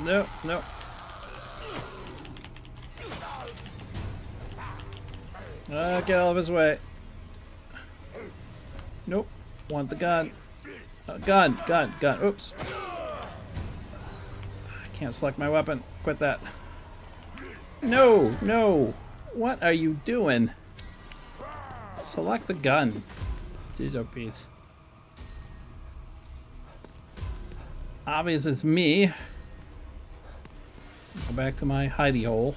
No, no. Get out of his way. Nope. Want the gun. Gun. Oops. I can't select my weapon. Quit that. No. What are you doing? Select the gun. Jeez, oh, Pete. Obvious it's me. Go back to my hidey hole.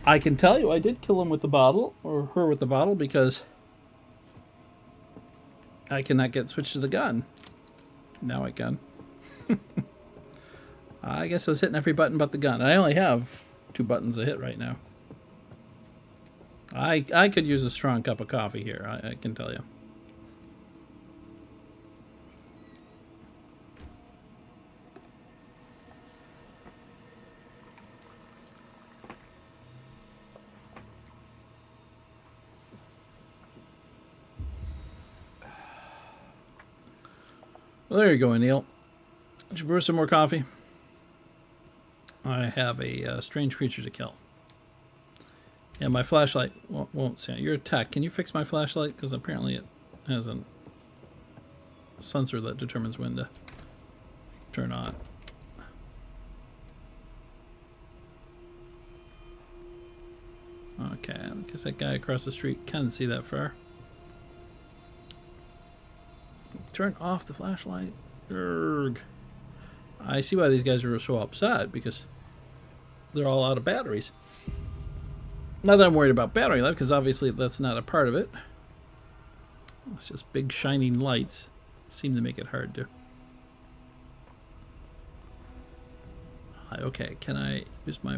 I can tell you I did kill him with the bottle, or her with the bottle, because I cannot get switched to the gun. Now I can. I guess I was hitting every button but the gun. I only have 2 buttons to hit right now. I could use a strong cup of coffee here, I can tell you. Well, there you go, Neil. Did you brew some more coffee? I have a strange creature to kill. Yeah, my flashlight won't see it. You're a tech. Can you fix my flashlight? Because apparently it has a sensor that determines when to turn on. Okay, I guess that guy across the street can see that far. Turn off the flashlight. Urgh. I see why these guys are so upset, because they're all out of batteries. Not that I'm worried about battery life, because obviously that's not a part of it. It's just big shining lights seem to make it hard to. Okay, can I use my...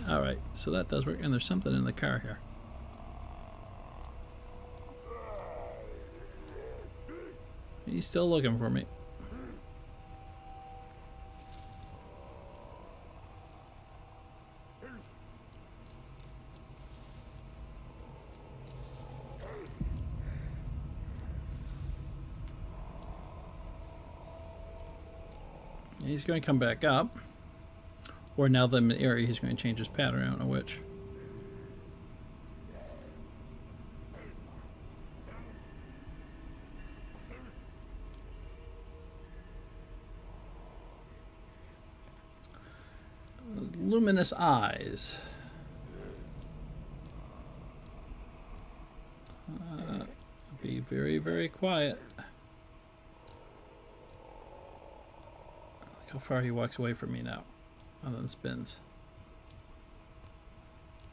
Alright, so that does work, and there's something in the car here. He's still looking for me. He's going to come back up. Or now that I'm in the area, he's going to change his pattern. I don't know which. Those luminous eyes. Be very, very quiet. Look how far he walks away from me now. And then spins.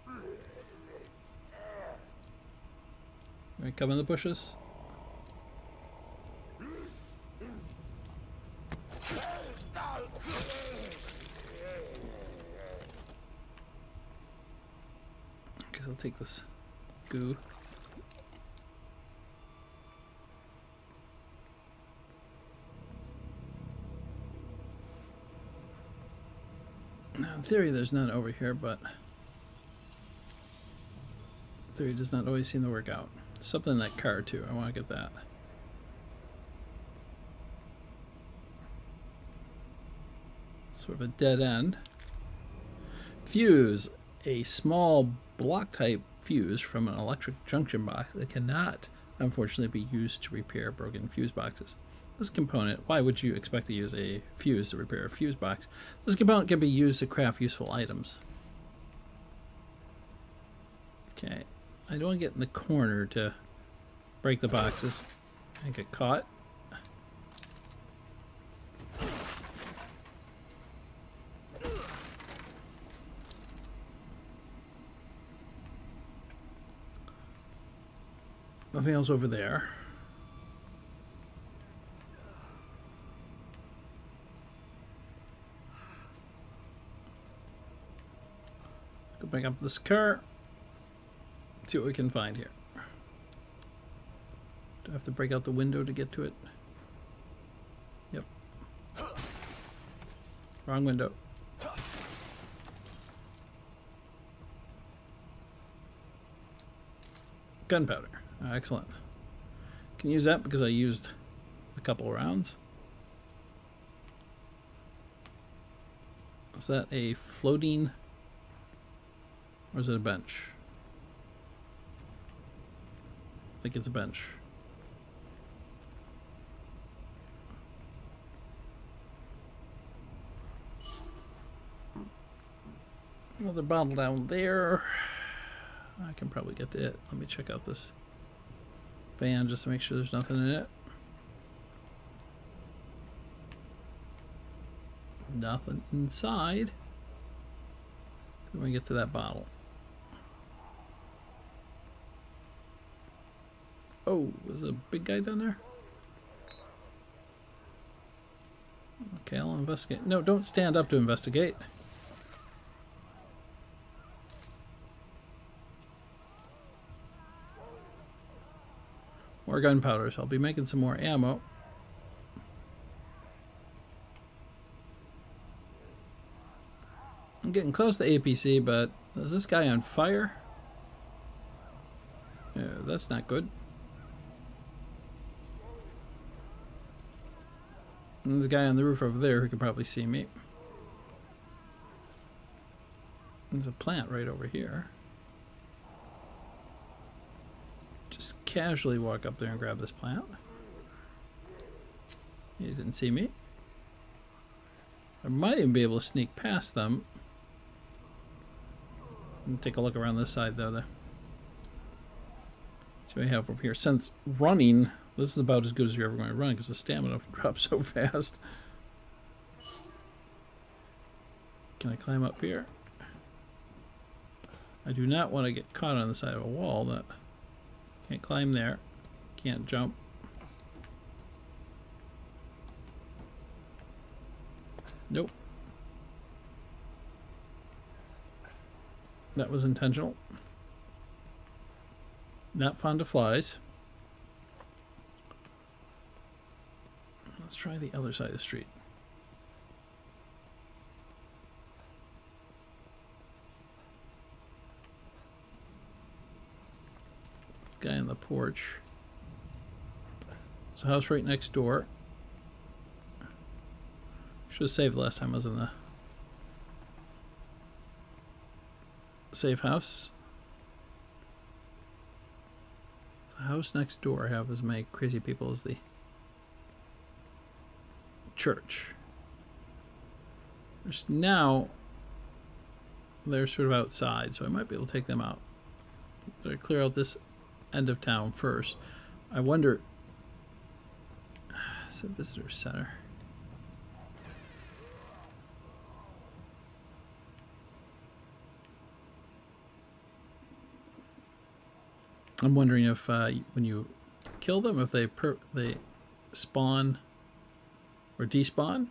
Can we come in the bushes? Guess I'll take this goo. Now, in theory, there's none over here, but theory does not always seem to work out. Something in that car, too. I want to get that. Sort of a dead end. Fuse. A small block-type fuse from an electric junction box that cannot, unfortunately, be used to repair broken fuse boxes. This component, why would you expect to use a fuse to repair a fuse box? This component can be used to craft useful items. Okay, I don't want to get in the corner to break the boxes and get caught. Nothing else over there. Go back up this car. See what we can find here. Do I have to break out the window to get to it? Yep. Wrong window. Gunpowder. Excellent. Can use that because I used a couple rounds. Is that a floating, or is it a bench? I think it's a bench. Another bottle down there. I can probably get to it. Let me check out this van just to make sure there's nothing in it. Nothing inside. Let me get to that bottle. Oh, there's a big guy down there. Okay, I'll investigate. No, don't stand up to investigate. More gunpowder, so I'll be making some more ammo. I'm getting close to APC, but is this guy on fire? Yeah, that's not good. And there's a guy on the roof over there who can probably see me. There's a plant right over here. Just casually walk up there and grab this plant. He didn't see me. I might even be able to sneak past them. And take a look around this side, though. See what we have over here. Since running, this is about as good as you're ever going to run because the stamina drops so fast. Can I climb up here? I do not want to get caught on the side of a wall. That can't climb there. Can't jump. Nope. That was intentional. Not fond of flies. Let's try the other side of the street. Guy on the porch. There's a house right next door. Should have saved last time I was in the safe house. The house next door I have as many crazy people as the church. There's now they're sort of outside, so I might be able to take them out. Better clear out this end of town first. I wonder. It's a visitor center. I'm wondering if when you kill them, if they spawn or despawn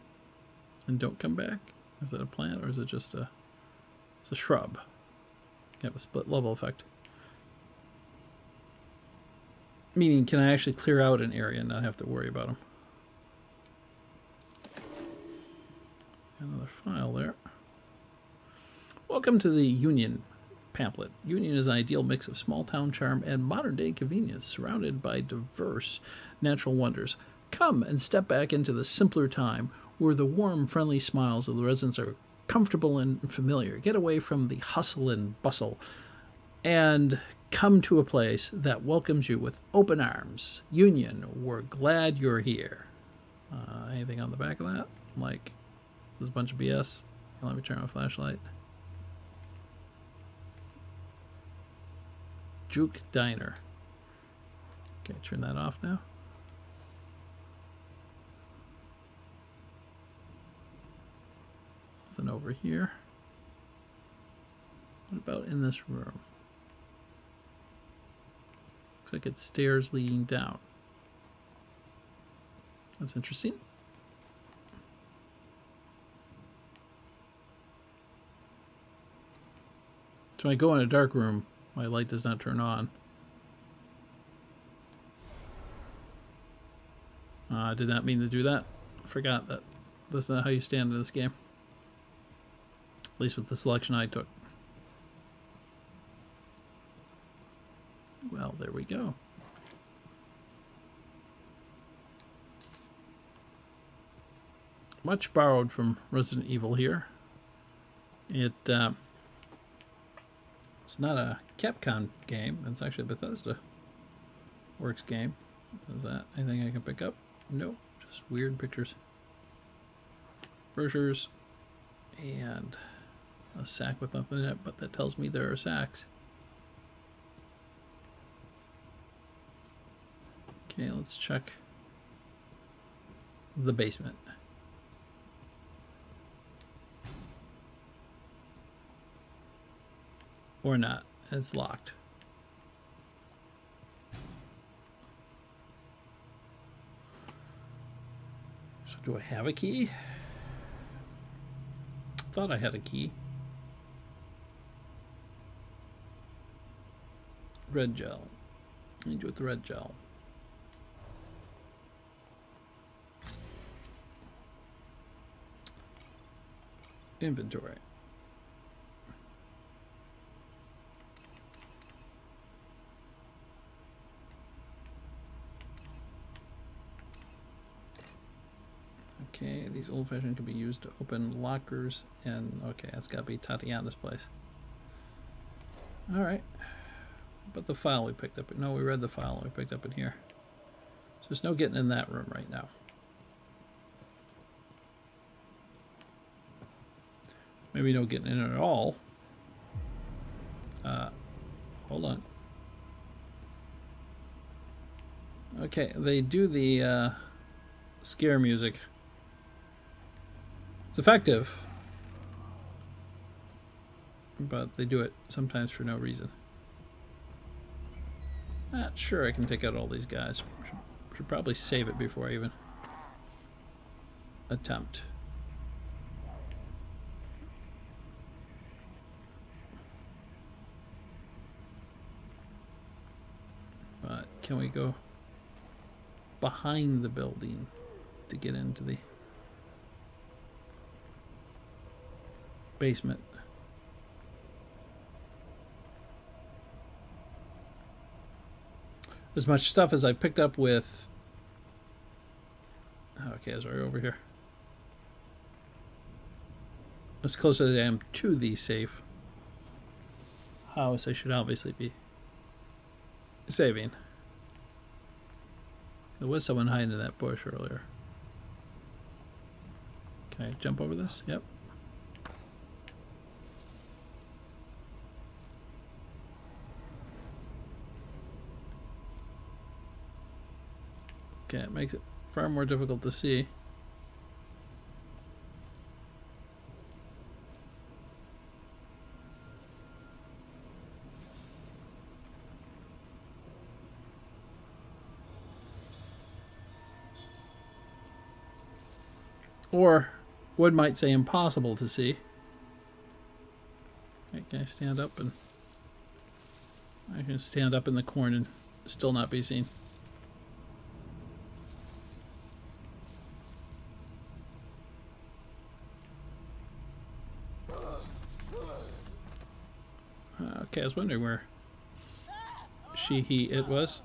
and don't come back. Is that a plant or is it just it's a shrub? You have a split level effect. Meaning, can I actually clear out an area and not have to worry about them? Another file there. Welcome to the Union pamphlet. Union is an ideal mix of small town charm and modern day convenience, surrounded by diverse natural wonders. Come and step back into the simpler time where the warm, friendly smiles of the residents are comfortable and familiar. Get away from the hustle and bustle and come to a place that welcomes you with open arms. Union, we're glad you're here. Anything on the back of that? Like, this is a bunch of BS. Let me turn on a flashlight. Juke Diner. Okay, turn that off now. Nothing over here. What about in this room? Looks like it's stairs leading down. That's interesting. So when I go in a dark room, my light does not turn on. I did not mean to do that. I forgot that that's not how you stand in this game. At least with the selection I took. Well, there we go. Much borrowed from Resident Evil here. It's not a Capcom game. It's actually a Bethesda Works game. Is that anything I can pick up? No, just weird pictures. Brochures and a sack with nothing in it, but that tells me there are sacks. Okay, let's check the basement. Or not. It's locked. So do I have a key? Thought I had a key. Red gel. What do you do with the red gel? Inventory. Okay, these old-fashioned can be used to open lockers, and okay, that's got to be Tatiana's place. All right, but the file we picked up. No, we read the file we picked up in here. So there's no getting in that room right now. Maybe no getting in at all. Hold on. Okay, they do the scare music. It's effective, but they do it sometimes for no reason. Not sure I can take out all these guys. Should probably save it before I even attempt. But can we go behind the building to get into the basement? As much stuff as I picked up with... Okay, it's right over here. As close as I am to the safe house, I should obviously be saving. There was someone hiding in that bush earlier. Can I jump over this? Yep. Okay, it makes it far more difficult to see. Or Wood might say impossible to see. Okay, can I stand up and... I can stand up in the corn and still not be seen. Okay, I was wondering where it was.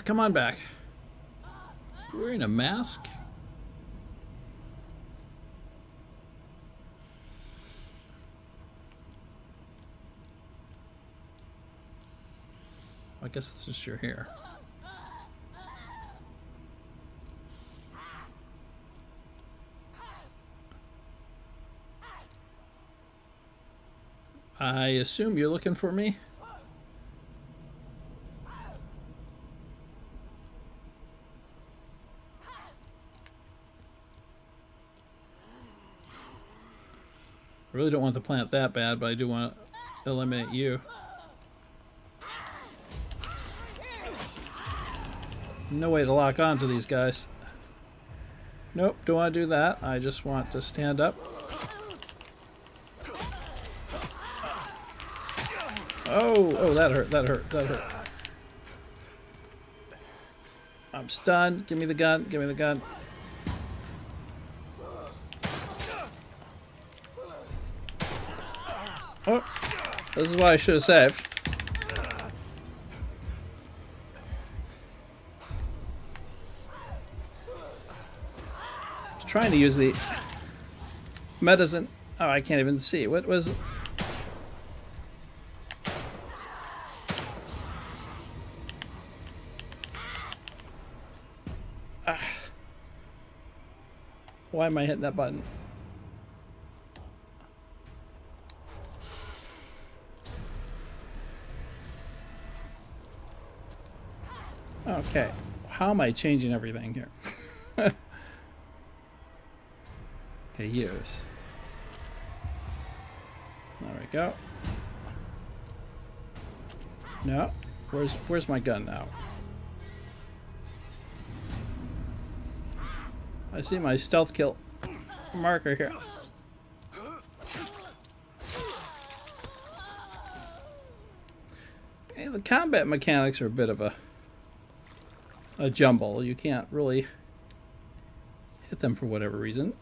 Come on back. You're wearing a mask? I guess it's just your hair. I assume you're looking for me? I really don't want the plant that bad, but I do want to eliminate you. No way to lock on to these guys. Nope, don't want to do that. I just want to stand up. Oh, that hurt, that hurt, that hurt. I'm stunned. Give me the gun, give me the gun. Oh, this is why I should have saved. I was trying to use the medicine. Oh, I can't even see. What was it? Why am I hitting that button? Okay, how am I changing everything here? Okay, use. There we go. No, where's my gun now? I see my stealth kill marker here. Hey, the combat mechanics are a bit of a jumble. You can't really hit them for whatever reason.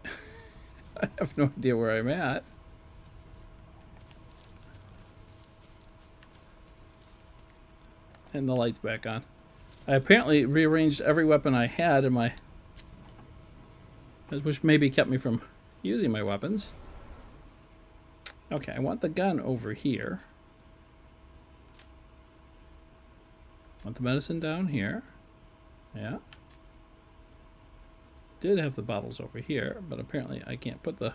I have no idea where I'm at. And the light's back on. I apparently rearranged every weapon I had in my... which maybe kept me from using my weapons. Okay, I want the gun over here. I want the medicine down here. Yeah. Did have the bottles over here, but apparently I can't put the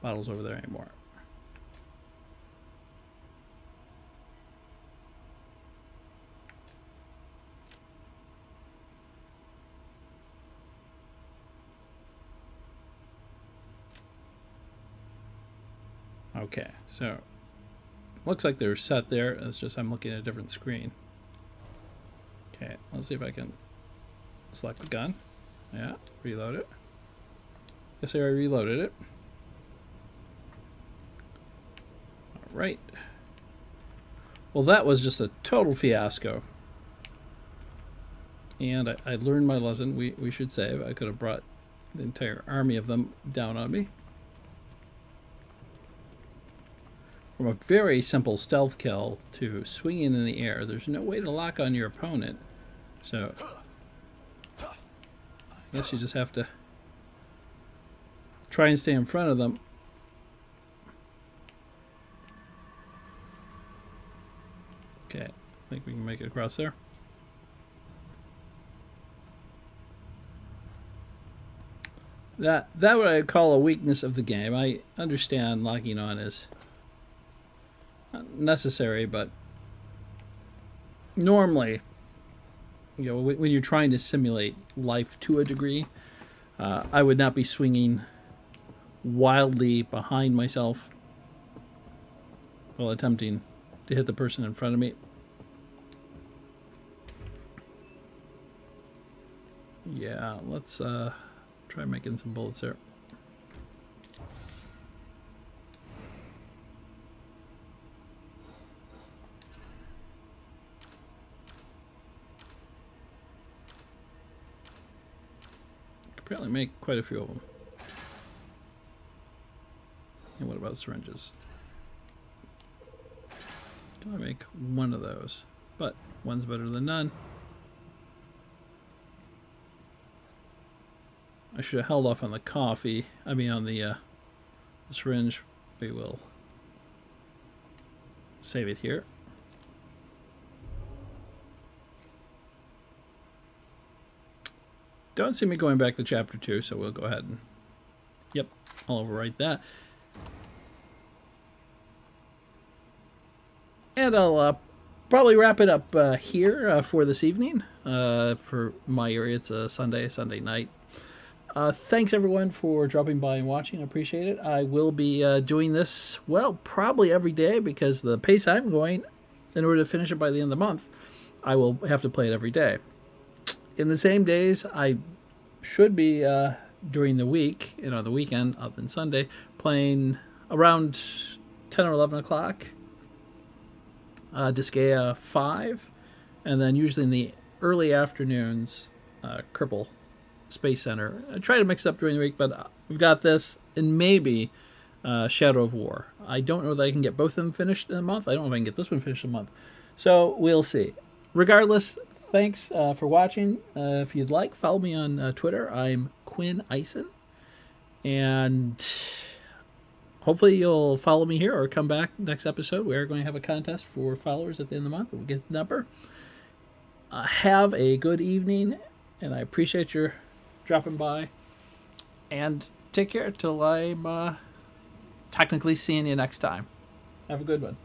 bottles over there anymore. Okay, so looks like they're set there. It's just I'm looking at a different screen. Okay, let's see if I can select the gun. Yeah, reload it. Guess I already reloaded it. Alright. Well, that was just a total fiasco. And I learned my lesson. We should save. I could have brought the entire army of them down on me. From a very simple stealth kill to swinging in the air, there's no way to lock on your opponent. So, I guess you just have to try and stay in front of them. Okay, I think we can make it across there. That what I'd call a weakness of the game. I understand locking on is not necessary, but normally, you know, when you're trying to simulate life to a degree, I would not be swinging wildly behind myself while attempting to hit the person in front of me. Yeah, let's try making some bullets there. Apparently make quite a few of them. And what about syringes? Can I make one of those? But one's better than none. I should have held off on the coffee. I mean on the syringe. We will save it here. Don't see me going back to chapter 2, so we'll go ahead and, yep, I'll overwrite that. And I'll probably wrap it up here for this evening. For my area, it's a Sunday night. Thanks everyone for dropping by and watching. I appreciate it. I will be doing this, well, probably every day, because the pace I'm going, in order to finish it by the end of the month, I will have to play it every day. In the same days, I should be, during the week, you know, the weekend, other than Sunday, playing around 10 or 11 o'clock, Disgaea 5, and then usually in the early afternoons, Kerbal Space Center. I try to mix it up during the week, but we've got this, and maybe Shadow of War. I don't know that I can get both of them finished in a month. I don't know if I can get this one finished in a month. So, we'll see. Regardless, thanks for watching. If you'd like, follow me on Twitter. I'm Quinn Eisen. And hopefully you'll follow me here or come back next episode. We are going to have a contest for followers at the end of the month. We'll get the number. Have a good evening, and I appreciate your dropping by. And take care till I'm technically seeing you next time. Have a good one.